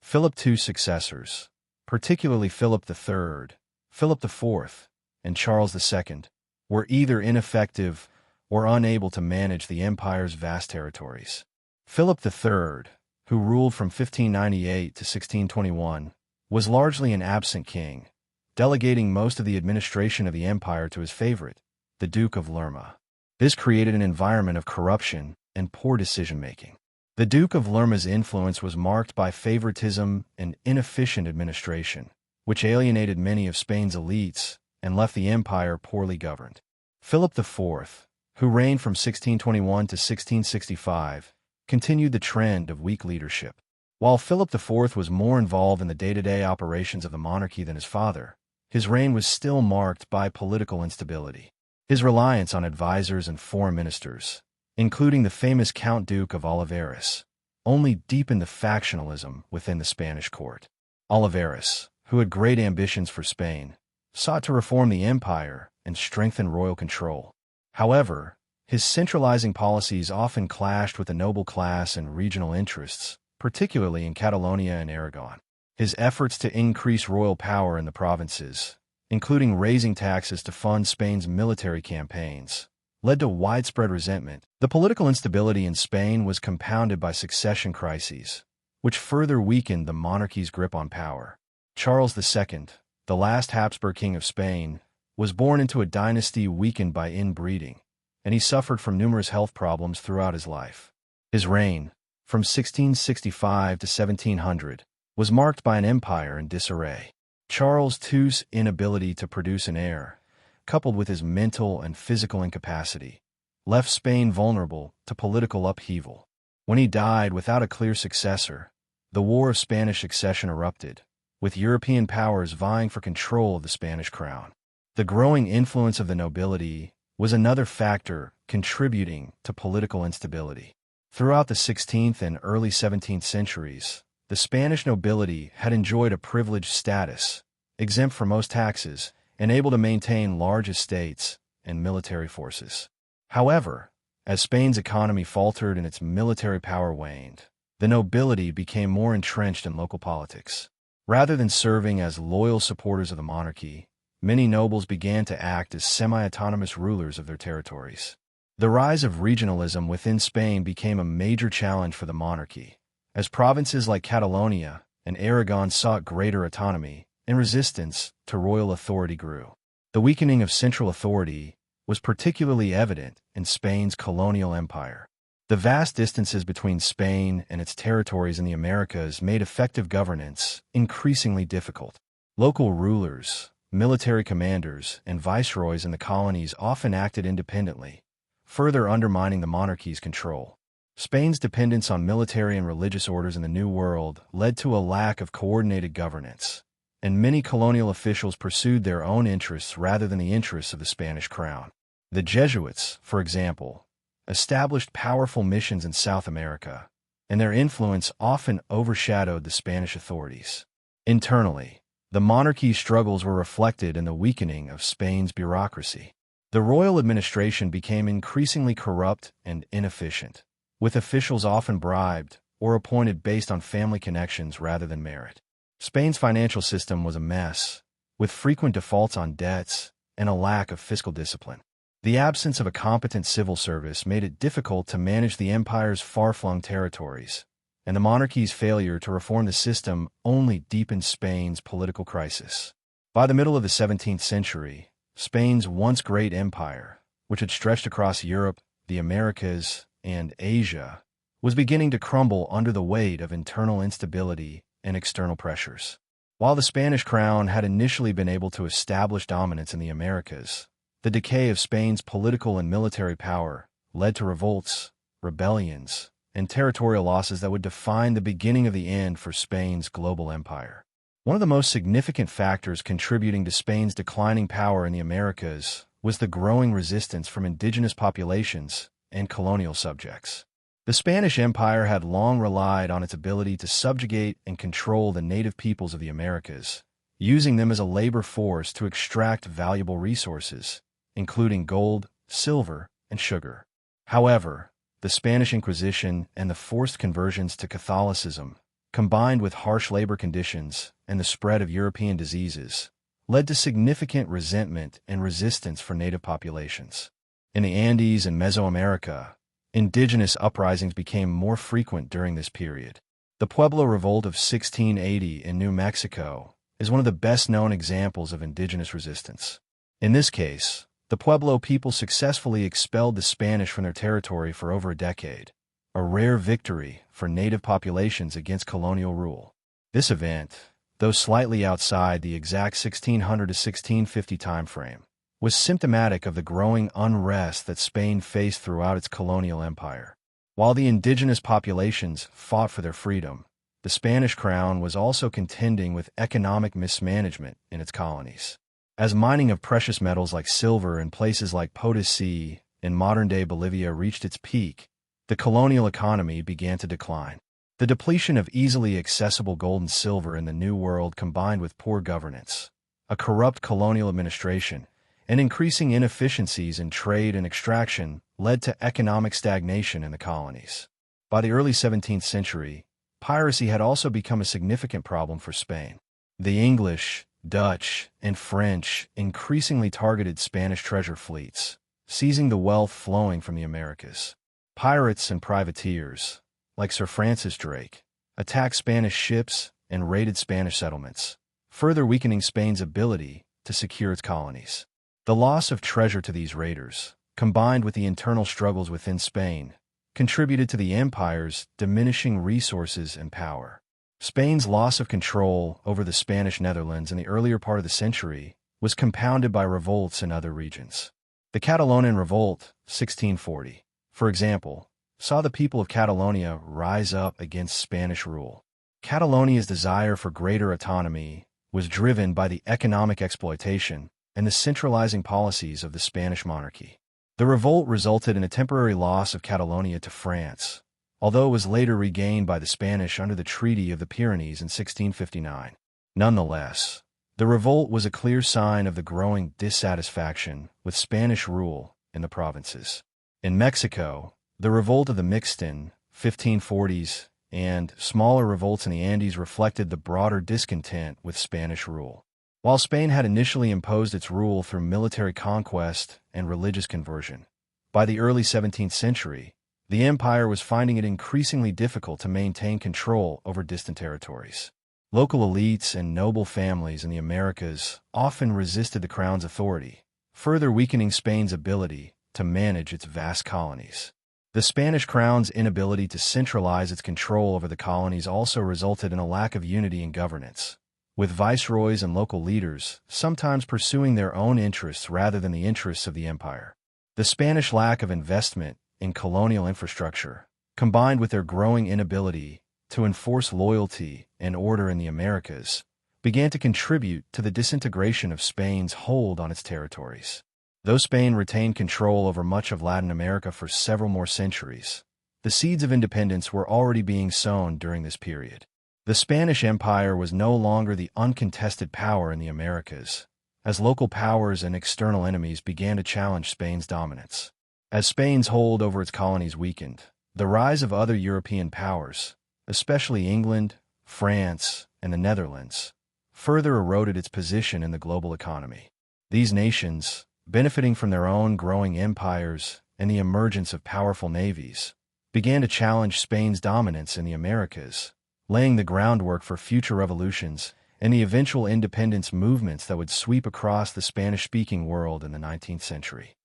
Philip II's successors, particularly Philip III, Philip IV, and Charles II, were either ineffective or unable to manage the empire's vast territories. Philip III, who ruled from 1598 to 1621, was largely an absent king, delegating most of the administration of the empire to his favorite, the Duke of Lerma. This created an environment of corruption and poor decision-making. The Duke of Lerma's influence was marked by favoritism and inefficient administration, which alienated many of Spain's elites and left the empire poorly governed. Philip IV, who reigned from 1621 to 1665, continued the trend of weak leadership. While Philip IV was more involved in the day-to-day operations of the monarchy than his father, his reign was still marked by political instability. His reliance on advisors and foreign ministers, including the famous Count Duke of Olivares, only deepened the factionalism within the Spanish court. Olivares, who had great ambitions for Spain, sought to reform the empire and strengthen royal control. However, his centralizing policies often clashed with the noble class and regional interests, particularly in Catalonia and Aragon. His efforts to increase royal power in the provinces, including raising taxes to fund Spain's military campaigns, led to widespread resentment. The political instability in Spain was compounded by succession crises, which further weakened the monarchy's grip on power. Charles II, the last Habsburg king of Spain, was born into a dynasty weakened by inbreeding, and he suffered from numerous health problems throughout his life. His reign, from 1665 to 1700, was marked by an empire in disarray. Charles II's inability to produce an heir, coupled with his mental and physical incapacity, left Spain vulnerable to political upheaval. When he died without a clear successor, the War of Spanish Succession erupted, with European powers vying for control of the Spanish crown. The growing influence of the nobility was another factor contributing to political instability. Throughout the 16th and early 17th centuries, the Spanish nobility had enjoyed a privileged status, exempt from most taxes, and able to maintain large estates and military forces. However, as Spain's economy faltered and its military power waned, the nobility became more entrenched in local politics. Rather than serving as loyal supporters of the monarchy, many nobles began to act as semi-autonomous rulers of their territories. The rise of regionalism within Spain became a major challenge for the monarchy, as provinces like Catalonia and Aragon sought greater autonomy, and resistance to royal authority grew. The weakening of central authority was particularly evident in Spain's colonial empire. The vast distances between Spain and its territories in the Americas made effective governance increasingly difficult. Local rulers, military commanders, and viceroys in the colonies often acted independently, further undermining the monarchy's control. Spain's dependence on military and religious orders in the New World led to a lack of coordinated governance, and many colonial officials pursued their own interests rather than the interests of the Spanish crown. The Jesuits, for example, established powerful missions in South America, and their influence often overshadowed the Spanish authorities. Internally, the monarchy's struggles were reflected in the weakening of Spain's bureaucracy. The royal administration became increasingly corrupt and inefficient, with officials often bribed or appointed based on family connections rather than merit. Spain's financial system was a mess, with frequent defaults on debts and a lack of fiscal discipline. The absence of a competent civil service made it difficult to manage the empire's far-flung territories, and the monarchy's failure to reform the system only deepened Spain's political crisis. By the middle of the 17th century, Spain's once great empire, which had stretched across Europe, the Americas, and Asia, was beginning to crumble under the weight of internal instability and external pressures. While the Spanish crown had initially been able to establish dominance in the Americas, the decay of Spain's political and military power led to revolts, rebellions, and territorial losses that would define the beginning of the end for Spain's global empire. One of the most significant factors contributing to Spain's declining power in the Americas was the growing resistance from indigenous populations and colonial subjects. The Spanish Empire had long relied on its ability to subjugate and control the native peoples of the Americas, using them as a labor force to extract valuable resources, including gold, silver, and sugar. However, the Spanish Inquisition and the forced conversions to Catholicism, combined with harsh labor conditions and the spread of European diseases, led to significant resentment and resistance for native populations. In the Andes and Mesoamerica, indigenous uprisings became more frequent during this period. The Pueblo Revolt of 1680 in New Mexico is one of the best-known examples of indigenous resistance. In this case, the Pueblo people successfully expelled the Spanish from their territory for over a decade, a rare victory for native populations against colonial rule. This event, though slightly outside the exact 1600 to 1650 timeframe, was symptomatic of the growing unrest that Spain faced throughout its colonial empire. While the indigenous populations fought for their freedom, the Spanish crown was also contending with economic mismanagement in its colonies. As mining of precious metals like silver in places like Potosí in modern-day Bolivia reached its peak, the colonial economy began to decline. The depletion of easily accessible gold and silver in the New World, combined with poor governance, a corrupt colonial administration, and increasing inefficiencies in trade and extraction, led to economic stagnation in the colonies. By the early 17th century, piracy had also become a significant problem for Spain. The English, Dutch, and French increasingly targeted Spanish treasure fleets, seizing the wealth flowing from the Americas. Pirates and privateers, like Sir Francis Drake, attacked Spanish ships and raided Spanish settlements, further weakening Spain's ability to secure its colonies. The loss of treasure to these raiders, combined with the internal struggles within Spain, contributed to the empire's diminishing resources and power. Spain's loss of control over the Spanish Netherlands in the earlier part of the century was compounded by revolts in other regions. The Catalonian Revolt, 1640, for example, saw the people of Catalonia rise up against Spanish rule. Catalonia's desire for greater autonomy was driven by the economic exploitation and the centralizing policies of the Spanish monarchy. The revolt resulted in a temporary loss of Catalonia to France, although it was later regained by the Spanish under the Treaty of the Pyrenees in 1659. Nonetheless, the revolt was a clear sign of the growing dissatisfaction with Spanish rule in the provinces. In Mexico, the revolt of the Mixtin, 1540s, and smaller revolts in the Andes reflected the broader discontent with Spanish rule. While Spain had initially imposed its rule through military conquest and religious conversion, by the early 17th century, the empire was finding it increasingly difficult to maintain control over distant territories. Local elites and noble families in the Americas often resisted the crown's authority, further weakening Spain's ability to manage its vast colonies. The Spanish crown's inability to centralize its control over the colonies also resulted in a lack of unity in governance, with viceroys and local leaders sometimes pursuing their own interests rather than the interests of the empire. The Spanish lack of investment in colonial infrastructure, combined with their growing inability to enforce loyalty and order in the Americas, began to contribute to the disintegration of Spain's hold on its territories. Though Spain retained control over much of Latin America for several more centuries, the seeds of independence were already being sown during this period. The Spanish Empire was no longer the uncontested power in the Americas, as local powers and external enemies began to challenge Spain's dominance. As Spain's hold over its colonies weakened, the rise of other European powers, especially England, France, and the Netherlands, further eroded its position in the global economy. These nations, benefiting from their own growing empires and the emergence of powerful navies, began to challenge Spain's dominance in the Americas, laying the groundwork for future revolutions and the eventual independence movements that would sweep across the Spanish-speaking world in the 19th century.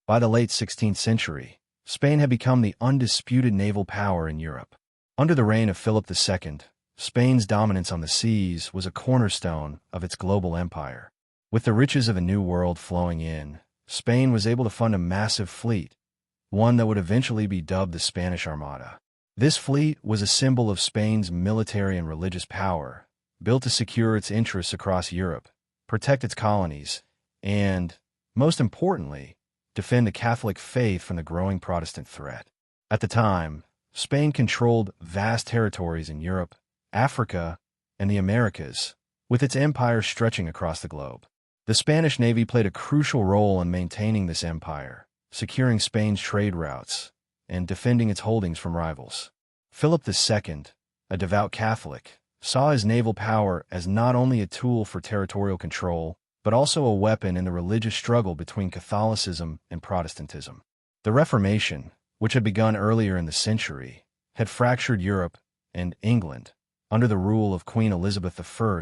By the late 16th century, Spain had become the undisputed naval power in Europe. Under the reign of Philip II, Spain's dominance on the seas was a cornerstone of its global empire. With the riches of a new world flowing in, Spain was able to fund a massive fleet, one that would eventually be dubbed the Spanish Armada. This fleet was a symbol of Spain's military and religious power, built to secure its interests across Europe, protect its colonies, and, most importantly, defend the Catholic faith from the growing Protestant threat. At the time, Spain controlled vast territories in Europe, Africa, and the Americas, with its empire stretching across the globe. The Spanish Navy played a crucial role in maintaining this empire, securing Spain's trade routes, and defending its holdings from rivals. Philip II, a devout Catholic, saw his naval power as not only a tool for territorial control, but also a weapon in the religious struggle between Catholicism and Protestantism. The Reformation, which had begun earlier in the century, had fractured Europe, and England, under the rule of Queen Elizabeth I,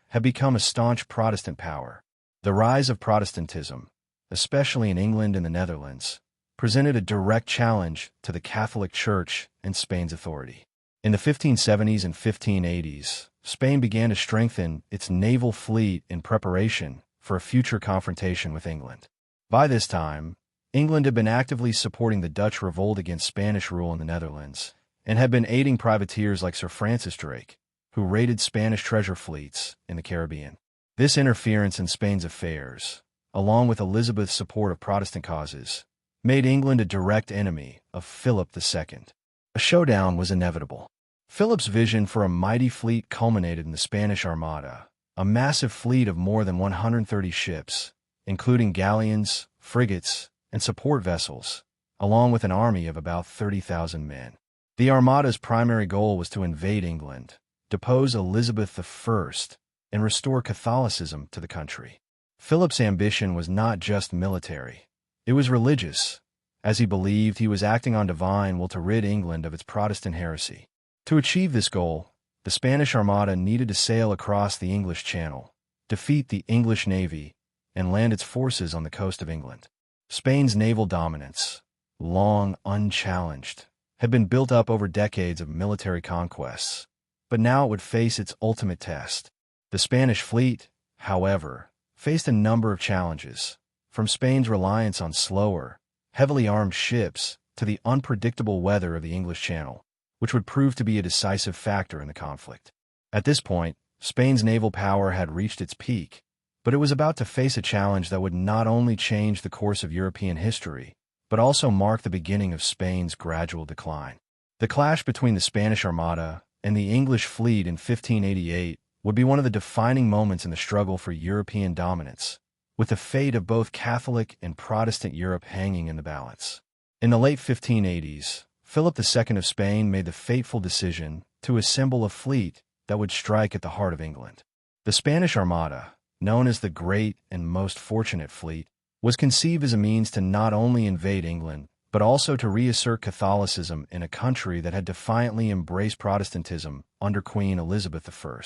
had become a staunch Protestant power. The rise of Protestantism, especially in England and the Netherlands, presented a direct challenge to the Catholic Church and Spain's authority. In the 1570s and 1580s, Spain began to strengthen its naval fleet in preparation for a future confrontation with England. By this time, England had been actively supporting the Dutch revolt against Spanish rule in the Netherlands, and had been aiding privateers like Sir Francis Drake, who raided Spanish treasure fleets in the Caribbean. This interference in Spain's affairs, along with Elizabeth's support of Protestant causes, made England a direct enemy of Philip II. A showdown was inevitable. Philip's vision for a mighty fleet culminated in the Spanish Armada, a massive fleet of more than 130 ships, including galleons, frigates, and support vessels, along with an army of about 30,000 men. The Armada's primary goal was to invade England, depose Elizabeth I, and restore Catholicism to the country. Philip's ambition was not just military. It was religious, as he believed he was acting on divine will to rid England of its Protestant heresy. To achieve this goal, the Spanish Armada needed to sail across the English Channel, defeat the English Navy, and land its forces on the coast of England. Spain's naval dominance, long unchallenged, had been built up over decades of military conquests, but now it would face its ultimate test. The Spanish fleet, however, faced a number of challenges, from Spain's reliance on slower, heavily armed ships to the unpredictable weather of the English Channel, which would prove to be a decisive factor in the conflict. At this point, Spain's naval power had reached its peak, but it was about to face a challenge that would not only change the course of European history, but also mark the beginning of Spain's gradual decline. The clash between the Spanish Armada and the English fleet in 1588 would be one of the defining moments in the struggle for European dominance, with the fate of both Catholic and Protestant Europe hanging in the balance. In the late 1580s, Philip II of Spain made the fateful decision to assemble a fleet that would strike at the heart of England. The Spanish Armada, known as the Great and Most Fortunate Fleet, was conceived as a means to not only invade England, but also to reassert Catholicism in a country that had defiantly embraced Protestantism under Queen Elizabeth I.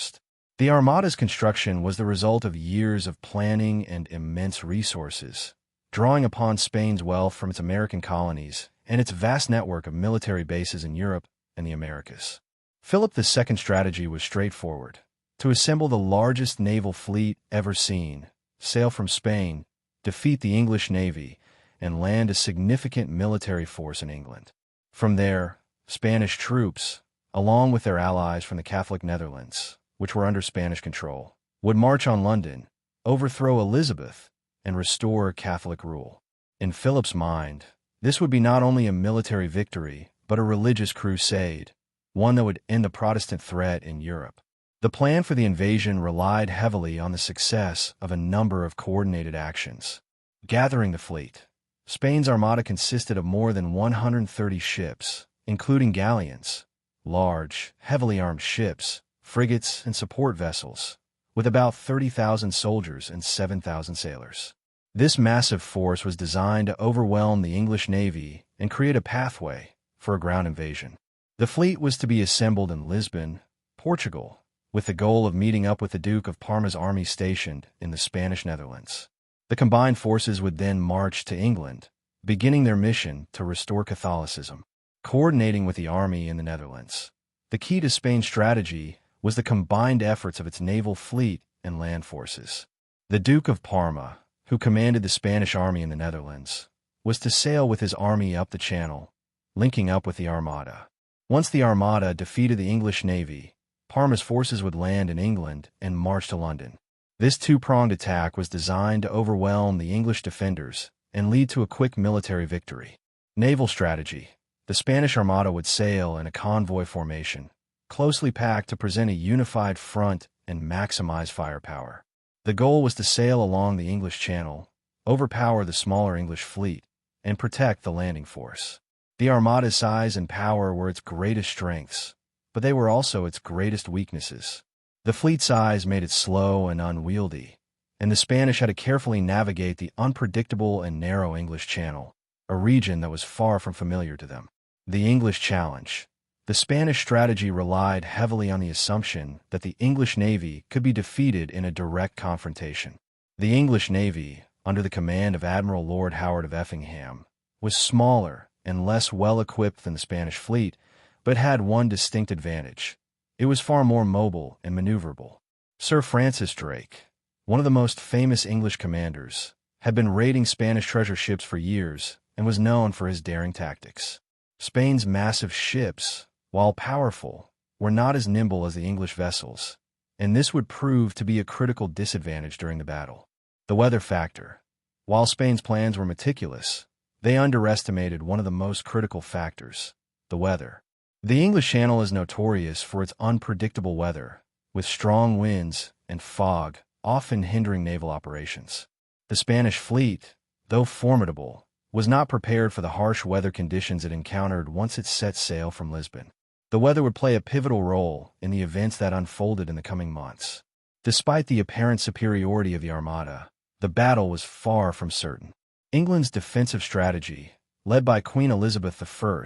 The Armada's construction was the result of years of planning and immense resources, drawing upon Spain's wealth from its American colonies and its vast network of military bases in Europe and the Americas. Philip II's strategy was straightforward: to assemble the largest naval fleet ever seen, sail from Spain, defeat the English navy, and land a significant military force in England. From there, Spanish troops, along with their allies from the Catholic Netherlands, which were under Spanish control, would march on London, overthrow Elizabeth, and restore Catholic rule. In Philip's mind, this would be not only a military victory, but a religious crusade, one that would end the Protestant threat in Europe. The plan for the invasion relied heavily on the success of a number of coordinated actions. Gathering the fleet, Spain's armada consisted of more than 130 ships, including galleons, large, heavily armed ships, frigates, and support vessels, with about 30,000 soldiers and 7,000 sailors. This massive force was designed to overwhelm the English navy and create a pathway for a ground invasion. The fleet was to be assembled in Lisbon, Portugal, with the goal of meeting up with the Duke of Parma's army stationed in the Spanish Netherlands. The combined forces would then march to England, beginning their mission to restore Catholicism. Coordinating with the army in the Netherlands, the key to Spain's strategy was the combined efforts of its naval fleet and land forces. The Duke of Parma, who commanded the Spanish army in the Netherlands, was to sail with his army up the Channel, linking up with the Armada. Once the Armada defeated the English navy, Parma's forces would land in England and march to London. This two-pronged attack was designed to overwhelm the English defenders and lead to a quick military victory. Naval strategy: the Spanish Armada would sail in a convoy formation, closely packed to present a unified front and maximize firepower. The goal was to sail along the English Channel, overpower the smaller English fleet, and protect the landing force. The Armada's size and power were its greatest strengths, but they were also its greatest weaknesses. The fleet size made it slow and unwieldy, and the Spanish had to carefully navigate the unpredictable and narrow English Channel, a region that was far from familiar to them. The English challenge: the Spanish strategy relied heavily on the assumption that the English navy could be defeated in a direct confrontation. The English navy, under the command of Admiral Lord Howard of Effingham, was smaller and less well-equipped than the Spanish fleet, but had one distinct advantage: it was far more mobile and maneuverable. Sir Francis Drake, one of the most famous English commanders, had been raiding Spanish treasure ships for years and was known for his daring tactics. Spain's massive ships, while powerful, were not as nimble as the English vessels, and this would prove to be a critical disadvantage during the battle. The weather factor: while Spain's plans were meticulous, they underestimated one of the most critical factors: the weather. The English Channel is notorious for its unpredictable weather, with strong winds and fog often hindering naval operations. The Spanish fleet, though formidable, was not prepared for the harsh weather conditions it encountered once it set sail from Lisbon. The weather would play a pivotal role in the events that unfolded in the coming months. Despite the apparent superiority of the Armada, the battle was far from certain. England's defensive strategy, led by Queen Elizabeth I,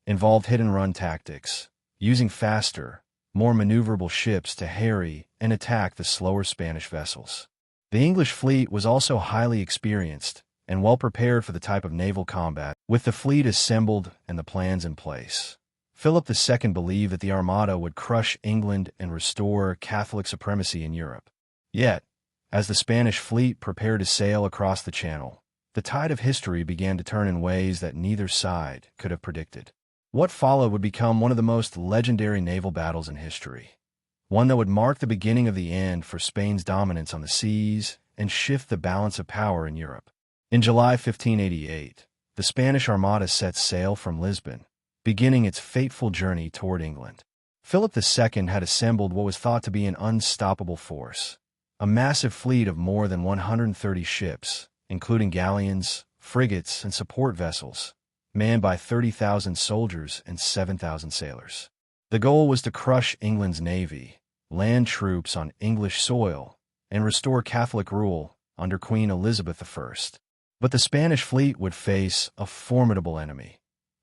involved hit-and-run tactics, using faster, more maneuverable ships to harry and attack the slower Spanish vessels. The English fleet was also highly experienced and well prepared for the type of naval combat. With the fleet assembled and the plans in place, Philip II believed that the Armada would crush England and restore Catholic supremacy in Europe. Yet, as the Spanish fleet prepared to sail across the Channel, the tide of history began to turn in ways that neither side could have predicted. What followed would become one of the most legendary naval battles in history, one that would mark the beginning of the end for Spain's dominance on the seas and shift the balance of power in Europe. In July 1588, the Spanish Armada set sail from Lisbon, beginning its fateful journey toward England. Philip II had assembled what was thought to be an unstoppable force, a massive fleet of more than 130 ships, including galleons, frigates, and support vessels, manned by 30,000 soldiers and 7,000 sailors. The goal was to crush England's navy, land troops on English soil, and restore Catholic rule under Queen Elizabeth I. But the Spanish fleet would face a formidable enemy,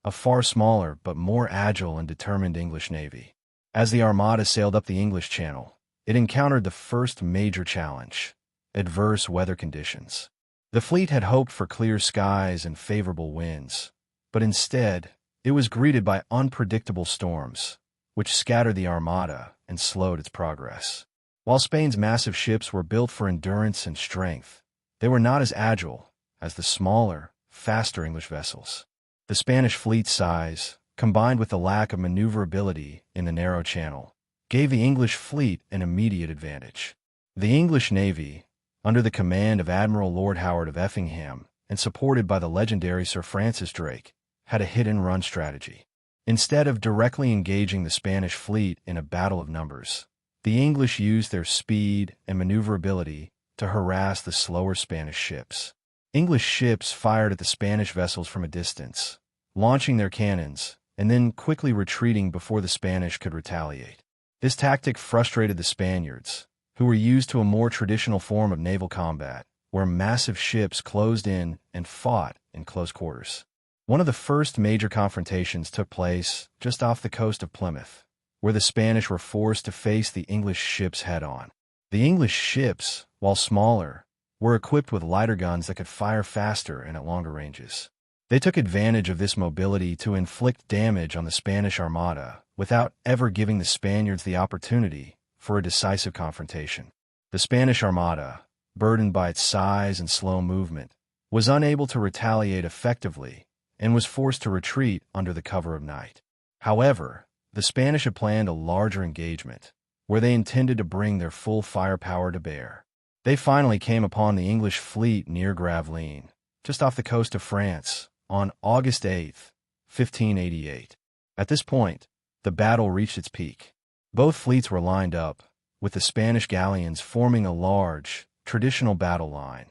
a far smaller but more agile and determined English navy. As the Armada sailed up the English Channel, it encountered the first major challenge: adverse weather conditions. The fleet had hoped for clear skies and favorable winds, but instead, it was greeted by unpredictable storms, which scattered the Armada and slowed its progress. While Spain's massive ships were built for endurance and strength, they were not as agile as the smaller, faster English vessels. The Spanish fleet's size, combined with the lack of maneuverability in the narrow channel, gave the English fleet an immediate advantage. The English Navy, under the command of Admiral Lord Howard of Effingham and supported by the legendary Sir Francis Drake, had a hit-and-run strategy. Instead of directly engaging the Spanish fleet in a battle of numbers, the English used their speed and maneuverability to harass the slower Spanish ships. English ships fired at the Spanish vessels from a distance, launching their cannons and then quickly retreating before the Spanish could retaliate. This tactic frustrated the Spaniards, who were used to a more traditional form of naval combat, where massive ships closed in and fought in close quarters. One of the first major confrontations took place just off the coast of Plymouth, where the Spanish were forced to face the English ships head-on. The English ships, while smaller, were equipped with lighter guns that could fire faster and at longer ranges. They took advantage of this mobility to inflict damage on the Spanish Armada without ever giving the Spaniards the opportunity for a decisive confrontation. The Spanish Armada, burdened by its size and slow movement, was unable to retaliate effectively and was forced to retreat under the cover of night. However, the Spanish had planned a larger engagement, where they intended to bring their full firepower to bear. They finally came upon the English fleet near Gravelines, just off the coast of France, on August 8, 1588. At this point, the battle reached its peak. Both fleets were lined up, with the Spanish galleons forming a large, traditional battle line,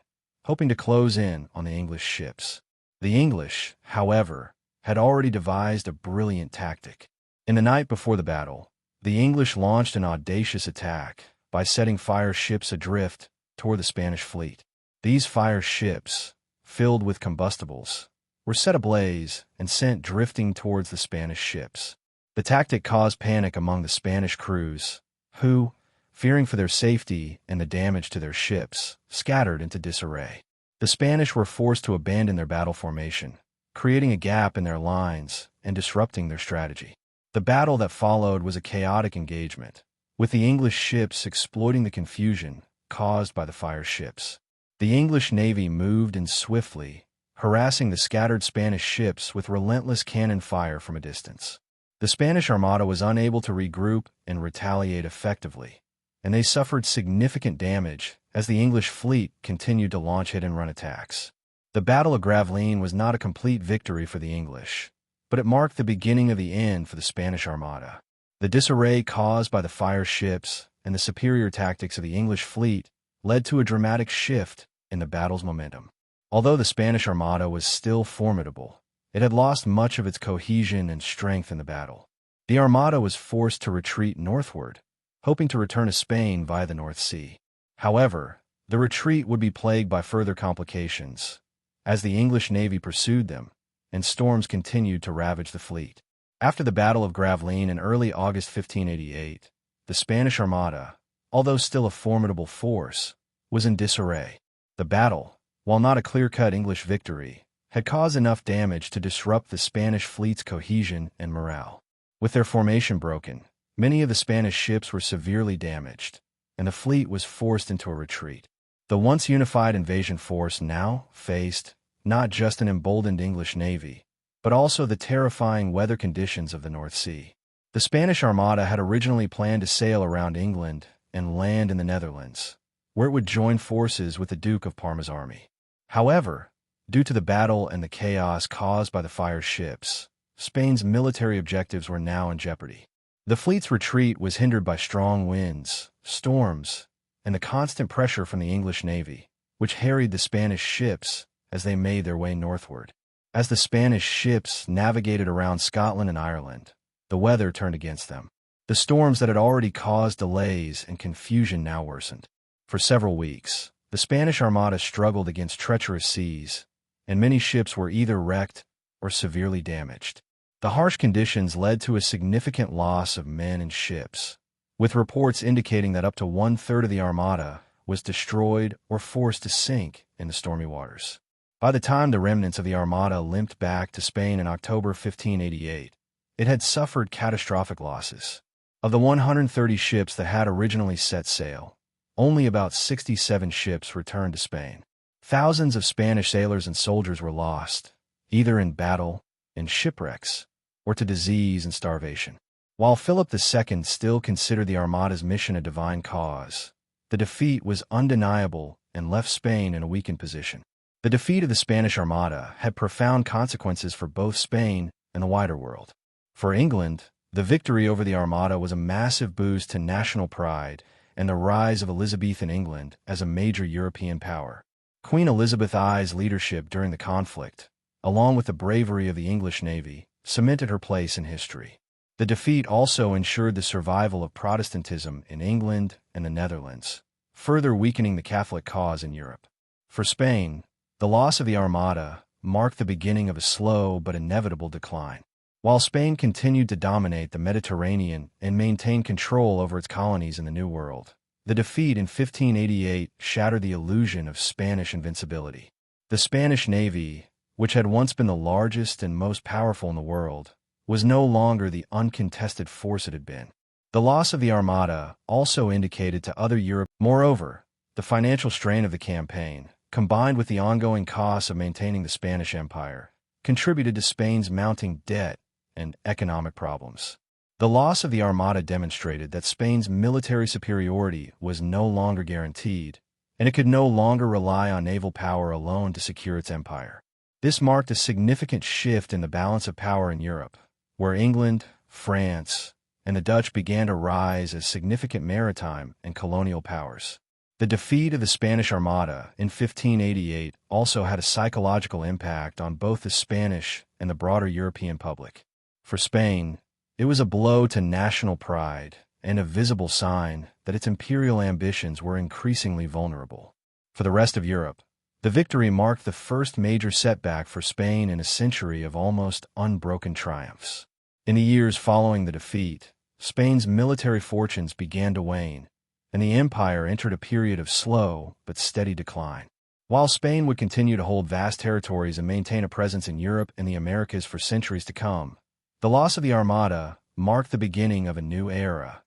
hoping to close in on the English ships. The English, however, had already devised a brilliant tactic. In the night before the battle, the English launched an audacious attack by setting fire ships adrift toward the Spanish fleet. These fire ships, filled with combustibles, were set ablaze and sent drifting towards the Spanish ships. The tactic caused panic among the Spanish crews, who, fearing for their safety and the damage to their ships, scattered into disarray. The Spanish were forced to abandon their battle formation, creating a gap in their lines and disrupting their strategy. The battle that followed was a chaotic engagement, with the English ships exploiting the confusion caused by the fire ships. The English Navy moved in swiftly, harassing the scattered Spanish ships with relentless cannon fire from a distance. The Spanish Armada was unable to regroup and retaliate effectively, and they suffered significant damage as the English fleet continued to launch hit-and-run attacks. The Battle of Gravelines was not a complete victory for the English, but it marked the beginning of the end for the Spanish Armada. The disarray caused by the fire ships and the superior tactics of the English fleet led to a dramatic shift in the battle's momentum. Although the Spanish Armada was still formidable, it had lost much of its cohesion and strength in the battle. The Armada was forced to retreat northward, hoping to return to Spain via the North Sea. However, the retreat would be plagued by further complications, as the English Navy pursued them, and storms continued to ravage the fleet. After the Battle of Gravelines in early August 1588, the Spanish Armada, although still a formidable force, was in disarray. The battle, while not a clear-cut English victory, had caused enough damage to disrupt the Spanish fleet's cohesion and morale. With their formation broken, many of the Spanish ships were severely damaged, and the fleet was forced into a retreat. The once unified invasion force now faced not just an emboldened English navy, but also the terrifying weather conditions of the North Sea. The Spanish Armada had originally planned to sail around England and land in the Netherlands, where it would join forces with the Duke of Parma's army. However, due to the battle and the chaos caused by the fire ships, Spain's military objectives were now in jeopardy. The fleet's retreat was hindered by strong winds, storms, and the constant pressure from the English navy, which harried the Spanish ships as they made their way northward. As the Spanish ships navigated around Scotland and Ireland, the weather turned against them. The storms that had already caused delays and confusion now worsened. For several weeks, the Spanish Armada struggled against treacherous seas, and many ships were either wrecked or severely damaged. The harsh conditions led to a significant loss of men and ships, with reports indicating that up to one-third of the Armada was destroyed or forced to sink in the stormy waters. By the time the remnants of the Armada limped back to Spain in October 1588, it had suffered catastrophic losses. Of the 130 ships that had originally set sail, only about 67 ships returned to Spain. Thousands of Spanish sailors and soldiers were lost, either in battle, in shipwrecks, or to disease and starvation. While Philip II still considered the Armada's mission a divine cause, the defeat was undeniable and left Spain in a weakened position. The defeat of the Spanish Armada had profound consequences for both Spain and the wider world. For England, the victory over the Armada was a massive boost to national pride and the rise of Elizabethan England as a major European power. Queen Elizabeth I's leadership during the conflict, along with the bravery of the English navy, cemented her place in history. The defeat also ensured the survival of Protestantism in England and the Netherlands, further weakening the Catholic cause in Europe. For Spain, the loss of the Armada marked the beginning of a slow but inevitable decline. While Spain continued to dominate the Mediterranean and maintain control over its colonies in the New World, the defeat in 1588 shattered the illusion of Spanish invincibility. The Spanish navy, which had once been the largest and most powerful in the world, was no longer the uncontested force it had been. The loss of the Armada also indicated to other Europe. Moreover, the financial strain of the campaign, combined with the ongoing costs of maintaining the Spanish Empire, contributed to Spain's mounting debt and economic problems. The loss of the Armada demonstrated that Spain's military superiority was no longer guaranteed, and it could no longer rely on naval power alone to secure its empire. This marked a significant shift in the balance of power in Europe, where England, France, and the Dutch began to rise as significant maritime and colonial powers. The defeat of the Spanish Armada in 1588 also had a psychological impact on both the Spanish and the broader European public. For Spain, it was a blow to national pride and a visible sign that its imperial ambitions were increasingly vulnerable. For the rest of Europe, the victory marked the first major setback for Spain in a century of almost unbroken triumphs. In the years following the defeat, Spain's military fortunes began to wane, and the empire entered a period of slow but steady decline. While Spain would continue to hold vast territories and maintain a presence in Europe and the Americas for centuries to come, the loss of the Armada marked the beginning of a new era,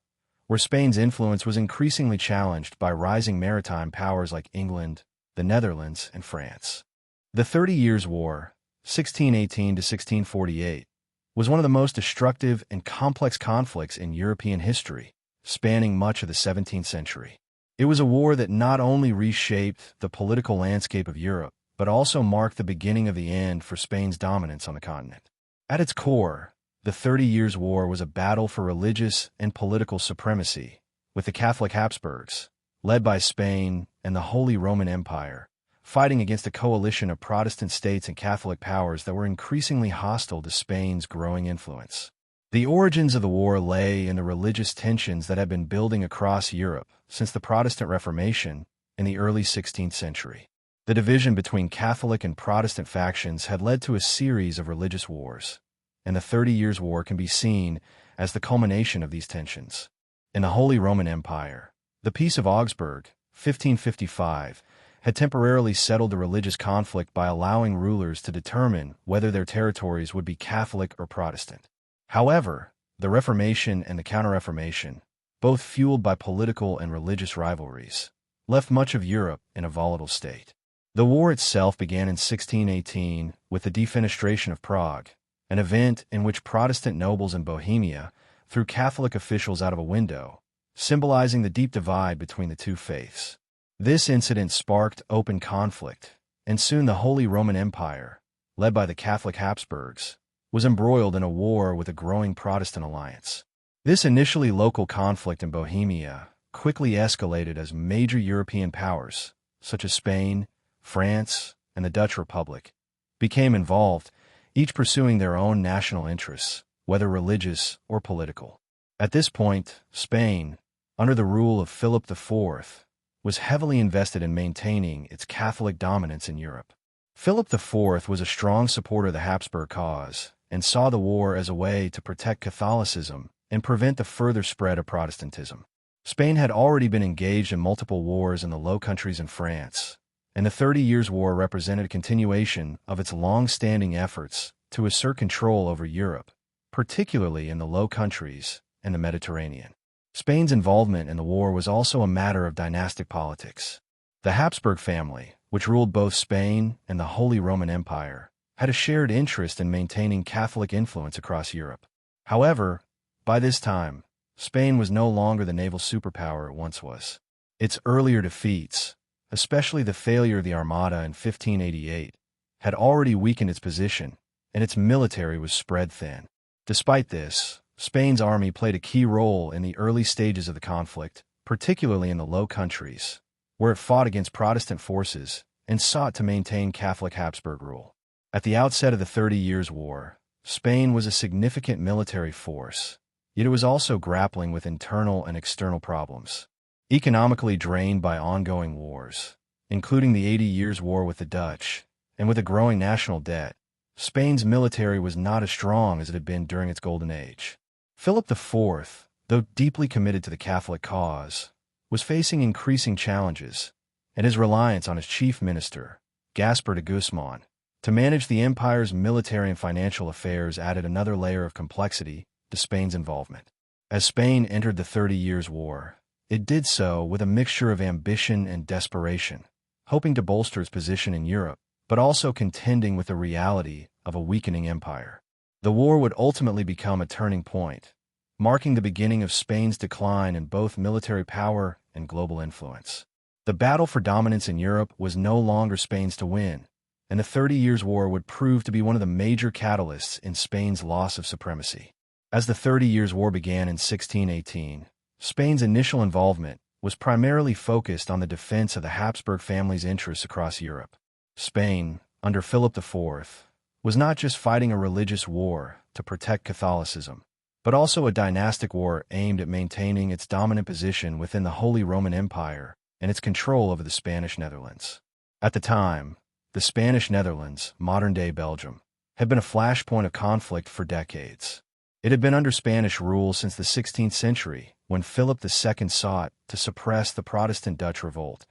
where Spain's influence was increasingly challenged by rising maritime powers like England, the Netherlands, and France. The 30 Years' War, 1618 to 1648, was one of the most destructive and complex conflicts in European history, spanning much of the 17th century. It was a war that not only reshaped the political landscape of Europe, but also marked the beginning of the end for Spain's dominance on the continent. At its core, the 30 Years' War was a battle for religious and political supremacy, with the Catholic Habsburgs, led by Spain and the Holy Roman Empire, fighting against a coalition of Protestant states and Catholic powers that were increasingly hostile to Spain's growing influence. The origins of the war lay in the religious tensions that had been building across Europe since the Protestant Reformation in the early 16th century. The division between Catholic and Protestant factions had led to a series of religious wars, and the 30 Years' War can be seen as the culmination of these tensions. In the Holy Roman Empire, the Peace of Augsburg, 1555, had temporarily settled the religious conflict by allowing rulers to determine whether their territories would be Catholic or Protestant. However, The Reformation and the Counter-Reformation, both fueled by political and religious rivalries, left much of Europe in a volatile state. The war itself began in 1618 with the defenestration of Prague, an event in which Protestant nobles in Bohemia threw Catholic officials out of a window, symbolizing the deep divide between the two faiths. This incident sparked open conflict, and soon the Holy Roman Empire, led by the Catholic Habsburgs, was embroiled in a war with a growing Protestant alliance. This initially local conflict in Bohemia quickly escalated as major European powers, such as Spain, France, and the Dutch Republic, became involved, each pursuing their own national interests, whether religious or political. At this point, Spain, under the rule of Philip IV, was heavily invested in maintaining its Catholic dominance in Europe. Philip IV was a strong supporter of the Habsburg cause and saw the war as a way to protect Catholicism and prevent the further spread of Protestantism. Spain had already been engaged in multiple wars in the Low Countries and France, and the 30 Years' War represented a continuation of its long-standing efforts to assert control over Europe, particularly in the Low Countries and the Mediterranean. Spain's involvement in the war was also a matter of dynastic politics. The Habsburg family, which ruled both Spain and the Holy Roman Empire, had a shared interest in maintaining Catholic influence across Europe. However, by this time, Spain was no longer the naval superpower it once was. Its earlier defeats, especially the failure of the Armada in 1588, had already weakened its position, and its military was spread thin. Despite this, Spain's army played a key role in the early stages of the conflict, particularly in the Low Countries, where it fought against Protestant forces and sought to maintain Catholic Habsburg rule. At the outset of the 30 Years' War, Spain was a significant military force, yet it was also grappling with internal and external problems. Economically drained by ongoing wars, including the 80 Years' War with the Dutch, and with a growing national debt, Spain's military was not as strong as it had been during its golden age. Philip IV, though deeply committed to the Catholic cause, was facing increasing challenges, and his reliance on his chief minister, Gaspar de Guzman, to manage the empire's military and financial affairs added another layer of complexity to Spain's involvement. As Spain entered the 30 Years' War, it did so with a mixture of ambition and desperation, hoping to bolster its position in Europe, but also contending with the reality of a weakening empire. The war would ultimately become a turning point, marking the beginning of Spain's decline in both military power and global influence. The battle for dominance in Europe was no longer Spain's to win, and the 30 Years' War would prove to be one of the major catalysts in Spain's loss of supremacy. As the 30 Years' War began in 1618, Spain's initial involvement was primarily focused on the defense of the Habsburg family's interests across Europe. Spain, under Philip IV, was not just fighting a religious war to protect Catholicism, but also a dynastic war aimed at maintaining its dominant position within the Holy Roman Empire and its control over the Spanish Netherlands. At the time, the Spanish Netherlands, modern-day Belgium, had been a flashpoint of conflict for decades. It had been under Spanish rule since the 16th century, when Philip II sought to suppress the Protestant Dutch revolt,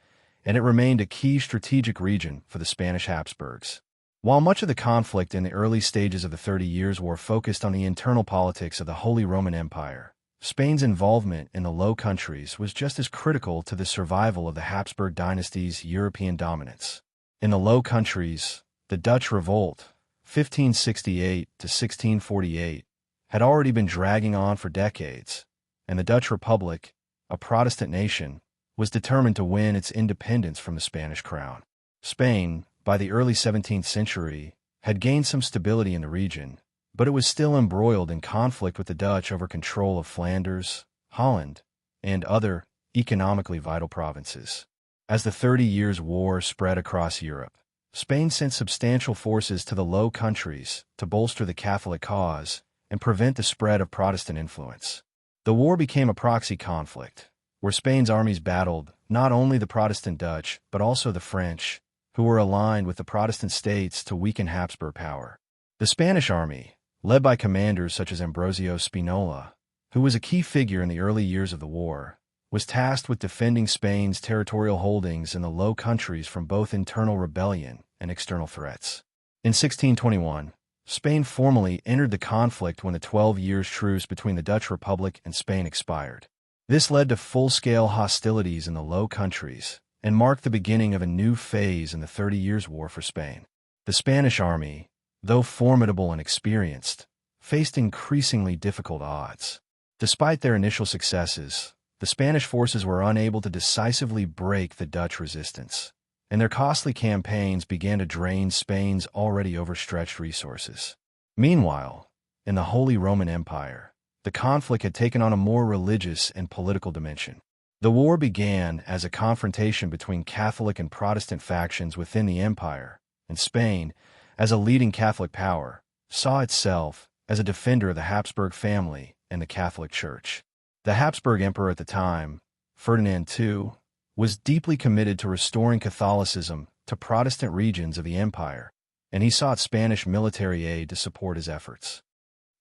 and it remained a key strategic region for the Spanish Habsburgs. While much of the conflict in the early stages of the 30 Years' War focused on the internal politics of the Holy Roman Empire, Spain's involvement in the Low Countries was just as critical to the survival of the Habsburg dynasty's European dominance. In the Low Countries, the Dutch Revolt, 1568 to 1648, had already been dragging on for decades, and the Dutch Republic, a Protestant nation, was determined to win its independence from the Spanish crown. Spain, by the early 17th century, had gained some stability in the region, but it was still embroiled in conflict with the Dutch over control of Flanders, Holland, and other economically vital provinces. As the 30 Years' War spread across Europe, Spain sent substantial forces to the Low Countries to bolster the Catholic cause and prevent the spread of Protestant influence. The war became a proxy conflict, where Spain's armies battled not only the Protestant Dutch but also the French, who were aligned with the Protestant states to weaken Habsburg power. The Spanish army, led by commanders such as Ambrosio Spinola, who was a key figure in the early years of the war, was tasked with defending Spain's territorial holdings in the Low Countries from both internal rebellion and external threats. In 1621, Spain formally entered the conflict when the 12 years truce between the Dutch Republic and Spain expired. This led to full-scale hostilities in the Low Countries and marked the beginning of a new phase in the 30 Years' War for Spain. The Spanish army, though formidable and experienced, faced increasingly difficult odds. Despite their initial successes, the Spanish forces were unable to decisively break the Dutch resistance, and their costly campaigns began to drain Spain's already overstretched resources. Meanwhile, in the Holy Roman Empire, the conflict had taken on a more religious and political dimension. The war began as a confrontation between Catholic and Protestant factions within the empire, and Spain, as a leading Catholic power, saw itself as a defender of the Habsburg family and the Catholic Church. The Habsburg emperor at the time, Ferdinand II, was deeply committed to restoring Catholicism to Protestant regions of the empire, and he sought Spanish military aid to support his efforts.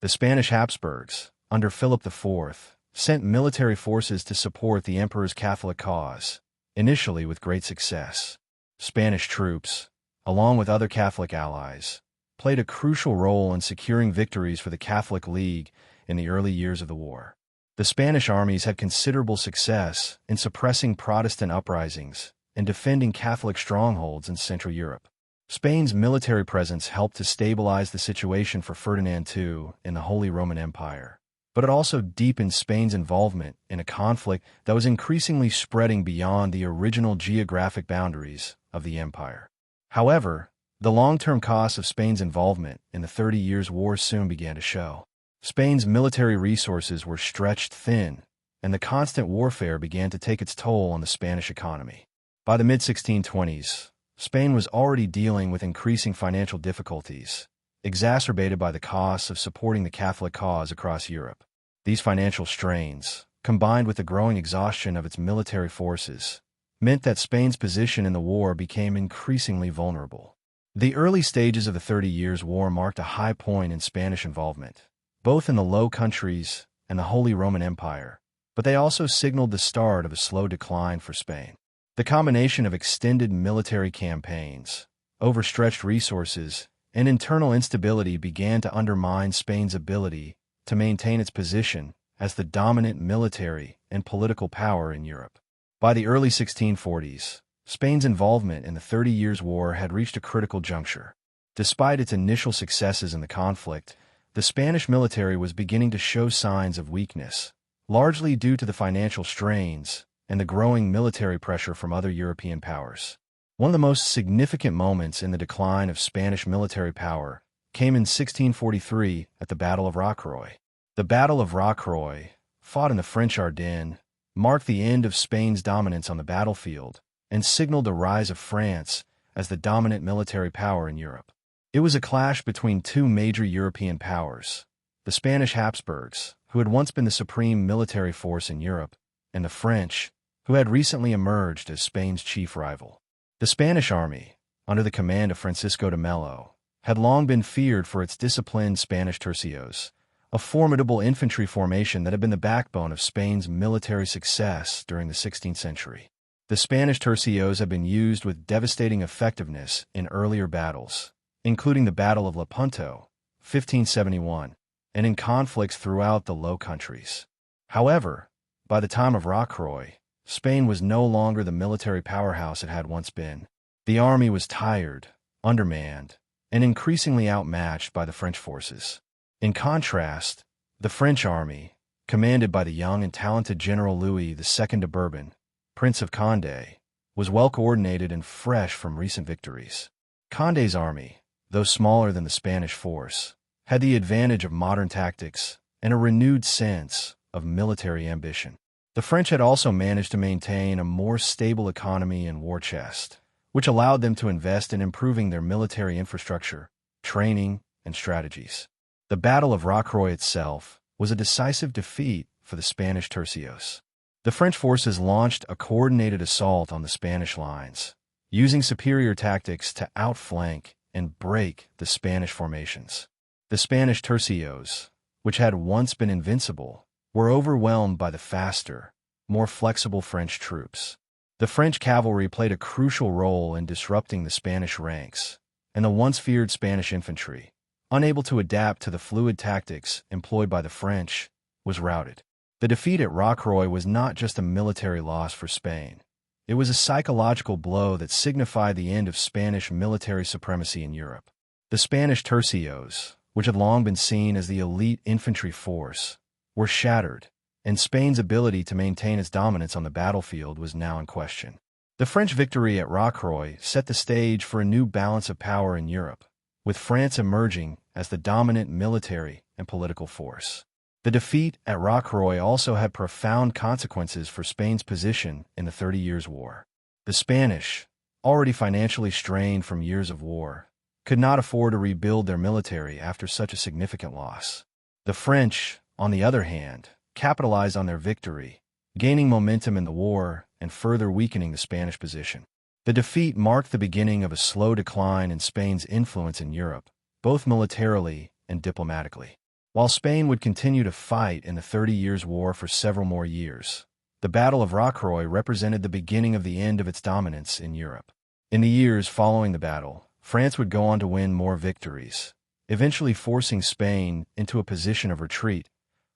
The Spanish Habsburgs, under Philip IV, sent military forces to support the emperor's Catholic cause, initially with great success. Spanish troops, along with other Catholic allies, played a crucial role in securing victories for the Catholic League in the early years of the war. The Spanish armies had considerable success in suppressing Protestant uprisings and defending Catholic strongholds in Central Europe. Spain's military presence helped to stabilize the situation for Ferdinand II in the Holy Roman Empire, but it also deepened Spain's involvement in a conflict that was increasingly spreading beyond the original geographic boundaries of the empire. However, the long-term costs of Spain's involvement in the 30 Years' War soon began to show. Spain's military resources were stretched thin, and the constant warfare began to take its toll on the Spanish economy. By the mid-1620s, Spain was already dealing with increasing financial difficulties, exacerbated by the costs of supporting the Catholic cause across Europe. These financial strains, combined with the growing exhaustion of its military forces, meant that Spain's position in the war became increasingly vulnerable. The early stages of the 30 Years' War marked a high point in Spanish involvement, both in the Low Countries and the Holy Roman Empire, but they also signaled the start of a slow decline for Spain. The combination of extended military campaigns, overstretched resources, and internal instability began to undermine Spain's ability to maintain its position as the dominant military and political power in Europe. By the early 1640s, Spain's involvement in the 30 Years' War had reached a critical juncture. Despite its initial successes in the conflict, the Spanish military was beginning to show signs of weakness, largely due to the financial strains and the growing military pressure from other European powers. One of the most significant moments in the decline of Spanish military power came in 1643 at the Battle of Rocroi. The Battle of Rocroi, fought in the French Ardennes, marked the end of Spain's dominance on the battlefield and signaled the rise of France as the dominant military power in Europe. It was a clash between two major European powers, the Spanish Habsburgs, who had once been the supreme military force in Europe, and the French, who had recently emerged as Spain's chief rival. The Spanish army, under the command of Francisco de Mello, had long been feared for its disciplined Spanish tercios, a formidable infantry formation that had been the backbone of Spain's military success during the 16th century. The Spanish tercios had been used with devastating effectiveness in earlier battles, including the Battle of Lepanto, 1571, and in conflicts throughout the Low Countries. However, by the time of Rocroi, Spain was no longer the military powerhouse it had once been. The army was tired, undermanned, and increasingly outmatched by the French forces. In contrast, the French army, commanded by the young and talented General Louis II de Bourbon, Prince of Condé, was well coordinated and fresh from recent victories. Condé's army, though smaller than the Spanish force, had the advantage of modern tactics and a renewed sense of military ambition. The French had also managed to maintain a more stable economy and war chest, which allowed them to invest in improving their military infrastructure, training, and strategies. The Battle of Rocroi itself was a decisive defeat for the Spanish tercios. The French forces launched a coordinated assault on the Spanish lines, using superior tactics to outflank and break the Spanish formations. The Spanish tercios, which had once been invincible, were overwhelmed by the faster, more flexible French troops. The French cavalry played a crucial role in disrupting the Spanish ranks, and the once feared Spanish infantry, unable to adapt to the fluid tactics employed by the French, was routed. The defeat at Rocroi was not just a military loss for Spain. It was a psychological blow that signified the end of Spanish military supremacy in Europe. The Spanish tercios, which had long been seen as the elite infantry force, were shattered, and Spain's ability to maintain its dominance on the battlefield was now in question. The French victory at Rocroi set the stage for a new balance of power in Europe, with France emerging as the dominant military and political force. The defeat at Rocroi also had profound consequences for Spain's position in the 30 Years' War. The Spanish, already financially strained from years of war, could not afford to rebuild their military after such a significant loss. The French, on the other hand, capitalized on their victory, gaining momentum in the war and further weakening the Spanish position. The defeat marked the beginning of a slow decline in Spain's influence in Europe, both militarily and diplomatically. While Spain would continue to fight in the 30 Years' War for several more years, the Battle of Rocroi represented the beginning of the end of its dominance in Europe. In the years following the battle, France would go on to win more victories, eventually forcing Spain into a position of retreat,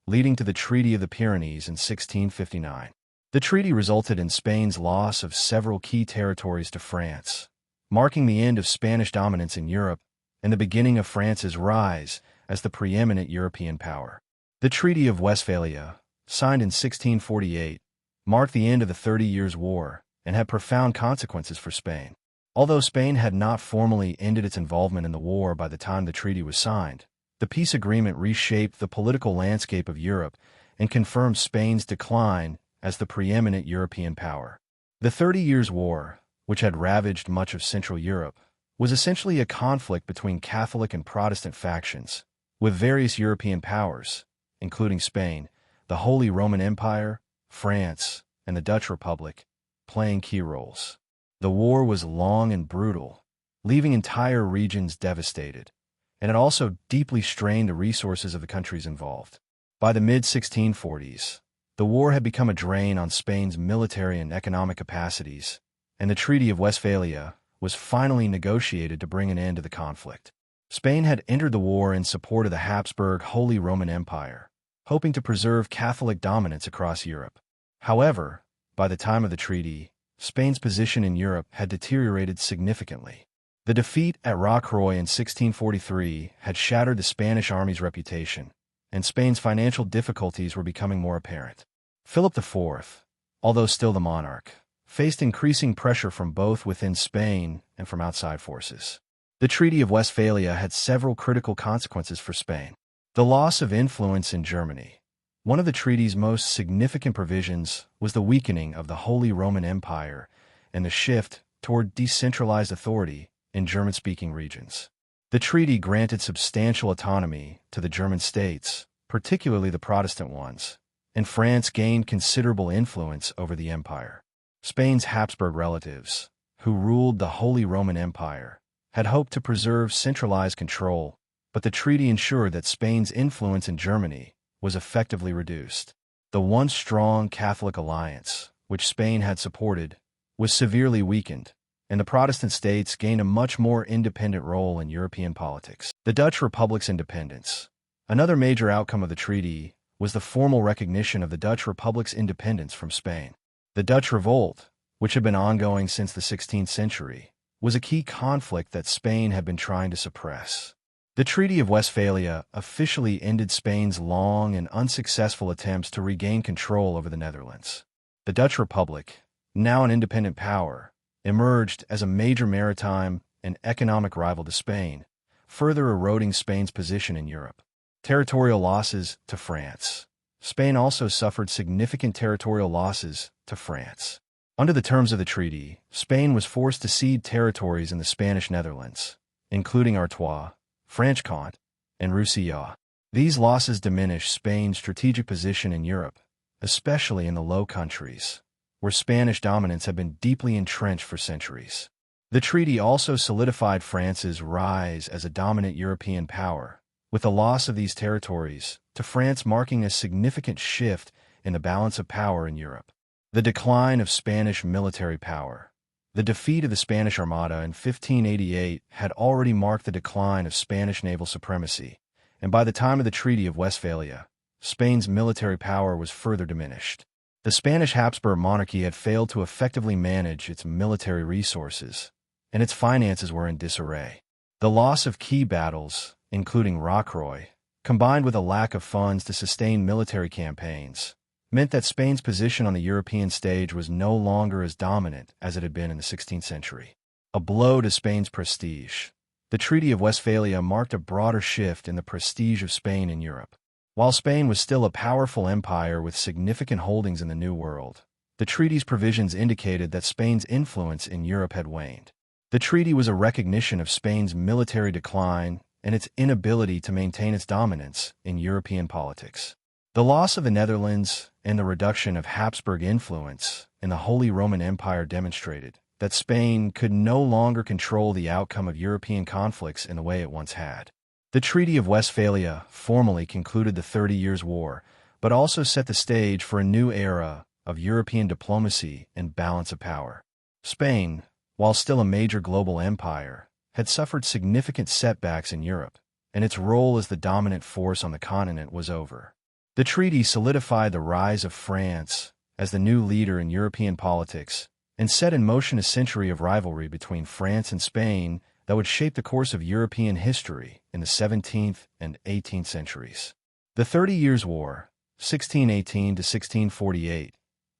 leading to the Treaty of the Pyrenees in 1659. The treaty resulted in Spain's loss of several key territories to France, marking the end of Spanish dominance in Europe and the beginning of France's rise as the preeminent European power. The Treaty of Westphalia, signed in 1648, marked the end of the 30 Years' War and had profound consequences for Spain. Although Spain had not formally ended its involvement in the war by the time the treaty was signed, the peace agreement reshaped the political landscape of Europe and confirmed Spain's decline as the preeminent European power. The 30 Years' War, which had ravaged much of Central Europe, was essentially a conflict between Catholic and Protestant factions, with various European powers, including Spain, the Holy Roman Empire, France, and the Dutch Republic, playing key roles. The war was long and brutal, leaving entire regions devastated, and it also deeply strained the resources of the countries involved. By the mid-1640s, the war had become a drain on Spain's military and economic capacities, and the Treaty of Westphalia was finally negotiated to bring an end to the conflict. Spain had entered the war in support of the Habsburg Holy Roman Empire, hoping to preserve Catholic dominance across Europe. However, by the time of the treaty, Spain's position in Europe had deteriorated significantly. The defeat at Rocroi in 1643 had shattered the Spanish army's reputation, and Spain's financial difficulties were becoming more apparent. Philip IV, although still the monarch, faced increasing pressure from both within Spain and from outside forces. The Treaty of Westphalia had several critical consequences for Spain. The loss of influence in Germany. One of the treaty's most significant provisions was the weakening of the Holy Roman Empire and the shift toward decentralized authority in German-speaking regions. The treaty granted substantial autonomy to the German states, particularly the Protestant ones, and France gained considerable influence over the empire. Spain's Habsburg relatives, who ruled the Holy Roman Empire, had hoped to preserve centralized control, but the treaty ensured that Spain's influence in Germany was effectively reduced. The once strong Catholic alliance, which Spain had supported, was severely weakened, and the Protestant states gained a much more independent role in European politics. The Dutch Republic's independence. Another major outcome of the treaty was the formal recognition of the Dutch Republic's independence from Spain. The Dutch Revolt, which had been ongoing since the 16th century, was a key conflict that Spain had been trying to suppress. The Treaty of Westphalia officially ended Spain's long and unsuccessful attempts to regain control over the Netherlands. The Dutch Republic, now an independent power, emerged as a major maritime and economic rival to Spain, further eroding Spain's position in Europe. Territorial losses to France. Spain also suffered significant territorial losses to France. Under the terms of the treaty, Spain was forced to cede territories in the Spanish Netherlands, including Artois, Franche-Comté, and Roussillon. These losses diminished Spain's strategic position in Europe, especially in the Low Countries, where Spanish dominance had been deeply entrenched for centuries. The treaty also solidified France's rise as a dominant European power, with the loss of these territories to France marking a significant shift in the balance of power in Europe. The decline of Spanish military power. The defeat of the Spanish Armada in 1588 had already marked the decline of Spanish naval supremacy, and by the time of the Treaty of Westphalia, Spain's military power was further diminished. The Spanish Habsburg monarchy had failed to effectively manage its military resources, and its finances were in disarray. The loss of key battles, including Rocroi, combined with a lack of funds to sustain military campaigns, meant that Spain's position on the European stage was no longer as dominant as it had been in the 16th century. A blow to Spain's prestige. The Treaty of Westphalia marked a broader shift in the prestige of Spain in Europe. While Spain was still a powerful empire with significant holdings in the New World, the treaty's provisions indicated that Spain's influence in Europe had waned. The treaty was a recognition of Spain's military decline and its inability to maintain its dominance in European politics. The loss of the Netherlands and the reduction of Habsburg influence in the Holy Roman Empire demonstrated that Spain could no longer control the outcome of European conflicts in the way it once had. The Treaty of Westphalia formally concluded the 30 Years' War, but also set the stage for a new era of European diplomacy and balance of power. Spain, while still a major global empire, had suffered significant setbacks in Europe, and its role as the dominant force on the continent was over. The treaty solidified the rise of France as the new leader in European politics and set in motion a century of rivalry between France and Spain that would shape the course of European history in the 17th and 18th centuries. The 30 Years' War, 1618 to 1648,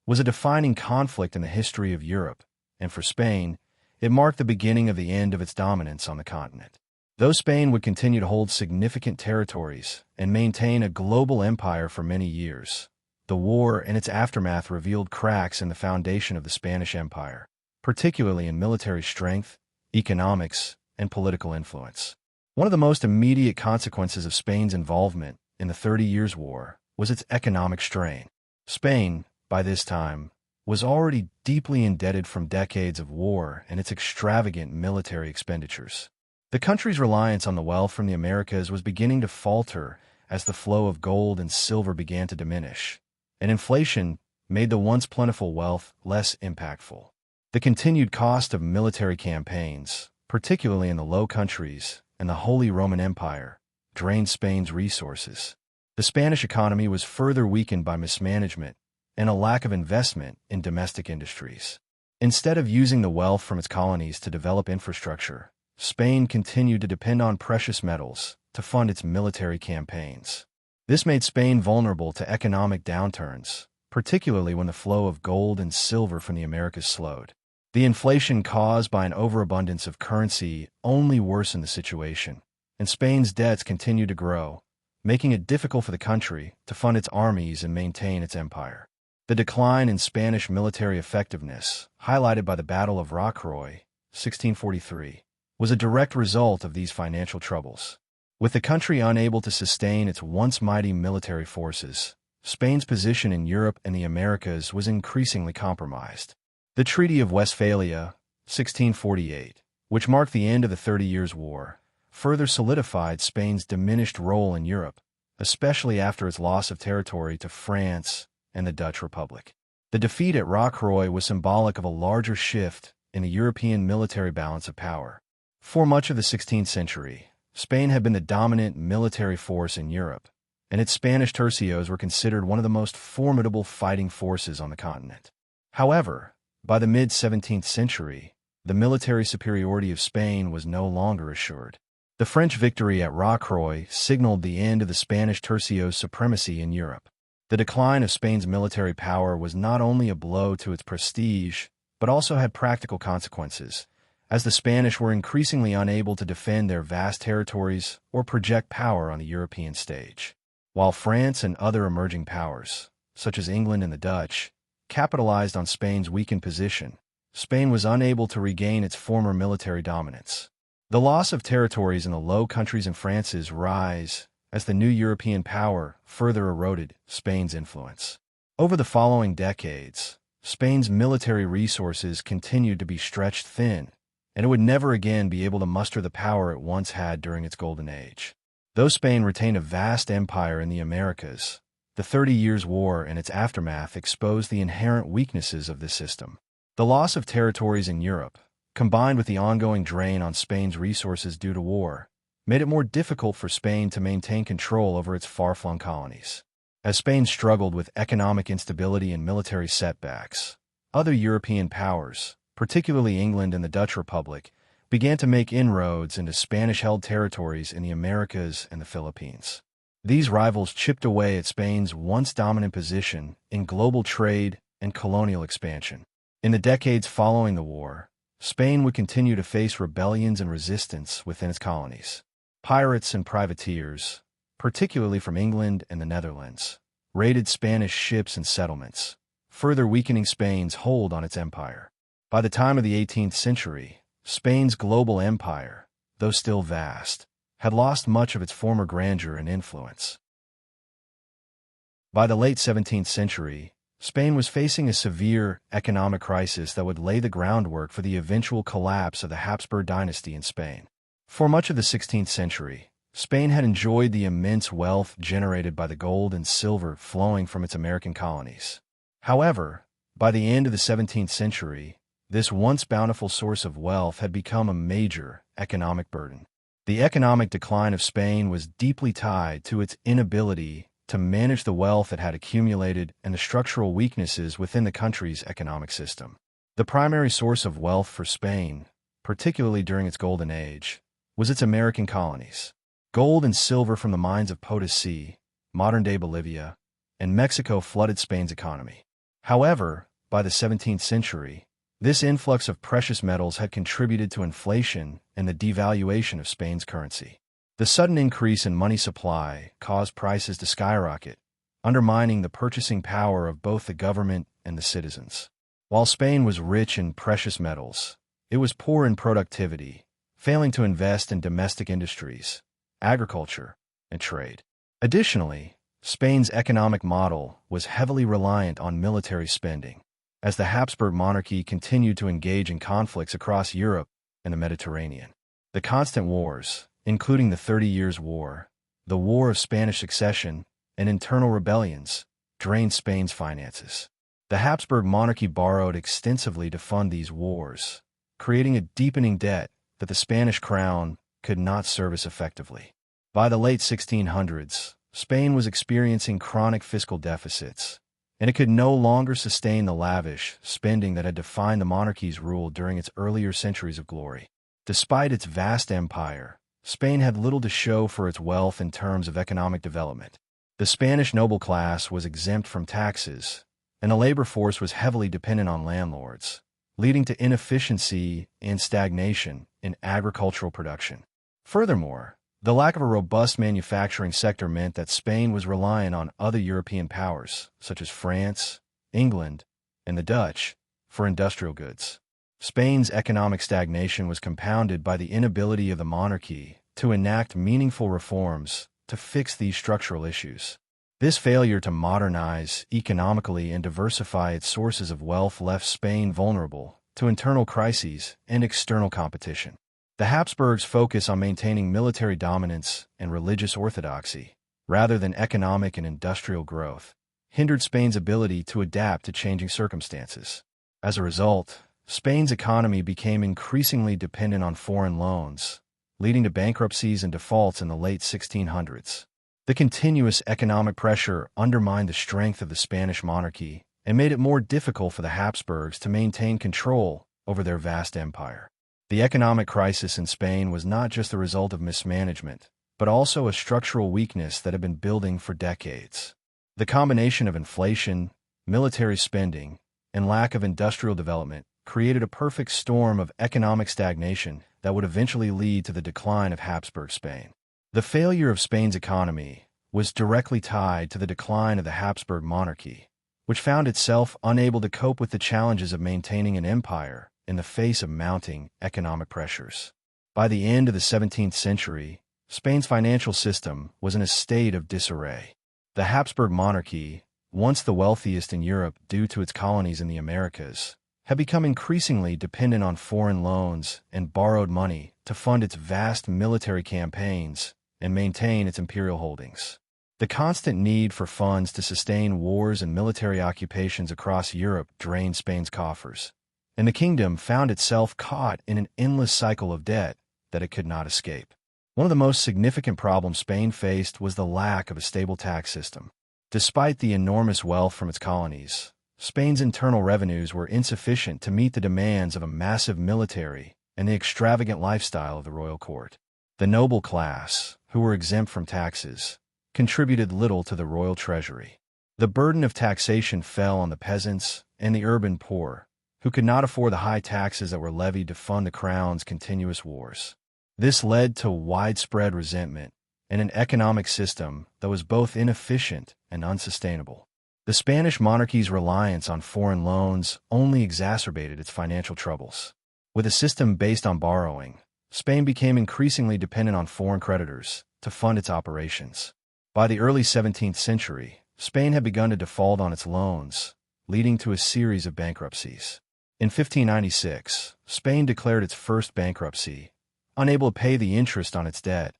was a defining conflict in the history of Europe, and for Spain, it marked the beginning of the end of its dominance on the continent. Though Spain would continue to hold significant territories and maintain a global empire for many years, the war and its aftermath revealed cracks in the foundation of the Spanish Empire, particularly in military strength, economics, and political influence. One of the most immediate consequences of Spain's involvement in the 30 Years' War was its economic strain. Spain, by this time, was already deeply indebted from decades of war and its extravagant military expenditures. The country's reliance on the wealth from the Americas was beginning to falter as the flow of gold and silver began to diminish, and inflation made the once plentiful wealth less impactful. The continued cost of military campaigns, particularly in the Low Countries and the Holy Roman Empire, drained Spain's resources. The Spanish economy was further weakened by mismanagement and a lack of investment in domestic industries. Instead of using the wealth from its colonies to develop infrastructure, Spain continued to depend on precious metals to fund its military campaigns. This made Spain vulnerable to economic downturns, particularly when the flow of gold and silver from the Americas slowed. The inflation caused by an overabundance of currency only worsened the situation, and Spain's debts continued to grow, making it difficult for the country to fund its armies and maintain its empire. The decline in Spanish military effectiveness, highlighted by the Battle of Rocroi, 1643, was a direct result of these financial troubles. With the country unable to sustain its once mighty military forces, Spain's position in Europe and the Americas was increasingly compromised. The Treaty of Westphalia, 1648, which marked the end of the 30 Years' War, further solidified Spain's diminished role in Europe, especially after its loss of territory to France and the Dutch Republic. The defeat at Rocroi was symbolic of a larger shift in the European military balance of power. For much of the 16th century, Spain had been the dominant military force in Europe, and its Spanish tercios were considered one of the most formidable fighting forces on the continent. However, by the mid-17th century, the military superiority of Spain was no longer assured. The French victory at Rocroi signaled the end of the Spanish tercios' supremacy in Europe. The decline of Spain's military power was not only a blow to its prestige, but also had practical consequences, as the Spanish were increasingly unable to defend their vast territories or project power on the European stage. While France and other emerging powers, such as England and the Dutch, capitalized on Spain's weakened position, Spain was unable to regain its former military dominance. The loss of territories in the Low Countries and France's rise as the new European power further eroded Spain's influence. Over the following decades, Spain's military resources continued to be stretched thin, and it would never again be able to muster the power it once had during its golden age. Though Spain retained a vast empire in the Americas, the 30 Years' War and its aftermath exposed the inherent weaknesses of this system. The loss of territories in Europe, combined with the ongoing drain on Spain's resources due to war, made it more difficult for Spain to maintain control over its far-flung colonies. As Spain struggled with economic instability and military setbacks, other European powers, particularly England and the Dutch Republic, began to make inroads into Spanish-held territories in the Americas and the Philippines. These rivals chipped away at Spain's once dominant position in global trade and colonial expansion. In the decades following the war, Spain would continue to face rebellions and resistance within its colonies. Pirates and privateers, particularly from England and the Netherlands, raided Spanish ships and settlements, further weakening Spain's hold on its empire. By the time of the 18th century, Spain's global empire, though still vast, had lost much of its former grandeur and influence. By the late 17th century, Spain was facing a severe economic crisis that would lay the groundwork for the eventual collapse of the Habsburg dynasty in Spain. For much of the 16th century, Spain had enjoyed the immense wealth generated by the gold and silver flowing from its American colonies. However, by the end of the 17th century, this once bountiful source of wealth had become a major economic burden. The economic decline of Spain was deeply tied to its inability to manage the wealth it had accumulated and the structural weaknesses within the country's economic system. The primary source of wealth for Spain, particularly during its golden age, was its American colonies. Gold and silver from the mines of Potosi, modern-day Bolivia, and Mexico flooded Spain's economy. However, by the 17th century, this influx of precious metals had contributed to inflation and the devaluation of Spain's currency. The sudden increase in money supply caused prices to skyrocket, undermining the purchasing power of both the government and the citizens. While Spain was rich in precious metals, it was poor in productivity, failing to invest in domestic industries, agriculture, and trade. Additionally, Spain's economic model was heavily reliant on military spending, as the Habsburg monarchy continued to engage in conflicts across Europe and the Mediterranean. The constant wars, including the 30 Years' War, the War of Spanish Succession, and internal rebellions, drained Spain's finances. The Habsburg monarchy borrowed extensively to fund these wars, creating a deepening debt that the Spanish crown could not service effectively. By the late 1600s, Spain was experiencing chronic fiscal deficits, and it could no longer sustain the lavish spending that had defined the monarchy's rule during its earlier centuries of glory. Despite its vast empire, Spain had little to show for its wealth in terms of economic development. The Spanish noble class was exempt from taxes, and the labor force was heavily dependent on landlords, leading to inefficiency and stagnation in agricultural production. Furthermore, the lack of a robust manufacturing sector meant that Spain was reliant on other European powers, such as France, England, and the Dutch, for industrial goods. Spain's economic stagnation was compounded by the inability of the monarchy to enact meaningful reforms to fix these structural issues. This failure to modernize economically and diversify its sources of wealth left Spain vulnerable to internal crises and external competition. The Habsburgs' focus on maintaining military dominance and religious orthodoxy, rather than economic and industrial growth, hindered Spain's ability to adapt to changing circumstances. As a result, Spain's economy became increasingly dependent on foreign loans, leading to bankruptcies and defaults in the late 1600s. The continuous economic pressure undermined the strength of the Spanish monarchy and made it more difficult for the Habsburgs to maintain control over their vast empire. The economic crisis in Spain was not just the result of mismanagement, but also a structural weakness that had been building for decades. The combination of inflation, military spending, and lack of industrial development created a perfect storm of economic stagnation that would eventually lead to the decline of Habsburg Spain. The failure of Spain's economy was directly tied to the decline of the Habsburg monarchy, which found itself unable to cope with the challenges of maintaining an empire in the face of mounting economic pressures. By the end of the 17th century, Spain's financial system was in a state of disarray. The Habsburg monarchy, once the wealthiest in Europe due to its colonies in the Americas, had become increasingly dependent on foreign loans and borrowed money to fund its vast military campaigns and maintain its imperial holdings. The constant need for funds to sustain wars and military occupations across Europe drained Spain's coffers, and the kingdom found itself caught in an endless cycle of debt that it could not escape. One of the most significant problems Spain faced was the lack of a stable tax system. Despite the enormous wealth from its colonies, Spain's internal revenues were insufficient to meet the demands of a massive military and the extravagant lifestyle of the royal court. The noble class, who were exempt from taxes, contributed little to the royal treasury. The burden of taxation fell on the peasants and the urban poor, who could not afford the high taxes that were levied to fund the crown's continuous wars. This led to widespread resentment and an economic system that was both inefficient and unsustainable. The Spanish monarchy's reliance on foreign loans only exacerbated its financial troubles. With a system based on borrowing, Spain became increasingly dependent on foreign creditors to fund its operations. By the early 17th century, Spain had begun to default on its loans, leading to a series of bankruptcies. In 1596, Spain declared its first bankruptcy, unable to pay the interest on its debt,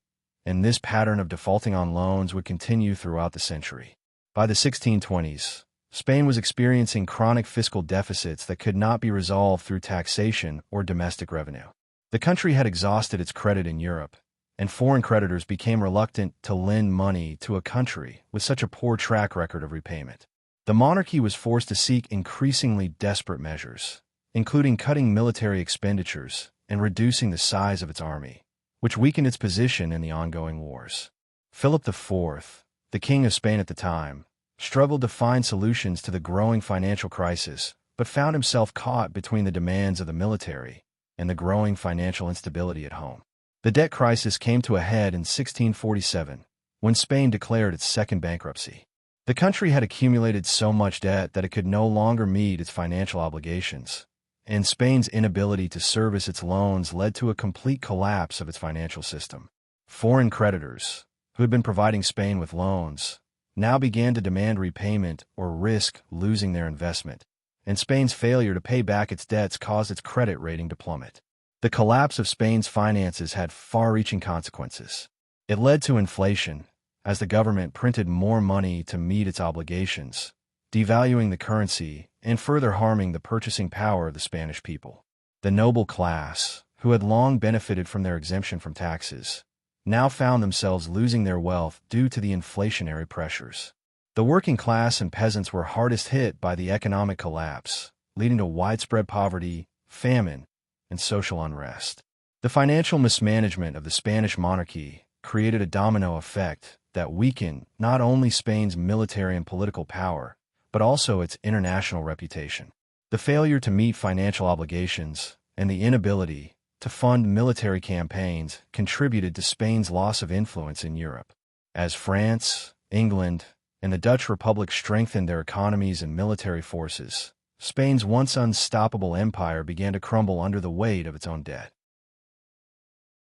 and this pattern of defaulting on loans would continue throughout the century. By the 1620s, Spain was experiencing chronic fiscal deficits that could not be resolved through taxation or domestic revenue. The country had exhausted its credit in Europe, and foreign creditors became reluctant to lend money to a country with such a poor track record of repayment. The monarchy was forced to seek increasingly desperate measures, including cutting military expenditures and reducing the size of its army, which weakened its position in the ongoing wars. Philip IV, the King of Spain at the time, struggled to find solutions to the growing financial crisis, but found himself caught between the demands of the military and the growing financial instability at home. The debt crisis came to a head in 1647, when Spain declared its second bankruptcy. The country had accumulated so much debt that it could no longer meet its financial obligations, and Spain's inability to service its loans led to a complete collapse of its financial system. Foreign creditors, who had been providing Spain with loans, now began to demand repayment or risk losing their investment, and Spain's failure to pay back its debts caused its credit rating to plummet. The collapse of Spain's finances had far-reaching consequences. It led to inflation, as the government printed more money to meet its obligations, devaluing the currency and further harming the purchasing power of the Spanish people. The noble class, who had long benefited from their exemption from taxes, now found themselves losing their wealth due to the inflationary pressures. The working class and peasants were hardest hit by the economic collapse, leading to widespread poverty, famine, and social unrest. The financial mismanagement of the Spanish monarchy created a domino effect that weakened not only Spain's military and political power, but also its international reputation. The failure to meet financial obligations and the inability to fund military campaigns contributed to Spain's loss of influence in Europe. As France, England, and the Dutch Republic strengthened their economies and military forces, Spain's once unstoppable empire began to crumble under the weight of its own debt.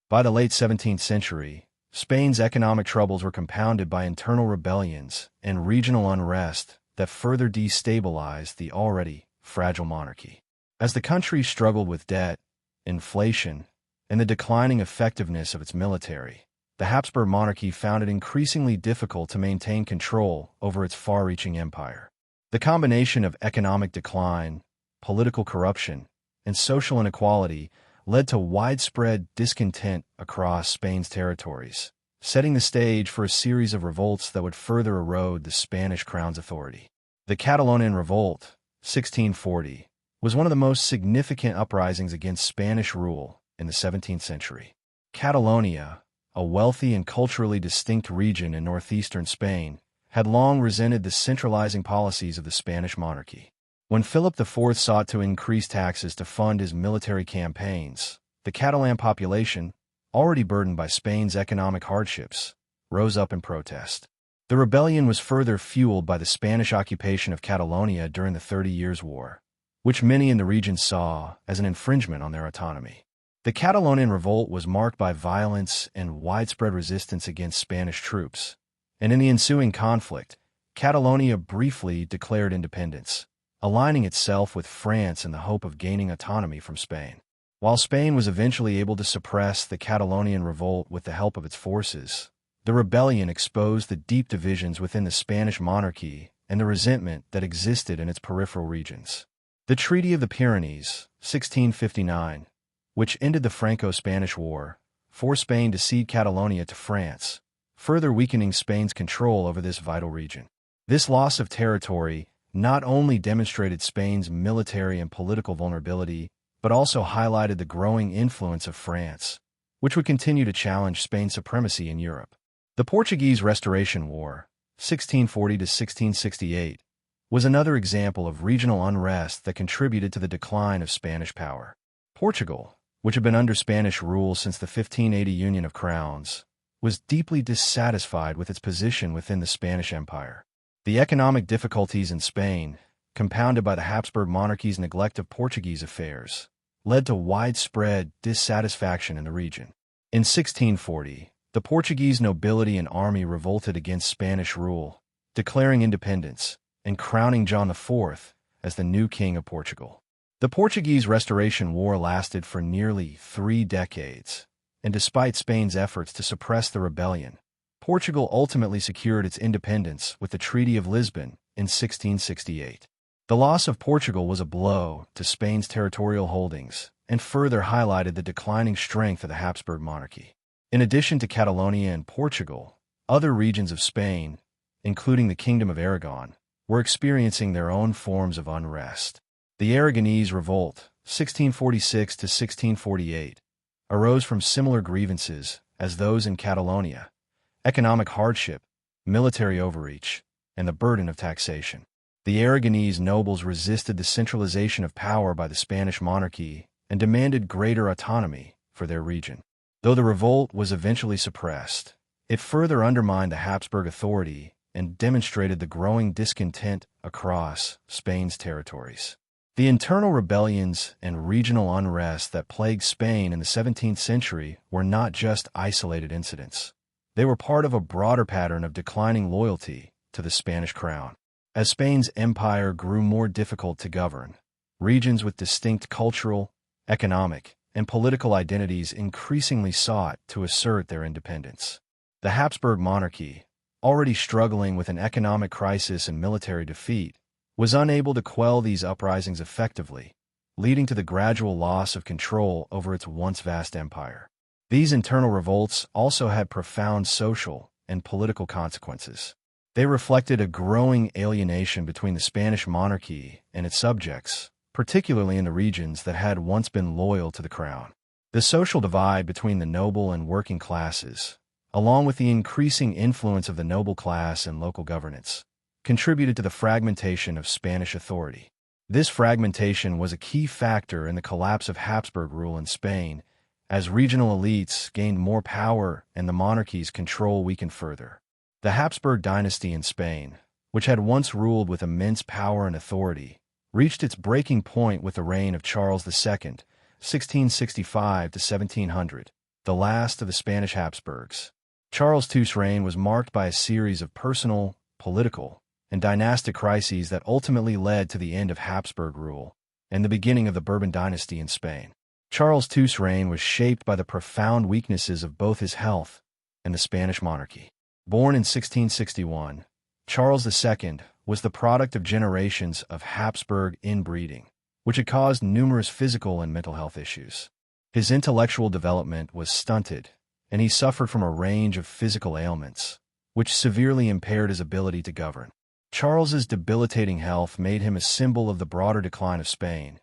By the late 17th century, Spain's economic troubles were compounded by internal rebellions and regional unrest that further destabilized the already fragile monarchy. As the country struggled with debt, inflation, and the declining effectiveness of its military, the Habsburg monarchy found it increasingly difficult to maintain control over its far-reaching empire. The combination of economic decline, political corruption, and social inequality led to widespread discontent across Spain's territories, setting the stage for a series of revolts that would further erode the Spanish crown's authority. The Catalonian Revolt, 1640, was one of the most significant uprisings against Spanish rule in the 17th century. Catalonia, a wealthy and culturally distinct region in northeastern Spain, had long resented the centralizing policies of the Spanish monarchy. When Philip IV sought to increase taxes to fund his military campaigns, the Catalan population, already burdened by Spain's economic hardships, rose up in protest. The rebellion was further fueled by the Spanish occupation of Catalonia during the 30 Years' War, which many in the region saw as an infringement on their autonomy. The Catalonian Revolt was marked by violence and widespread resistance against Spanish troops, and in the ensuing conflict, Catalonia briefly declared independence, aligning itself with France in the hope of gaining autonomy from Spain. While Spain was eventually able to suppress the Catalonian Revolt with the help of its forces, the rebellion exposed the deep divisions within the Spanish monarchy and the resentment that existed in its peripheral regions. The Treaty of the Pyrenees, 1659, which ended the Franco-Spanish War, forced Spain to cede Catalonia to France, further weakening Spain's control over this vital region. This loss of territory not only demonstrated Spain's military and political vulnerability, but also highlighted the growing influence of France, which would continue to challenge Spain's supremacy in Europe. The Portuguese Restoration War, 1640 to 1668, was another example of regional unrest that contributed to the decline of Spanish power. Portugal, which had been under Spanish rule since the 1580 Union of Crowns, was deeply dissatisfied with its position within the Spanish Empire. The economic difficulties in Spain, compounded by the Habsburg monarchy's neglect of Portuguese affairs, led to widespread dissatisfaction in the region. In 1640, the Portuguese nobility and army revolted against Spanish rule, declaring independence and crowning John IV as the new king of Portugal. The Portuguese Restoration War lasted for nearly 3 decades, and despite Spain's efforts to suppress the rebellion, Portugal ultimately secured its independence with the Treaty of Lisbon in 1668. The loss of Portugal was a blow to Spain's territorial holdings and further highlighted the declining strength of the Habsburg monarchy. In addition to Catalonia and Portugal, other regions of Spain, including the Kingdom of Aragon, were experiencing their own forms of unrest. The Aragonese Revolt, 1646 to 1648, arose from similar grievances as those in Catalonia: economic hardship, military overreach, and the burden of taxation. The Aragonese nobles resisted the centralization of power by the Spanish monarchy and demanded greater autonomy for their region. Though the revolt was eventually suppressed, it further undermined the Habsburg authority and demonstrated the growing discontent across Spain's territories. The internal rebellions and regional unrest that plagued Spain in the 17th century were not just isolated incidents. They were part of a broader pattern of declining loyalty to the Spanish crown. As Spain's empire grew more difficult to govern, regions with distinct cultural, economic, and political identities increasingly sought to assert their independence. The Habsburg monarchy, already struggling with an economic crisis and military defeat, was unable to quell these uprisings effectively, leading to the gradual loss of control over its once vast empire. These internal revolts also had profound social and political consequences. They reflected a growing alienation between the Spanish monarchy and its subjects, particularly in the regions that had once been loyal to the crown. The social divide between the noble and working classes, along with the increasing influence of the noble class in local governance, contributed to the fragmentation of Spanish authority. This fragmentation was a key factor in the collapse of Habsburg rule in Spain, as regional elites gained more power and the monarchy's control weakened further. The Habsburg dynasty in Spain, which had once ruled with immense power and authority, reached its breaking point with the reign of Charles II, 1665 to 1700, the last of the Spanish Habsburgs. Charles II's reign was marked by a series of personal, political, and dynastic crises that ultimately led to the end of Habsburg rule and the beginning of the Bourbon dynasty in Spain. Charles II's reign was shaped by the profound weaknesses of both his health and the Spanish monarchy. Born in 1661, Charles II was the product of generations of Habsburg inbreeding, which had caused numerous physical and mental health issues. His intellectual development was stunted, and he suffered from a range of physical ailments, which severely impaired his ability to govern. Charles's debilitating health made him a symbol of the broader decline of Spain,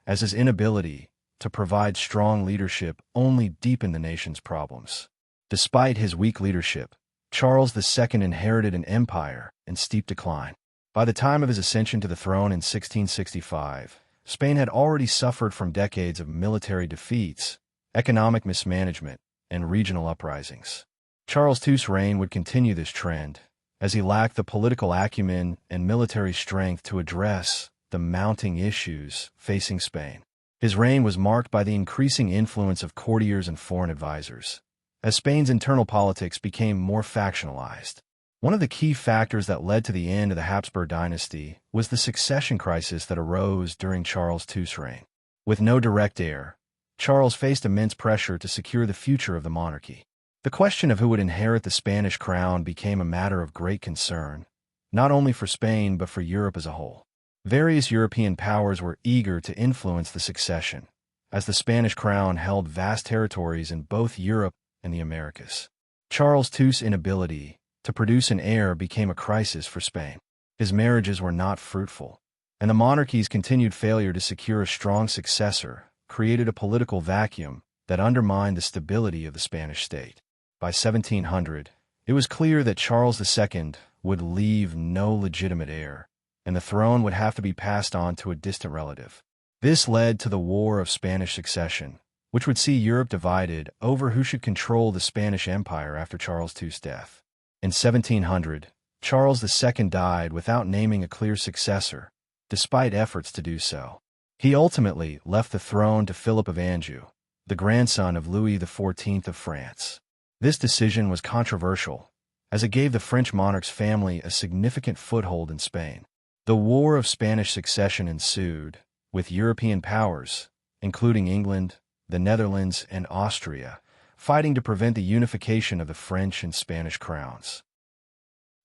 as his inability to provide strong leadership only deepened the nation's problems. Despite his weak leadership, Charles II inherited an empire in steep decline. By the time of his ascension to the throne in 1665, Spain had already suffered from decades of military defeats, economic mismanagement, and regional uprisings. Charles II's reign would continue this trend, as he lacked the political acumen and military strength to address the mounting issues facing Spain. His reign was marked by the increasing influence of courtiers and foreign advisors, as Spain's internal politics became more factionalized. One of the key factors that led to the end of the Habsburg dynasty was the succession crisis that arose during Charles II's reign. With no direct heir, Charles faced immense pressure to secure the future of the monarchy. The question of who would inherit the Spanish crown became a matter of great concern, not only for Spain but for Europe as a whole. Various European powers were eager to influence the succession, as the Spanish crown held vast territories in both Europe and the Americas. Charles II's inability to produce an heir became a crisis for Spain. His marriages were not fruitful, and the monarchy's continued failure to secure a strong successor created a political vacuum that undermined the stability of the Spanish state. By 1700, it was clear that Charles II would leave no legitimate heir, and the throne would have to be passed on to a distant relative. This led to the War of Spanish Succession, which would see Europe divided over who should control the Spanish Empire after Charles II's death. In 1700, Charles II died without naming a clear successor, despite efforts to do so. He ultimately left the throne to Philip of Anjou, the grandson of Louis XIV of France. This decision was controversial, as it gave the French monarch's family a significant foothold in Spain. The War of Spanish Succession ensued, with European powers, including England, the Netherlands, and Austria, fighting to prevent the unification of the French and Spanish crowns.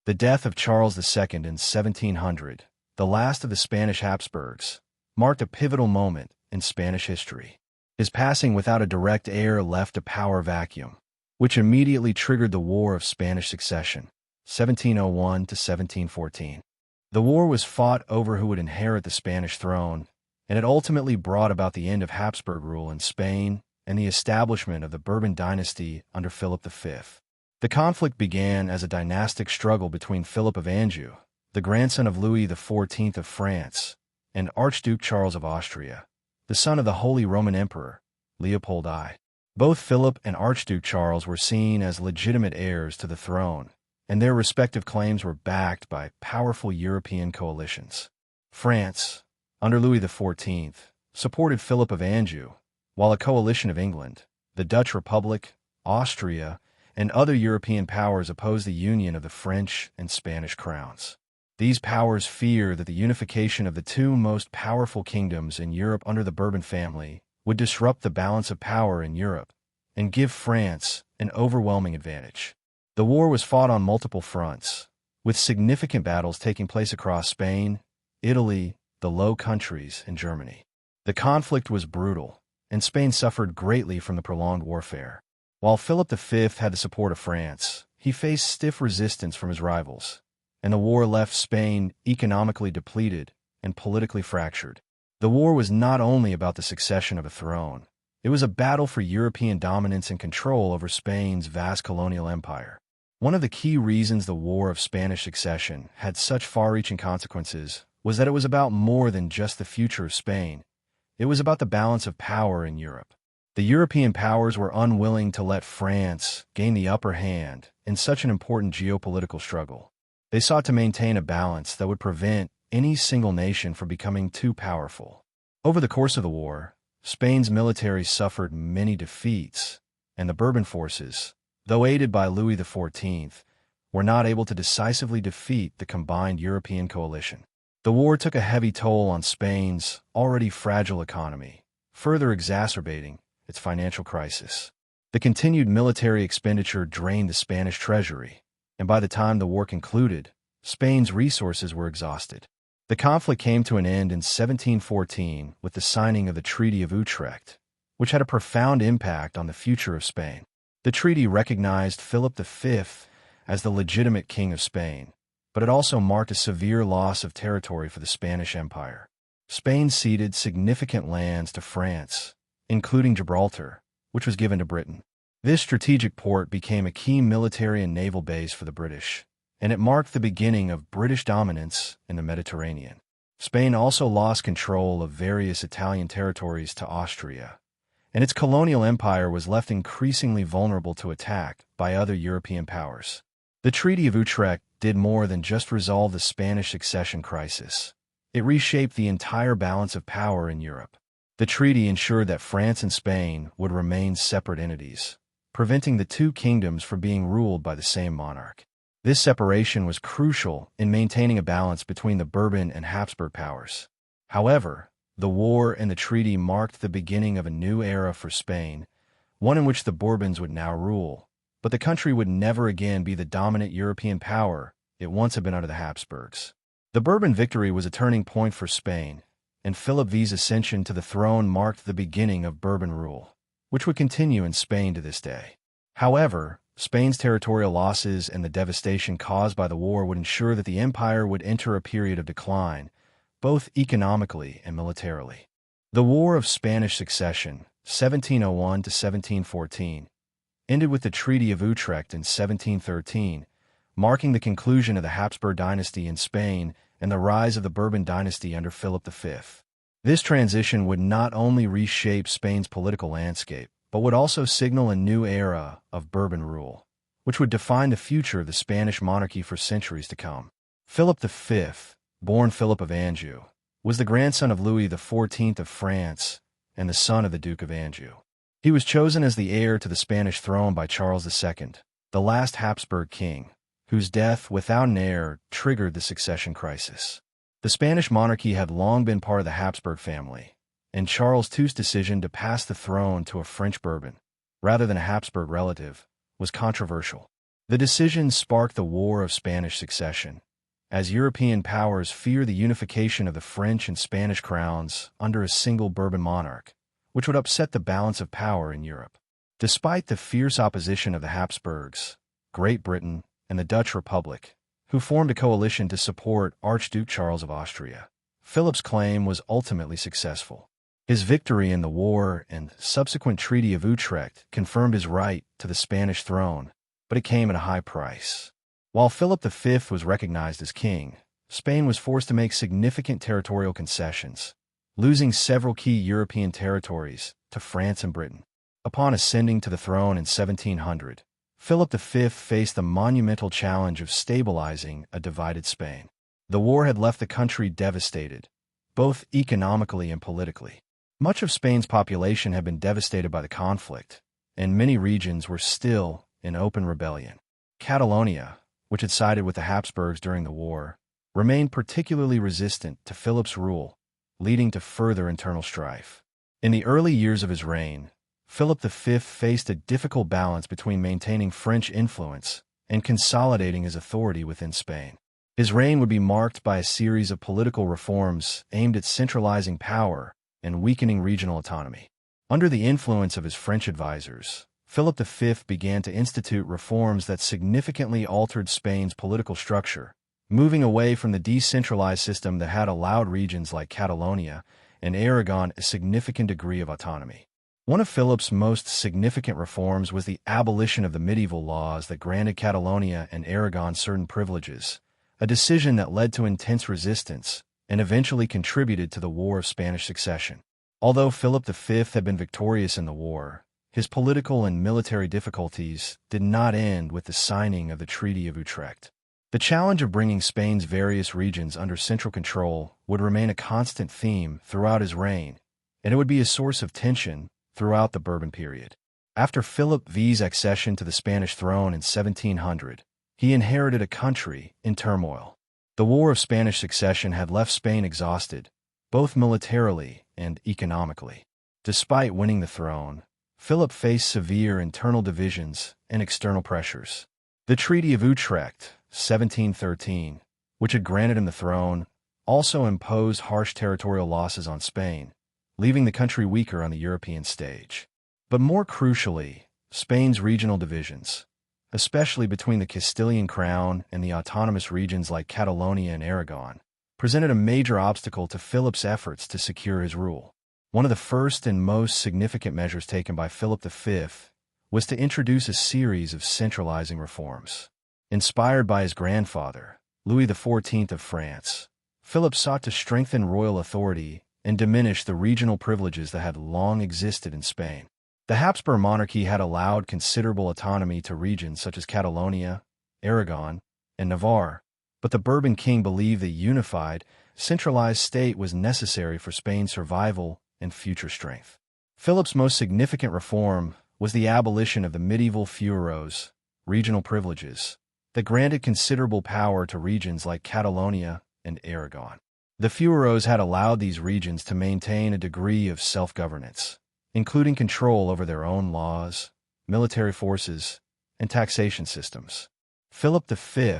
The death of Charles II in 1700, the last of the Spanish Habsburgs, marked a pivotal moment in Spanish history. His passing without a direct heir left a power vacuum, which immediately triggered the War of Spanish Succession, 1701 to 1714. The war was fought over who would inherit the Spanish throne, and it ultimately brought about the end of Habsburg rule in Spain and the establishment of the Bourbon dynasty under Philip V. The conflict began as a dynastic struggle between Philip of Anjou, the grandson of Louis XIV of France, and Archduke Charles of Austria, the son of the Holy Roman Emperor, Leopold I. Both Philip and Archduke Charles were seen as legitimate heirs to the throne, and their respective claims were backed by powerful European coalitions. France, under Louis XIV, supported Philip of Anjou, while a coalition of England, the Dutch Republic, Austria, and other European powers opposed the union of the French and Spanish crowns. These powers feared that the unification of the two most powerful kingdoms in Europe under the Bourbon family would disrupt the balance of power in Europe and give France an overwhelming advantage. The war was fought on multiple fronts, with significant battles taking place across Spain, Italy, the Low Countries, and Germany. The conflict was brutal, and Spain suffered greatly from the prolonged warfare. While Philip V had the support of France, he faced stiff resistance from his rivals, and the war left Spain economically depleted and politically fractured. The war was not only about the succession of a throne, it was a battle for European dominance and control over Spain's vast colonial empire. One of the key reasons the War of Spanish Succession had such far-reaching consequences was that it was about more than just the future of Spain. It was about the balance of power in Europe. The European powers were unwilling to let France gain the upper hand in such an important geopolitical struggle. They sought to maintain a balance that would prevent any single nation from becoming too powerful. Over the course of the war, Spain's military suffered many defeats, and the Bourbon forces, though aided by Louis XIV, were not able to decisively defeat the combined European coalition. The war took a heavy toll on Spain's already fragile economy, further exacerbating its financial crisis. The continued military expenditure drained the Spanish treasury, and by the time the war concluded, Spain's resources were exhausted. The conflict came to an end in 1714 with the signing of the Treaty of Utrecht, which had a profound impact on the future of Spain. The treaty recognized Philip V as the legitimate king of Spain, but it also marked a severe loss of territory for the Spanish Empire. Spain ceded significant lands to France, including Gibraltar, which was given to Britain. This strategic port became a key military and naval base for the British, and it marked the beginning of British dominance in the Mediterranean. Spain also lost control of various Italian territories to Austria, and its colonial empire was left increasingly vulnerable to attack by other European powers. The Treaty of Utrecht did more than just resolve the Spanish succession crisis. It reshaped the entire balance of power in Europe. The treaty ensured that France and Spain would remain separate entities, preventing the two kingdoms from being ruled by the same monarch. This separation was crucial in maintaining a balance between the Bourbon and Habsburg powers. However, the war and the treaty marked the beginning of a new era for Spain, one in which the Bourbons would now rule, but the country would never again be the dominant European power it once had been under the Habsburgs. The Bourbon victory was a turning point for Spain, and Philip V's ascension to the throne marked the beginning of Bourbon rule, which would continue in Spain to this day. However, Spain's territorial losses and the devastation caused by the war would ensure that the empire would enter a period of decline, both economically and militarily. The War of Spanish Succession, 1701 to 1714, ended with the Treaty of Utrecht in 1713, marking the conclusion of the Habsburg dynasty in Spain and the rise of the Bourbon dynasty under Philip V. This transition would not only reshape Spain's political landscape, but would also signal a new era of Bourbon rule, which would define the future of the Spanish monarchy for centuries to come. Philip V, born Philip of Anjou, was the grandson of Louis XIV of France and the son of the Duke of Anjou. He was chosen as the heir to the Spanish throne by Charles II, the last Habsburg king, whose death without an heir triggered the succession crisis. The Spanish monarchy had long been part of the Habsburg family, and Charles II's decision to pass the throne to a French Bourbon, rather than a Habsburg relative, was controversial. The decision sparked the War of Spanish Succession, as European powers feared the unification of the French and Spanish crowns under a single Bourbon monarch, which would upset the balance of power in Europe. Despite the fierce opposition of the Habsburgs, Great Britain, and the Dutch Republic, who formed a coalition to support Archduke Charles of Austria, Philip's claim was ultimately successful. His victory in the war and subsequent Treaty of Utrecht confirmed his right to the Spanish throne, but it came at a high price. While Philip V was recognized as king, Spain was forced to make significant territorial concessions, losing several key European territories to France and Britain. Upon ascending to the throne in 1700, Philip V faced the monumental challenge of stabilizing a divided Spain. The war had left the country devastated, both economically and politically. Much of Spain's population had been devastated by the conflict, and many regions were still in open rebellion. Catalonia, which had sided with the Habsburgs during the war, remained particularly resistant to Philip's rule, leading to further internal strife. In the early years of his reign, Philip V faced a difficult balance between maintaining French influence and consolidating his authority within Spain. His reign would be marked by a series of political reforms aimed at centralizing power and weakening regional autonomy. Under the influence of his French advisors, Philip V began to institute reforms that significantly altered Spain's political structure, moving away from the decentralized system that had allowed regions like Catalonia and Aragon a significant degree of autonomy. One of Philip's most significant reforms was the abolition of the medieval laws that granted Catalonia and Aragon certain privileges, a decision that led to intense resistance and eventually contributed to the War of Spanish Succession. Although Philip V had been victorious in the war, his political and military difficulties did not end with the signing of the Treaty of Utrecht. The challenge of bringing Spain's various regions under central control would remain a constant theme throughout his reign, and it would be a source of tension throughout the Bourbon period. After Philip V's accession to the Spanish throne in 1700, he inherited a country in turmoil. The War of Spanish Succession had left Spain exhausted, both militarily and economically. Despite winning the throne, Philip faced severe internal divisions and external pressures. The Treaty of Utrecht, 1713, which had granted him the throne, also imposed harsh territorial losses on Spain, leaving the country weaker on the European stage. But more crucially, Spain's regional divisions, especially between the Castilian crown and the autonomous regions like Catalonia and Aragon, presented a major obstacle to Philip's efforts to secure his rule. One of the first and most significant measures taken by Philip V was to introduce a series of centralizing reforms. Inspired by his grandfather, Louis XIV of France, Philip sought to strengthen royal authority and diminish the regional privileges that had long existed in Spain. The Habsburg monarchy had allowed considerable autonomy to regions such as Catalonia, Aragon, and Navarre, but the Bourbon king believed the unified, centralized state was necessary for Spain's survival and future strength. Philip's most significant reform was the abolition of the medieval fueros, regional privileges, that granted considerable power to regions like Catalonia and Aragon. The fueros had allowed these regions to maintain a degree of self-governance, including control over their own laws, military forces, and taxation systems. Philip V,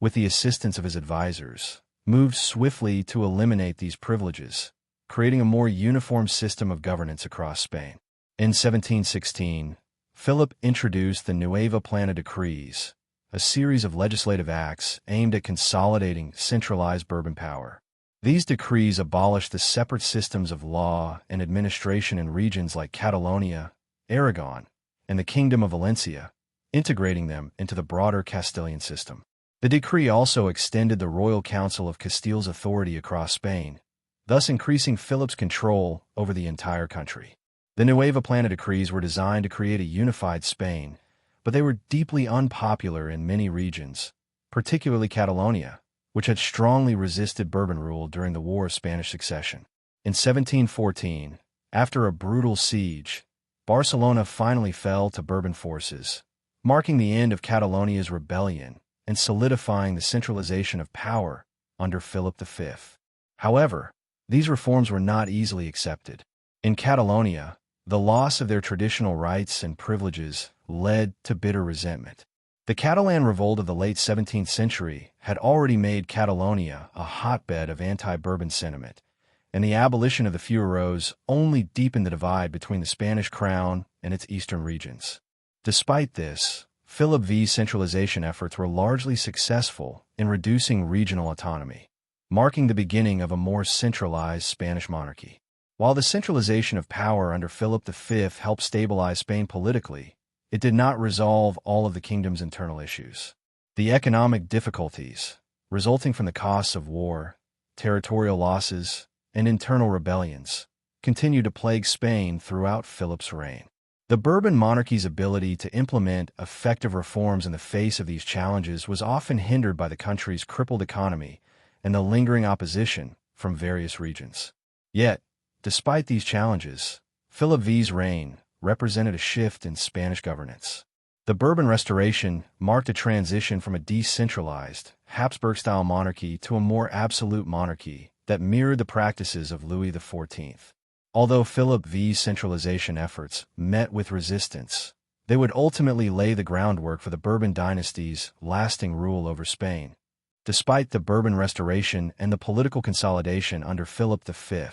with the assistance of his advisors, moved swiftly to eliminate these privileges, creating a more uniform system of governance across Spain. In 1716, Philip introduced the Nueva Plana decrees, a series of legislative acts aimed at consolidating centralized Bourbon power. These decrees abolished the separate systems of law and administration in regions like Catalonia, Aragon, and the Kingdom of Valencia, integrating them into the broader Castilian system. The decree also extended the Royal Council of Castile's authority across Spain, thus increasing Philip's control over the entire country. The Nueva Plana decrees were designed to create a unified Spain, but they were deeply unpopular in many regions, particularly Catalonia, which had strongly resisted Bourbon rule during the War of Spanish Succession. In 1714, after a brutal siege, Barcelona finally fell to Bourbon forces, marking the end of Catalonia's rebellion and solidifying the centralization of power under Philip V. However, these reforms were not easily accepted. In Catalonia, the loss of their traditional rights and privileges led to bitter resentment. The Catalan revolt of the late 17th century had already made Catalonia a hotbed of anti-Bourbon sentiment, and the abolition of the fueros only deepened the divide between the Spanish crown and its eastern regions. Despite this, Philip V's centralization efforts were largely successful in reducing regional autonomy, marking the beginning of a more centralized Spanish monarchy. While the centralization of power under Philip V helped stabilize Spain politically, it did not resolve all of the kingdom's internal issues. The economic difficulties, resulting from the costs of war, territorial losses, and internal rebellions, continued to plague Spain throughout Philip's reign. The Bourbon monarchy's ability to implement effective reforms in the face of these challenges was often hindered by the country's crippled economy and the lingering opposition from various regions. Yet, despite these challenges, Philip V's reign represented a shift in Spanish governance. The Bourbon Restoration marked a transition from a decentralized, Habsburg-style monarchy to a more absolute monarchy that mirrored the practices of Louis XIV. Although Philip V's centralization efforts met with resistance, they would ultimately lay the groundwork for the Bourbon dynasty's lasting rule over Spain. Despite the Bourbon Restoration and the political consolidation under Philip V,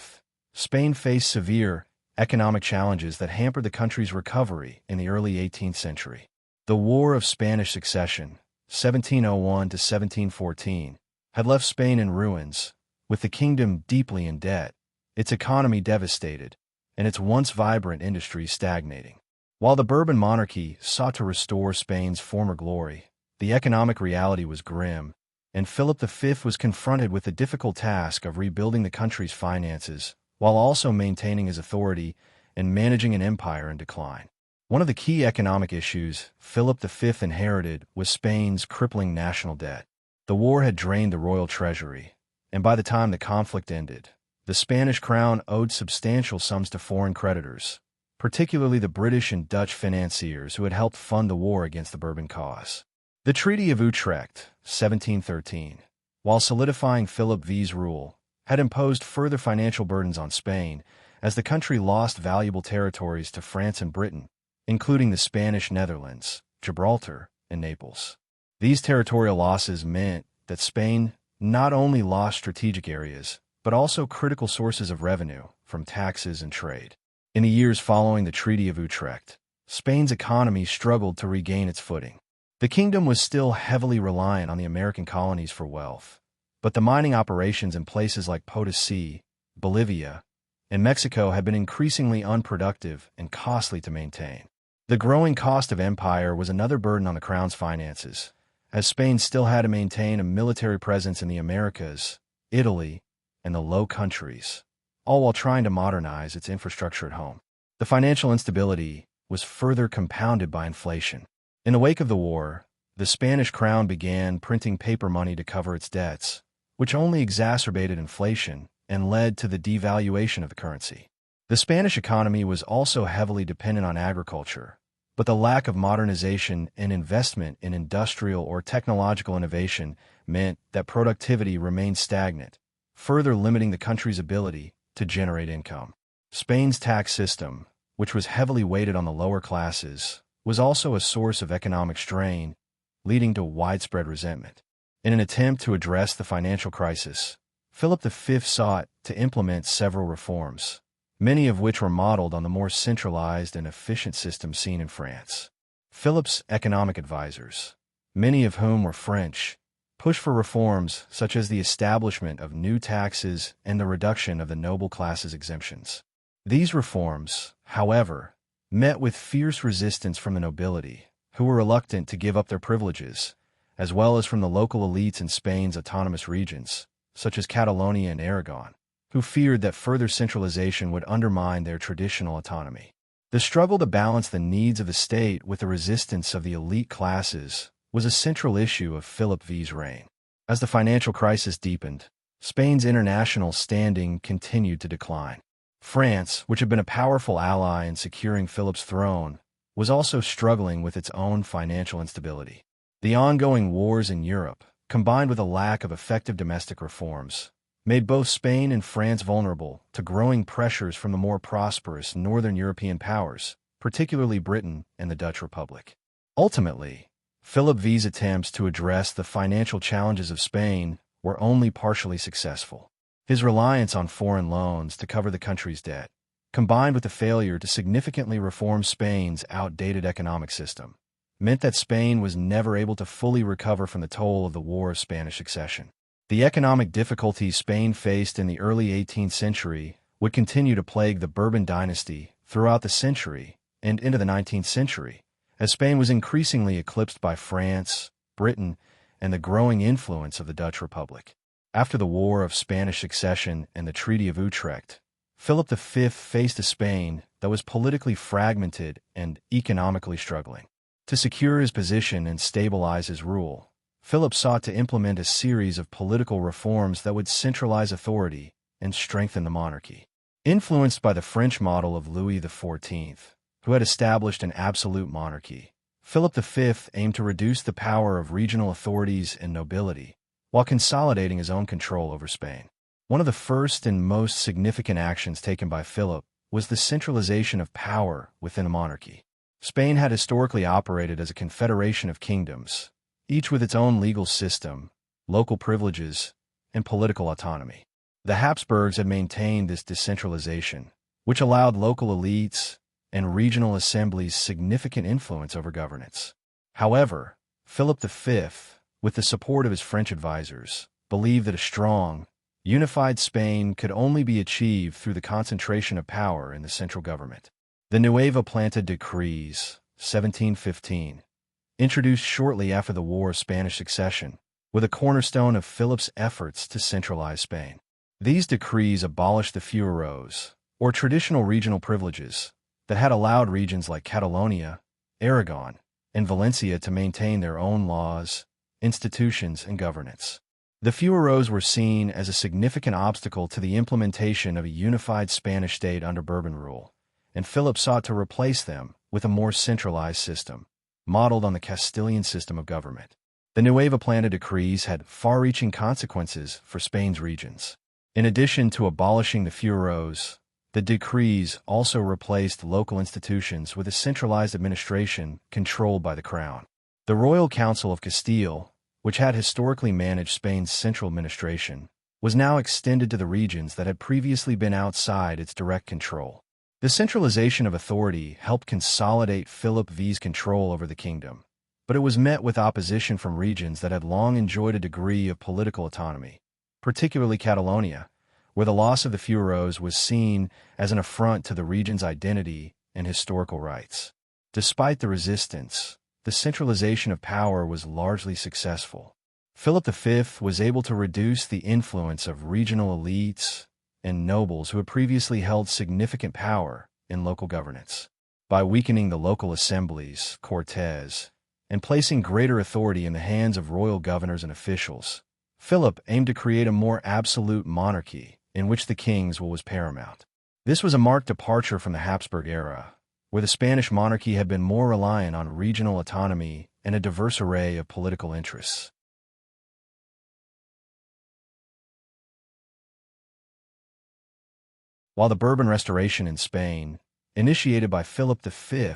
Spain faced severe economic challenges that hampered the country's recovery in the early 18th century. The War of Spanish Succession, 1701 to 1714, had left Spain in ruins, with the kingdom deeply in debt, its economy devastated, and its once vibrant industry stagnating. While the Bourbon monarchy sought to restore Spain's former glory, the economic reality was grim, and Philip V was confronted with the difficult task of rebuilding the country's finances while also maintaining his authority and managing an empire in decline. One of the key economic issues Philip V inherited was Spain's crippling national debt. The war had drained the royal treasury, and by the time the conflict ended, the Spanish crown owed substantial sums to foreign creditors, particularly the British and Dutch financiers who had helped fund the war against the Bourbon cause. The Treaty of Utrecht, 1713, while solidifying Philip V's rule, had imposed further financial burdens on Spain as the country lost valuable territories to France and Britain, including the Spanish Netherlands, Gibraltar, and Naples. These territorial losses meant that Spain not only lost strategic areas, but also critical sources of revenue from taxes and trade. In the years following the Treaty of Utrecht, Spain's economy struggled to regain its footing. The kingdom was still heavily reliant on the American colonies for wealth, but the mining operations in places like Potosí, Bolivia, and Mexico had been increasingly unproductive and costly to maintain. The growing cost of empire was another burden on the crown's finances, as Spain still had to maintain a military presence in the Americas, Italy, and the Low Countries, all while trying to modernize its infrastructure at home. The financial instability was further compounded by inflation. In the wake of the war, the Spanish crown began printing paper money to cover its debts, which only exacerbated inflation and led to the devaluation of the currency. The Spanish economy was also heavily dependent on agriculture, but the lack of modernization and investment in industrial or technological innovation meant that productivity remained stagnant, further limiting the country's ability to generate income. Spain's tax system, which was heavily weighted on the lower classes, was also a source of economic strain, leading to widespread resentment. In an attempt to address the financial crisis, Philip V sought to implement several reforms, many of which were modeled on the more centralized and efficient system seen in France. Philip's economic advisors, many of whom were French, pushed for reforms such as the establishment of new taxes and the reduction of the noble class's exemptions. These reforms, however, met with fierce resistance from the nobility, who were reluctant to give up their privileges, as well as from the local elites in Spain's autonomous regions, such as Catalonia and Aragon, who feared that further centralization would undermine their traditional autonomy. The struggle to balance the needs of the state with the resistance of the elite classes was a central issue of Philip V's reign. As the financial crisis deepened, Spain's international standing continued to decline. France, which had been a powerful ally in securing Philip's throne, was also struggling with its own financial instability. The ongoing wars in Europe, combined with a lack of effective domestic reforms, made both Spain and France vulnerable to growing pressures from the more prosperous northern European powers, particularly Britain and the Dutch Republic. Ultimately, Philip V's attempts to address the financial challenges of Spain were only partially successful. His reliance on foreign loans to cover the country's debt, combined with the failure to significantly reform Spain's outdated economic system, meant that Spain was never able to fully recover from the toll of the War of Spanish Succession. The economic difficulties Spain faced in the early 18th century would continue to plague the Bourbon dynasty throughout the century and into the 19th century, as Spain was increasingly eclipsed by France, Britain, and the growing influence of the Dutch Republic. After the War of Spanish Succession and the Treaty of Utrecht, Philip V faced a Spain that was politically fragmented and economically struggling. To secure his position and stabilize his rule, Philip sought to implement a series of political reforms that would centralize authority and strengthen the monarchy. Influenced by the French model of Louis XIV, who had established an absolute monarchy, Philip V aimed to reduce the power of regional authorities and nobility, while consolidating his own control over Spain. One of the first and most significant actions taken by Philip was the centralization of power within a monarchy. Spain had historically operated as a confederation of kingdoms, each with its own legal system, local privileges, and political autonomy. The Habsburgs had maintained this decentralization, which allowed local elites and regional assemblies significant influence over governance. However, Philip V, with the support of his French advisors, believed that a strong, unified Spain could only be achieved through the concentration of power in the central government. The Nueva Planta Decrees, 1715, introduced shortly after the War of Spanish Succession, were the cornerstone of Philip's efforts to centralize Spain. These decrees abolished the fueros, or traditional regional privileges, that had allowed regions like Catalonia, Aragon, and Valencia to maintain their own laws, institutions, and governance. The fueros were seen as a significant obstacle to the implementation of a unified Spanish state under Bourbon rule, and Philip sought to replace them with a more centralized system, modeled on the Castilian system of government. The Nueva Planta decrees had far-reaching consequences for Spain's regions. In addition to abolishing the fueros, the decrees also replaced local institutions with a centralized administration controlled by the crown. The Royal Council of Castile, which had historically managed Spain's central administration, was now extended to the regions that had previously been outside its direct control. The centralization of authority helped consolidate Philip V's control over the kingdom, but it was met with opposition from regions that had long enjoyed a degree of political autonomy, particularly Catalonia, where the loss of the fueros was seen as an affront to the region's identity and historical rights. Despite the resistance, the centralization of power was largely successful. Philip V was able to reduce the influence of regional elites and nobles who had previously held significant power in local governance. By weakening the local assemblies, Cortes, and placing greater authority in the hands of royal governors and officials, Philip aimed to create a more absolute monarchy in which the king's will was paramount. This was a marked departure from the Habsburg era, where the Spanish monarchy had been more reliant on regional autonomy and a diverse array of political interests. While the Bourbon Restoration in Spain, initiated by Philip V,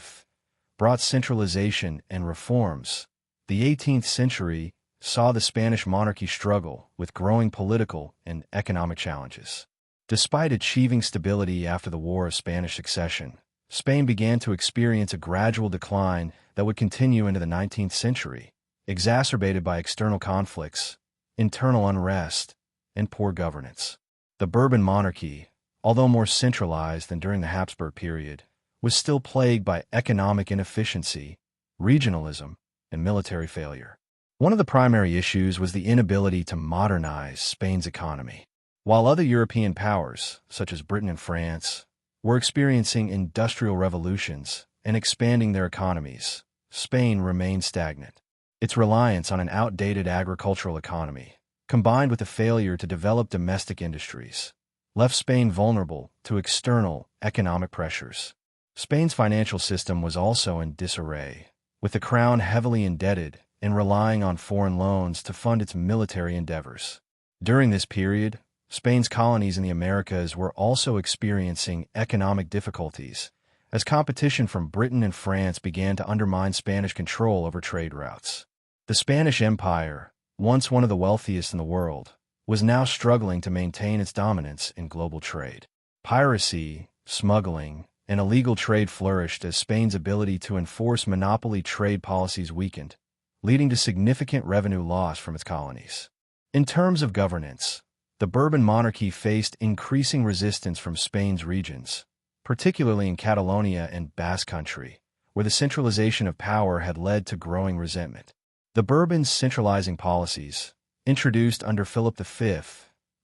brought centralization and reforms, the 18th century saw the Spanish monarchy struggle with growing political and economic challenges. Despite achieving stability after the War of Spanish Succession, Spain began to experience a gradual decline that would continue into the 19th century, exacerbated by external conflicts, internal unrest, and poor governance. The Bourbon monarchy, although more centralized than during the Habsburg period, was still plagued by economic inefficiency, regionalism, and military failure. One of the primary issues was the inability to modernize Spain's economy. While other European powers, such as Britain and France, were experiencing industrial revolutions and expanding their economies, Spain remained stagnant. Its reliance on an outdated agricultural economy, combined with the failure to develop domestic industries, left Spain vulnerable to external economic pressures. Spain's financial system was also in disarray, with the crown heavily indebted and relying on foreign loans to fund its military endeavors. During this period, Spain's colonies in the Americas were also experiencing economic difficulties, as competition from Britain and France began to undermine Spanish control over trade routes. The Spanish Empire, once one of the wealthiest in the world, was now struggling to maintain its dominance in global trade. Piracy, smuggling, and illegal trade flourished as Spain's ability to enforce monopoly trade policies weakened, leading to significant revenue loss from its colonies. In terms of governance, the Bourbon monarchy faced increasing resistance from Spain's regions, particularly in Catalonia and Basque Country, where the centralization of power had led to growing resentment. The Bourbons' centralizing policies, introduced under Philip V,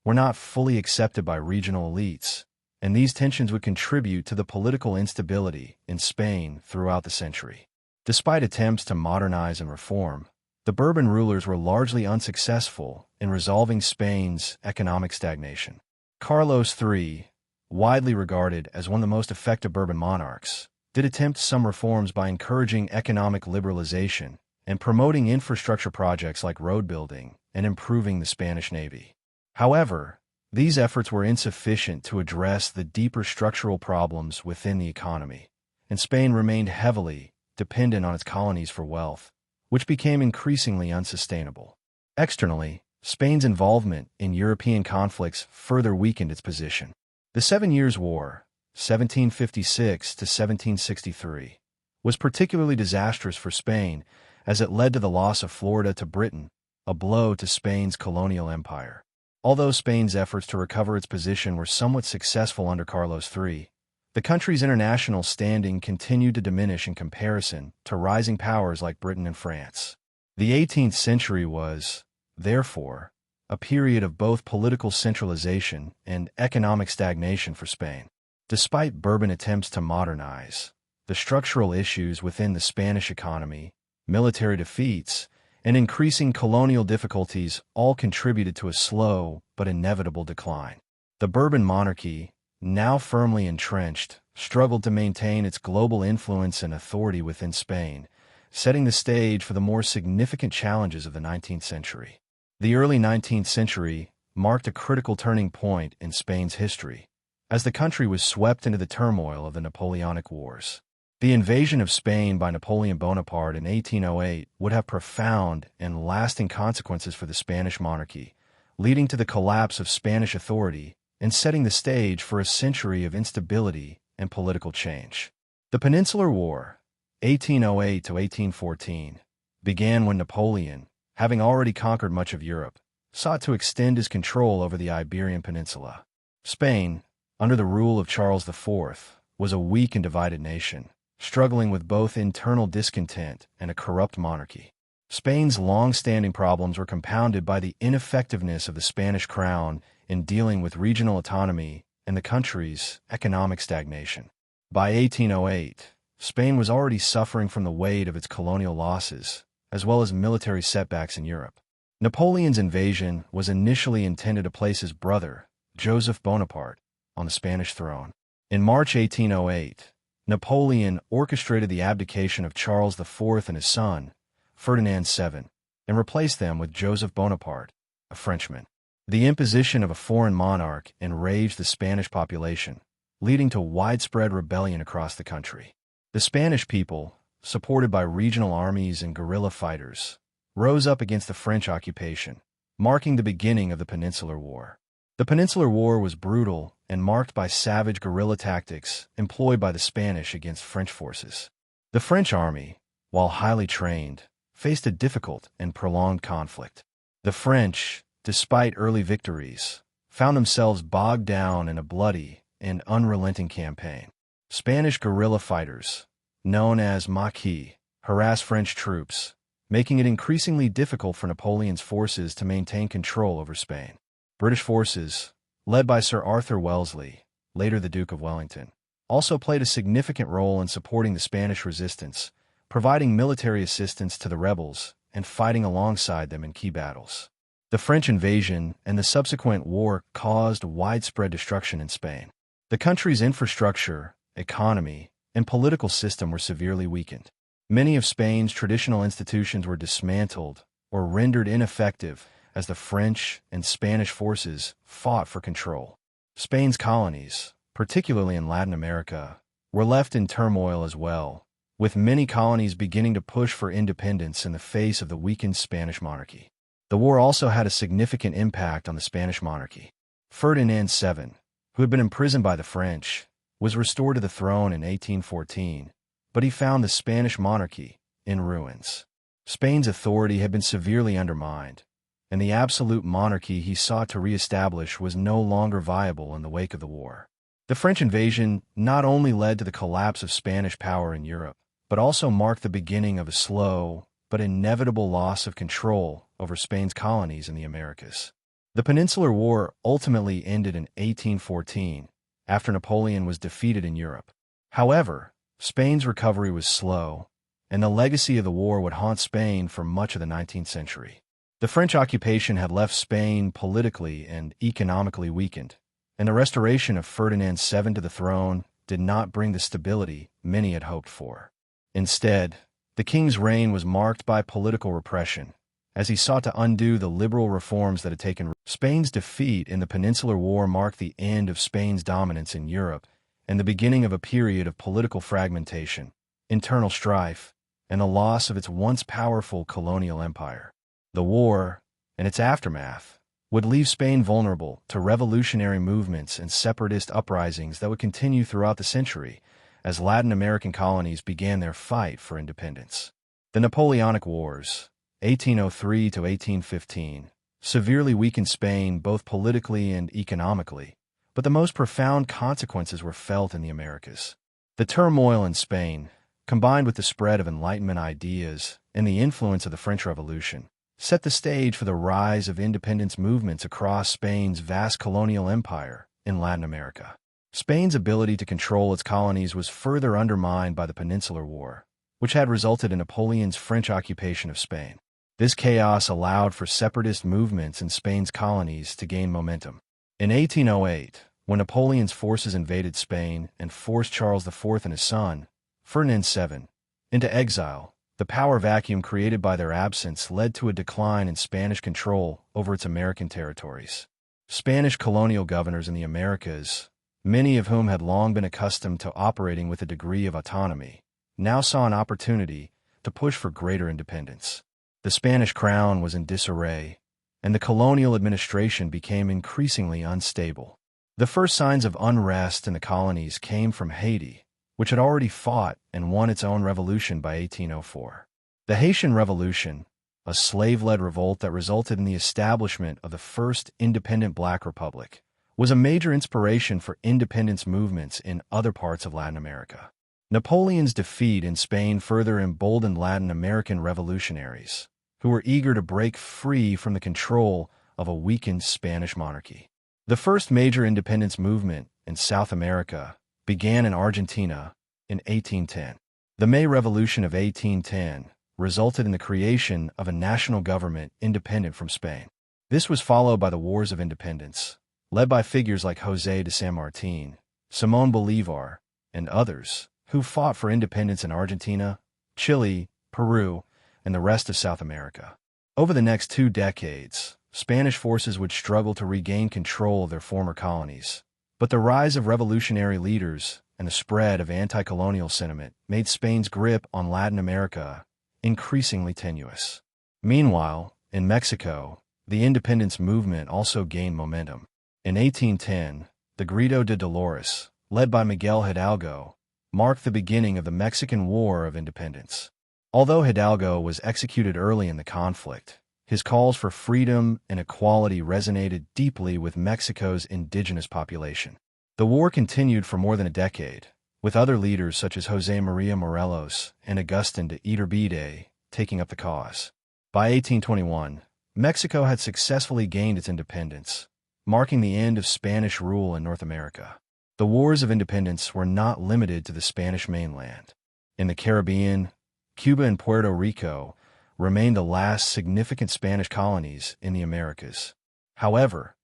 were not fully accepted by regional elites, and these tensions would contribute to the political instability in Spain throughout the century. Despite attempts to modernize and reform, the Bourbon rulers were largely unsuccessful in resolving Spain's economic stagnation. Carlos III, widely regarded as one of the most effective Bourbon monarchs, did attempt some reforms by encouraging economic liberalization and promoting infrastructure projects like road building and improving the Spanish Navy. However, these efforts were insufficient to address the deeper structural problems within the economy, and Spain remained heavily dependent on its colonies for wealth, which became increasingly unsustainable. Externally, Spain's involvement in European conflicts further weakened its position. The 7 Years' War, 1756 to 1763, was particularly disastrous for Spain as it led to the loss of Florida to Britain, a blow to Spain's colonial empire. Although Spain's efforts to recover its position were somewhat successful under Carlos III, the country's international standing continued to diminish in comparison to rising powers like Britain and France. The 18th century was, therefore, a period of both political centralization and economic stagnation for Spain. Despite Bourbon attempts to modernize, the structural issues within the Spanish economy, military defeats, and increasing colonial difficulties all contributed to a slow but inevitable decline. The Bourbon monarchy, now firmly entrenched, struggled to maintain its global influence and authority within Spain, setting the stage for the more significant challenges of the 19th century. The early 19th century marked a critical turning point in Spain's history, as the country was swept into the turmoil of the Napoleonic Wars. The invasion of Spain by Napoleon Bonaparte in 1808 would have profound and lasting consequences for the Spanish monarchy, leading to the collapse of Spanish authority and setting the stage for a century of instability and political change. The Peninsular War, 1808 to 1814, began when Napoleon, having already conquered much of Europe, sought to extend his control over the Iberian Peninsula. Spain, under the rule of Charles IV, was a weak and divided nation, struggling with both internal discontent and a corrupt monarchy. Spain's long-standing problems were compounded by the ineffectiveness of the Spanish crown in dealing with regional autonomy and the country's economic stagnation. By 1808, Spain was already suffering from the weight of its colonial losses, as well as military setbacks in Europe. Napoleon's invasion was initially intended to place his brother, Joseph Bonaparte, on the Spanish throne. In March 1808, Napoleon orchestrated the abdication of Charles IV and his son, Ferdinand VII, and replaced them with Joseph Bonaparte, a Frenchman. The imposition of a foreign monarch enraged the Spanish population, leading to widespread rebellion across the country. The Spanish people, supported by regional armies and guerrilla fighters, rose up against the French occupation, marking the beginning of the Peninsular War. The Peninsular War was brutal and marked by savage guerrilla tactics employed by the Spanish against French forces. The French army, while highly trained, faced a difficult and prolonged conflict. The French, despite early victories, found themselves bogged down in a bloody and unrelenting campaign. Spanish guerrilla fighters, known as Maquis, harassed French troops, making it increasingly difficult for Napoleon's forces to maintain control over Spain. British forces, led by Sir Arthur Wellesley, later the Duke of Wellington, also played a significant role in supporting the Spanish resistance, providing military assistance to the rebels and fighting alongside them in key battles. The French invasion and the subsequent war caused widespread destruction in Spain. The country's infrastructure, economy, and political system were severely weakened. Many of Spain's traditional institutions were dismantled or rendered ineffective as the French and Spanish forces fought for control. Spain's colonies, particularly in Latin America, were left in turmoil as well, with many colonies beginning to push for independence in the face of the weakened Spanish monarchy. The war also had a significant impact on the Spanish monarchy. Ferdinand VII, who had been imprisoned by the French, was restored to the throne in 1814, but he found the Spanish monarchy in ruins. Spain's authority had been severely undermined, and the absolute monarchy he sought to re-establish was no longer viable in the wake of the war. The French invasion not only led to the collapse of Spanish power in Europe, but also marked the beginning of a slow but inevitable loss of control over Spain's colonies in the Americas. The Peninsular War ultimately ended in 1814, after Napoleon was defeated in Europe. However, Spain's recovery was slow, and the legacy of the war would haunt Spain for much of the 19th century. The French occupation had left Spain politically and economically weakened, and the restoration of Ferdinand VII to the throne did not bring the stability many had hoped for. Instead, the king's reign was marked by political repression, as he sought to undo the liberal reforms that had taken root. Spain's defeat in the Peninsular War marked the end of Spain's dominance in Europe and the beginning of a period of political fragmentation, internal strife, and the loss of its once powerful colonial empire. The war, and its aftermath, would leave Spain vulnerable to revolutionary movements and separatist uprisings that would continue throughout the century as Latin American colonies began their fight for independence. The Napoleonic Wars, 1803 to 1815, severely weakened Spain both politically and economically, but the most profound consequences were felt in the Americas. The turmoil in Spain, combined with the spread of Enlightenment ideas and the influence of the French Revolution, set the stage for the rise of independence movements across Spain's vast colonial empire in Latin America. Spain's ability to control its colonies was further undermined by the Peninsular War, which had resulted in Napoleon's French occupation of Spain. This chaos allowed for separatist movements in Spain's colonies to gain momentum. In 1808, when Napoleon's forces invaded Spain and forced Charles IV and his son, Ferdinand VII, into exile, the power vacuum created by their absence led to a decline in Spanish control over its American territories. Spanish colonial governors in the Americas, many of whom had long been accustomed to operating with a degree of autonomy, now saw an opportunity to push for greater independence. The Spanish crown was in disarray, and the colonial administration became increasingly unstable. The first signs of unrest in the colonies came from Haiti, which had already fought and won its own revolution by 1804. The Haitian Revolution, a slave-led revolt that resulted in the establishment of the first independent Black republic, was a major inspiration for independence movements in other parts of Latin America. Napoleon's defeat in Spain further emboldened Latin American revolutionaries, who were eager to break free from the control of a weakened Spanish monarchy. The first major independence movement in South America began in Argentina in 1810. The May Revolution of 1810 resulted in the creation of a national government independent from Spain. This was followed by the Wars of Independence, led by figures like José de San Martín, Simón Bolívar, and others, who fought for independence in Argentina, Chile, Peru, and the rest of South America. Over the next 2 decades, Spanish forces would struggle to regain control of their former colonies, but the rise of revolutionary leaders and the spread of anti-colonial sentiment made Spain's grip on Latin America increasingly tenuous. Meanwhile, in Mexico, the independence movement also gained momentum. In 1810, the Grito de Dolores, led by Miguel Hidalgo, marked the beginning of the Mexican War of Independence. Although Hidalgo was executed early in the conflict, his calls for freedom and equality resonated deeply with Mexico's indigenous population. The war continued for more than a decade, with other leaders such as José María Morelos and Agustín de Iturbide taking up the cause. By 1821, Mexico had successfully gained its independence, marking the end of Spanish rule in North America. The wars of independence were not limited to the Spanish mainland. In the Caribbean, Cuba and Puerto Rico remained the last significant Spanish colonies in the Americas. However,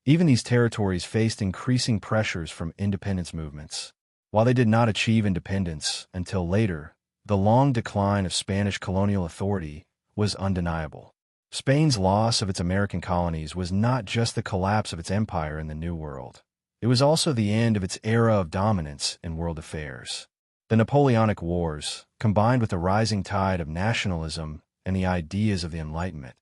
even these territories faced increasing pressures from independence movements. While they did not achieve independence until later, the long decline of Spanish colonial authority was undeniable. Spain's loss of its American colonies was not just the collapse of its empire in the New World. It was also the end of its era of dominance in world affairs. The Napoleonic Wars, combined with the rising tide of nationalism and the ideas of the Enlightenment,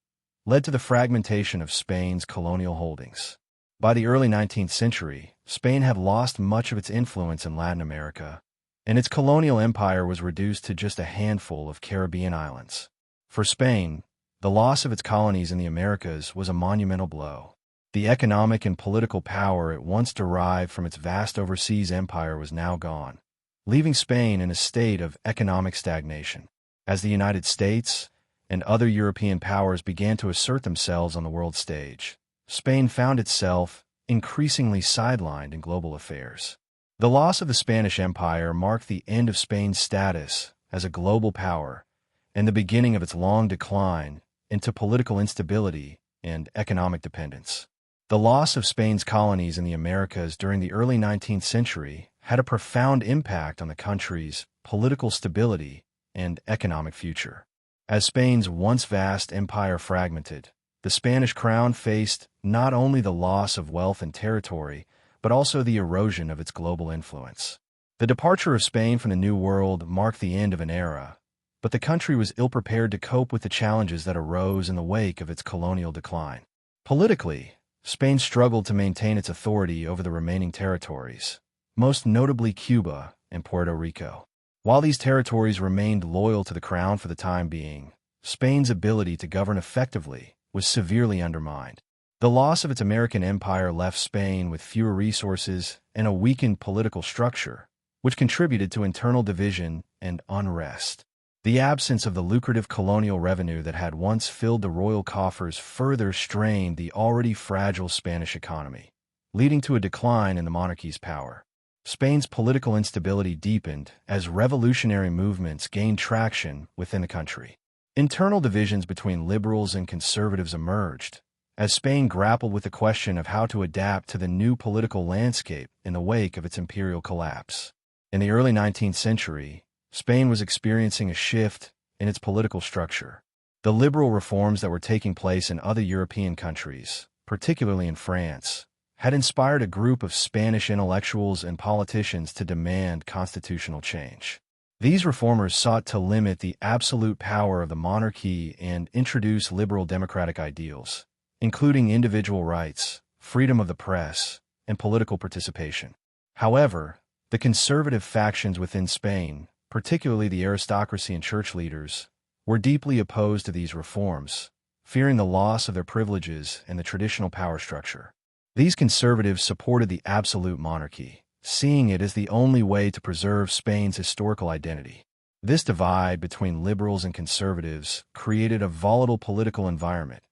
led to the fragmentation of Spain's colonial holdings. By the early 19th century, Spain had lost much of its influence in Latin America, and its colonial empire was reduced to just a handful of Caribbean islands. For Spain, the loss of its colonies in the Americas was a monumental blow. The economic and political power it once derived from its vast overseas empire was now gone, leaving Spain in a state of economic stagnation. As the United States and other European powers began to assert themselves on the world stage, Spain found itself increasingly sidelined in global affairs. The loss of the Spanish Empire marked the end of Spain's status as a global power and the beginning of its long decline into political instability and economic dependence. The loss of Spain's colonies in the Americas during the early 19th century had a profound impact on the country's political stability and economic future. As Spain's once vast empire fragmented, the Spanish crown faced not only the loss of wealth and territory, but also the erosion of its global influence. The departure of Spain from the New World marked the end of an era, but the country was ill-prepared to cope with the challenges that arose in the wake of its colonial decline. Politically, Spain struggled to maintain its authority over the remaining territories, most notably Cuba and Puerto Rico. While these territories remained loyal to the crown for the time being, Spain's ability to govern effectively was severely undermined. The loss of its American empire left Spain with fewer resources and a weakened political structure, which contributed to internal division and unrest. The absence of the lucrative colonial revenue that had once filled the royal coffers further strained the already fragile Spanish economy, leading to a decline in the monarchy's power. Spain's political instability deepened as revolutionary movements gained traction within the country. Internal divisions between liberals and conservatives emerged, as Spain grappled with the question of how to adapt to the new political landscape in the wake of its imperial collapse. In the early 19th century, Spain was experiencing a shift in its political structure. The liberal reforms that were taking place in other European countries, particularly in France, had inspired a group of Spanish intellectuals and politicians to demand constitutional change. These reformers sought to limit the absolute power of the monarchy and introduce liberal democratic ideals, including individual rights, freedom of the press, and political participation. However, the conservative factions within Spain, particularly the aristocracy and church leaders, were deeply opposed to these reforms, fearing the loss of their privileges and the traditional power structure. These conservatives supported the absolute monarchy, seeing it as the only way to preserve Spain's historical identity. This divide between liberals and conservatives created a volatile political environment,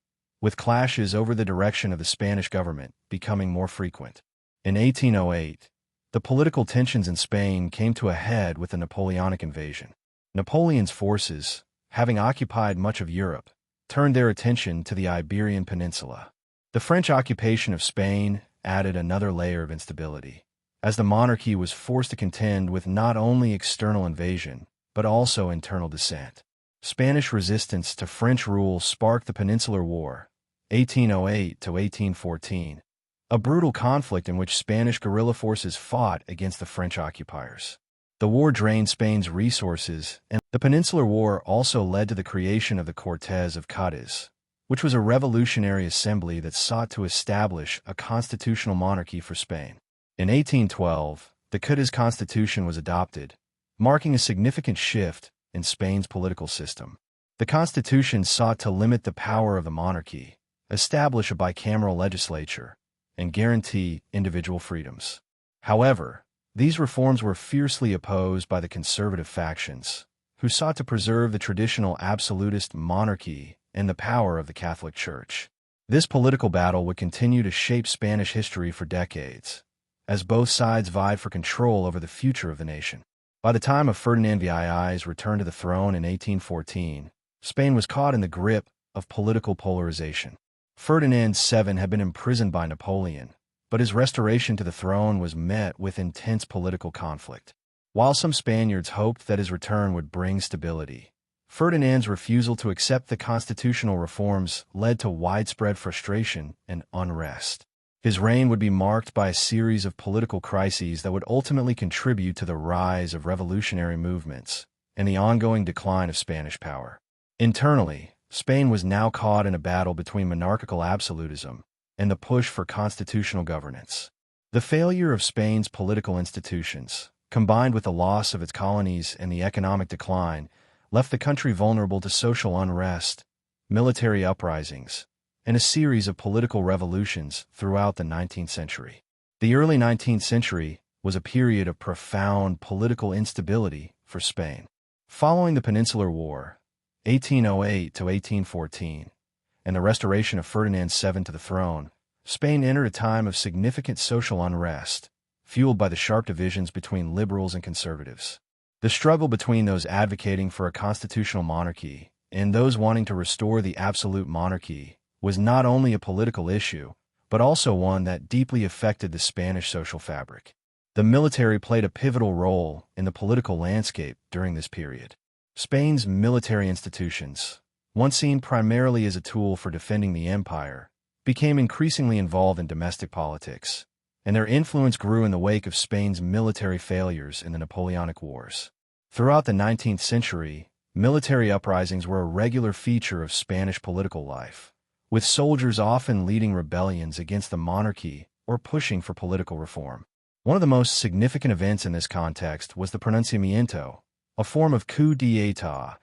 with clashes over the direction of the Spanish government becoming more frequent. In 1808, the political tensions in Spain came to a head with the Napoleonic invasion. Napoleon's forces, having occupied much of Europe, turned their attention to the Iberian Peninsula. The French occupation of Spain added another layer of instability, as the monarchy was forced to contend with not only external invasion, but also internal dissent. Spanish resistance to French rule sparked the Peninsular War, 1808 to 1814, a brutal conflict in which Spanish guerrilla forces fought against the French occupiers. The war drained Spain's resources, and the Peninsular War also led to the creation of the Cortes of Cádiz, which was a revolutionary assembly that sought to establish a constitutional monarchy for Spain. In 1812, the Cádiz Constitution was adopted, marking a significant shift in Spain's political system. The constitution sought to limit the power of the monarchy, establish a bicameral legislature, and guarantee individual freedoms. However, these reforms were fiercely opposed by the conservative factions, who sought to preserve the traditional absolutist monarchy and the power of the Catholic Church. This political battle would continue to shape Spanish history for decades, as both sides vied for control over the future of the nation. By the time of Ferdinand VII's return to the throne in 1814, Spain was caught in the grip of political polarization. Ferdinand VII had been imprisoned by Napoleon, but his restoration to the throne was met with intense political conflict. While some Spaniards hoped that his return would bring stability, Ferdinand's refusal to accept the constitutional reforms led to widespread frustration and unrest. His reign would be marked by a series of political crises that would ultimately contribute to the rise of revolutionary movements and the ongoing decline of Spanish power. Internally, Spain was now caught in a battle between monarchical absolutism and the push for constitutional governance. The failure of Spain's political institutions, combined with the loss of its colonies and the economic decline, left the country vulnerable to social unrest, military uprisings, and a series of political revolutions throughout the 19th century. The early 19th century was a period of profound political instability for Spain. Following the Peninsular War, 1808 to 1814, and the restoration of Ferdinand VII to the throne, Spain entered a time of significant social unrest, fueled by the sharp divisions between liberals and conservatives. The struggle between those advocating for a constitutional monarchy and those wanting to restore the absolute monarchy was not only a political issue, but also one that deeply affected the Spanish social fabric. The military played a pivotal role in the political landscape during this period. Spain's military institutions, once seen primarily as a tool for defending the empire, became increasingly involved in domestic politics, and their influence grew in the wake of Spain's military failures in the Napoleonic Wars. Throughout the 19th century, military uprisings were a regular feature of Spanish political life, with soldiers often leading rebellions against the monarchy or pushing for political reform. One of the most significant events in this context was the pronunciamiento, a form of coup d'état,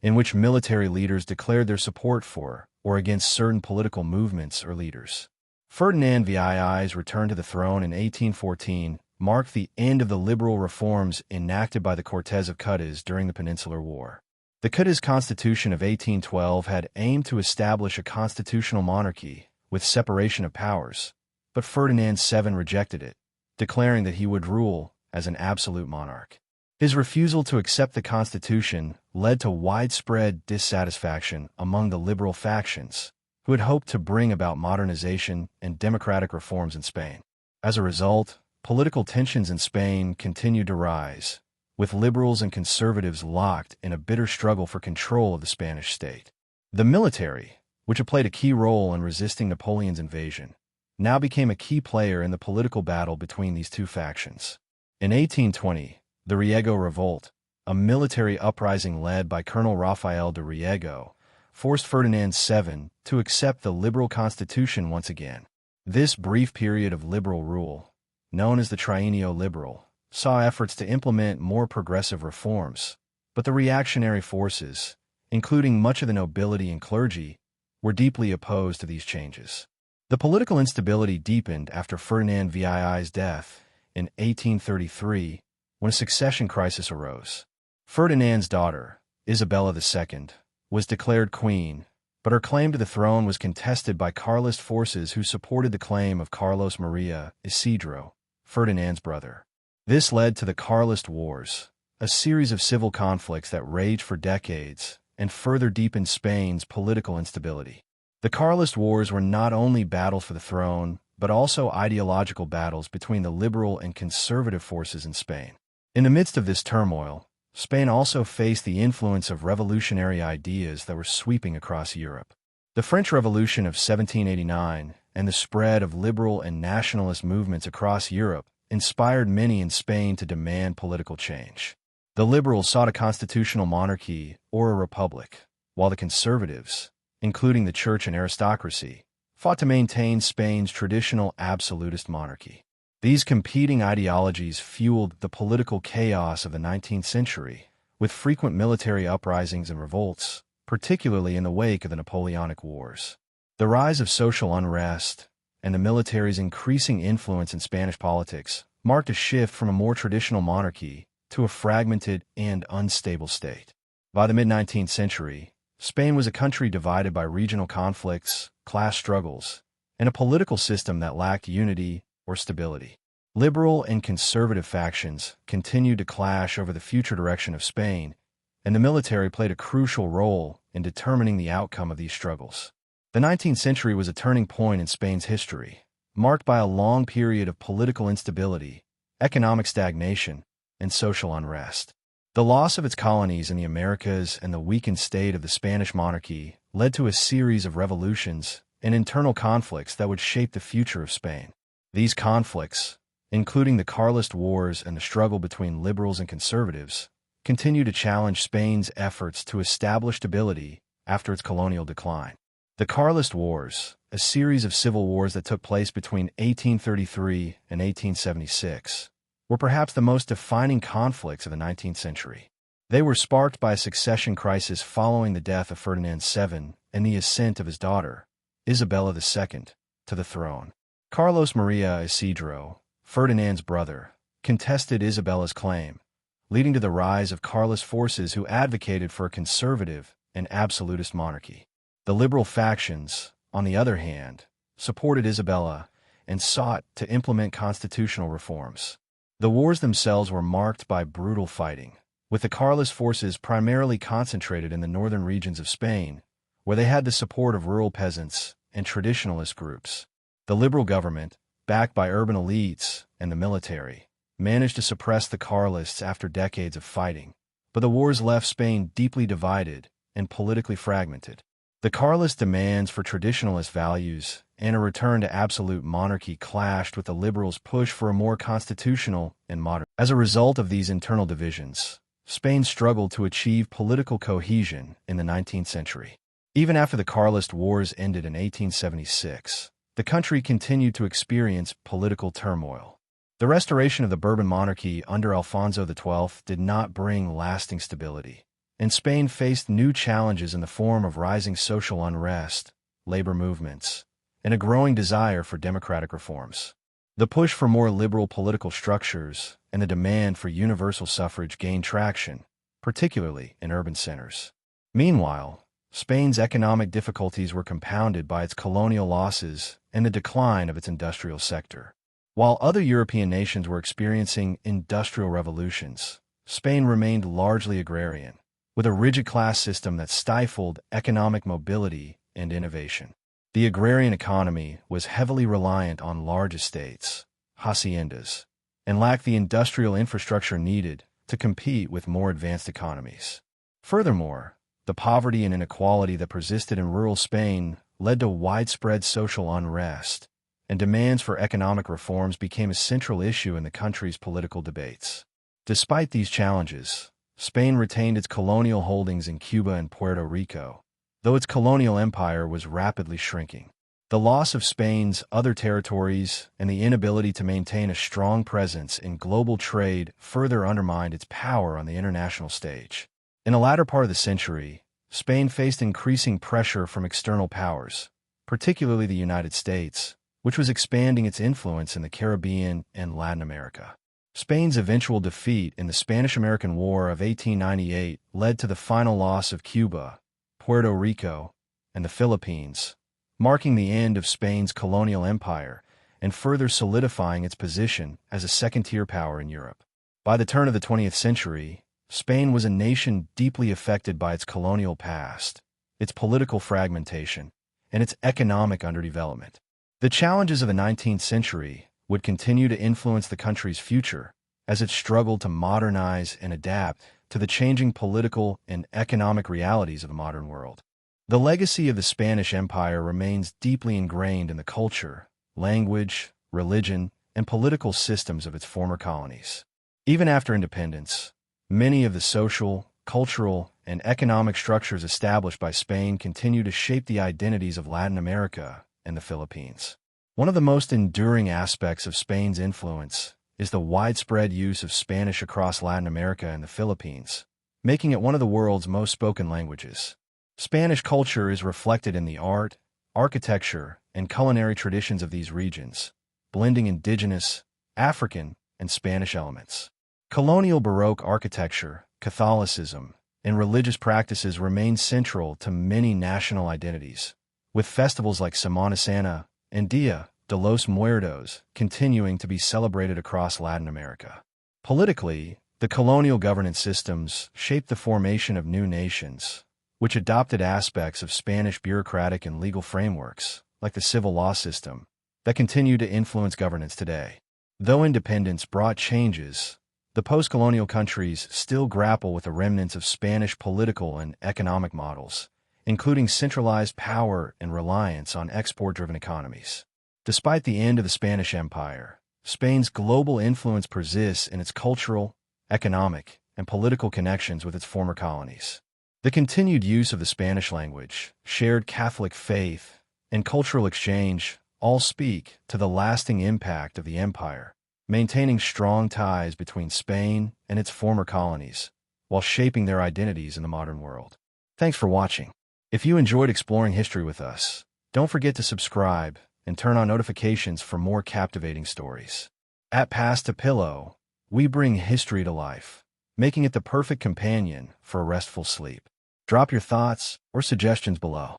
in which military leaders declared their support for or against certain political movements or leaders. Ferdinand VII's return to the throne in 1814 marked the end of the liberal reforms enacted by the Cortes of Cádiz during the Peninsular War. The Cádiz Constitution of 1812 had aimed to establish a constitutional monarchy with separation of powers, but Ferdinand VII rejected it, declaring that he would rule as an absolute monarch. His refusal to accept the constitution led to widespread dissatisfaction among the liberal factions, who had hoped to bring about modernization and democratic reforms in Spain. As a result, political tensions in Spain continued to rise, with liberals and conservatives locked in a bitter struggle for control of the Spanish state. The military, which had played a key role in resisting Napoleon's invasion, now became a key player in the political battle between these two factions. In 1820, the Riego Revolt, a military uprising led by Colonel Rafael de Riego, forced Ferdinand VII to accept the liberal constitution once again. This brief period of liberal rule, known as the Trienio Liberal, saw efforts to implement more progressive reforms, but the reactionary forces, including much of the nobility and clergy, were deeply opposed to these changes. The political instability deepened after Ferdinand VII's death in 1833, when a succession crisis arose. Ferdinand's daughter, Isabella II, was declared queen, but her claim to the throne was contested by Carlist forces who supported the claim of Carlos Maria Isidro, Ferdinand's brother. This led to the Carlist Wars, a series of civil conflicts that raged for decades and further deepened Spain's political instability. The Carlist Wars were not only battles for the throne, but also ideological battles between the liberal and conservative forces in Spain. In the midst of this turmoil, Spain also faced the influence of revolutionary ideas that were sweeping across Europe. The French Revolution of 1789 and the spread of liberal and nationalist movements across Europe inspired many in Spain to demand political change. The liberals sought a constitutional monarchy or a republic, while the conservatives, including the church and aristocracy, fought to maintain Spain's traditional absolutist monarchy. These competing ideologies fueled the political chaos of the 19th century, with frequent military uprisings and revolts, particularly in the wake of the Napoleonic Wars. The rise of social unrest and the military's increasing influence in Spanish politics marked a shift from a more traditional monarchy to a fragmented and unstable state. By the mid-19th century, Spain was a country divided by regional conflicts, class struggles, and a political system that lacked unity or stability. Liberal and conservative factions continued to clash over the future direction of Spain, and the military played a crucial role in determining the outcome of these struggles. The 19th century was a turning point in Spain's history, marked by a long period of political instability, economic stagnation, and social unrest. The loss of its colonies in the Americas and the weakened state of the Spanish monarchy led to a series of revolutions and internal conflicts that would shape the future of Spain. These conflicts, including the Carlist Wars and the struggle between liberals and conservatives, continue to challenge Spain's efforts to establish stability after its colonial decline. The Carlist Wars, a series of civil wars that took place between 1833 and 1876, were perhaps the most defining conflicts of the 19th century. They were sparked by a succession crisis following the death of Ferdinand VII and the ascent of his daughter, Isabella II, to the throne. Carlos Maria Isidro, Ferdinand's brother, contested Isabella's claim, leading to the rise of Carlist forces who advocated for a conservative and absolutist monarchy. The liberal factions, on the other hand, supported Isabella and sought to implement constitutional reforms. The wars themselves were marked by brutal fighting, with the Carlist forces primarily concentrated in the northern regions of Spain, where they had the support of rural peasants and traditionalist groups. The liberal government, backed by urban elites and the military, managed to suppress the Carlists after decades of fighting, but the wars left Spain deeply divided and politically fragmented. The Carlist demands for traditionalist values and a return to absolute monarchy clashed with the liberals' push for a more constitutional and modern. As a result of these internal divisions, Spain struggled to achieve political cohesion in the 19th century. Even after the Carlist Wars ended in 1876, the country continued to experience political turmoil. The restoration of the Bourbon monarchy under Alfonso XII did not bring lasting stability, and Spain faced new challenges in the form of rising social unrest, labor movements, and a growing desire for democratic reforms. The push for more liberal political structures and the demand for universal suffrage gained traction, particularly in urban centers. Meanwhile, Spain's economic difficulties were compounded by its colonial losses and the decline of its industrial sector. While other European nations were experiencing industrial revolutions, Spain remained largely agrarian, with a rigid class system that stifled economic mobility and innovation. The agrarian economy was heavily reliant on large estates, haciendas, and lacked the industrial infrastructure needed to compete with more advanced economies. Furthermore, the poverty and inequality that persisted in rural Spain led to widespread social unrest, and demands for economic reforms became a central issue in the country's political debates. Despite these challenges, Spain retained its colonial holdings in Cuba and Puerto Rico, though its colonial empire was rapidly shrinking. The loss of Spain's other territories and the inability to maintain a strong presence in global trade further undermined its power on the international stage. In the latter part of the century, Spain faced increasing pressure from external powers, particularly the United States, which was expanding its influence in the Caribbean and Latin America. Spain's eventual defeat in the Spanish-American War of 1898 led to the final loss of Cuba, Puerto Rico, and the Philippines, marking the end of Spain's colonial empire and further solidifying its position as a second-tier power in Europe. By the turn of the 20th century, Spain was a nation deeply affected by its colonial past, its political fragmentation, and its economic underdevelopment. The challenges of the 19th century would continue to influence the country's future as it struggled to modernize and adapt to the changing political and economic realities of the modern world. The legacy of the Spanish Empire remains deeply ingrained in the culture, language, religion, and political systems of its former colonies. Even after independence, many of the social, cultural, and economic structures established by Spain continue to shape the identities of Latin America and the Philippines. One of the most enduring aspects of Spain's influence is the widespread use of Spanish across Latin America and the Philippines, making it one of the world's most spoken languages. Spanish culture is reflected in the art, architecture, and culinary traditions of these regions, blending indigenous, African, and Spanish elements. Colonial Baroque architecture, Catholicism, and religious practices remain central to many national identities, with festivals like Semana Santa and Dia de los Muertos continuing to be celebrated across Latin America. Politically, the colonial governance systems shaped the formation of new nations, which adopted aspects of Spanish bureaucratic and legal frameworks, like the civil law system, that continue to influence governance today. Though independence brought changes, the post-colonial countries still grapple with the remnants of Spanish political and economic models, including centralized power and reliance on export-driven economies. Despite the end of the Spanish Empire, Spain's global influence persists in its cultural, economic, and political connections with its former colonies. The continued use of the Spanish language, shared Catholic faith, and cultural exchange all speak to the lasting impact of the empire, maintaining strong ties between Spain and its former colonies, while shaping their identities in the modern world. Thanks for watching. If you enjoyed exploring history with us, don't forget to subscribe and turn on notifications for more captivating stories. At Past to Pillow, we bring history to life, making it the perfect companion for a restful sleep. Drop your thoughts or suggestions below.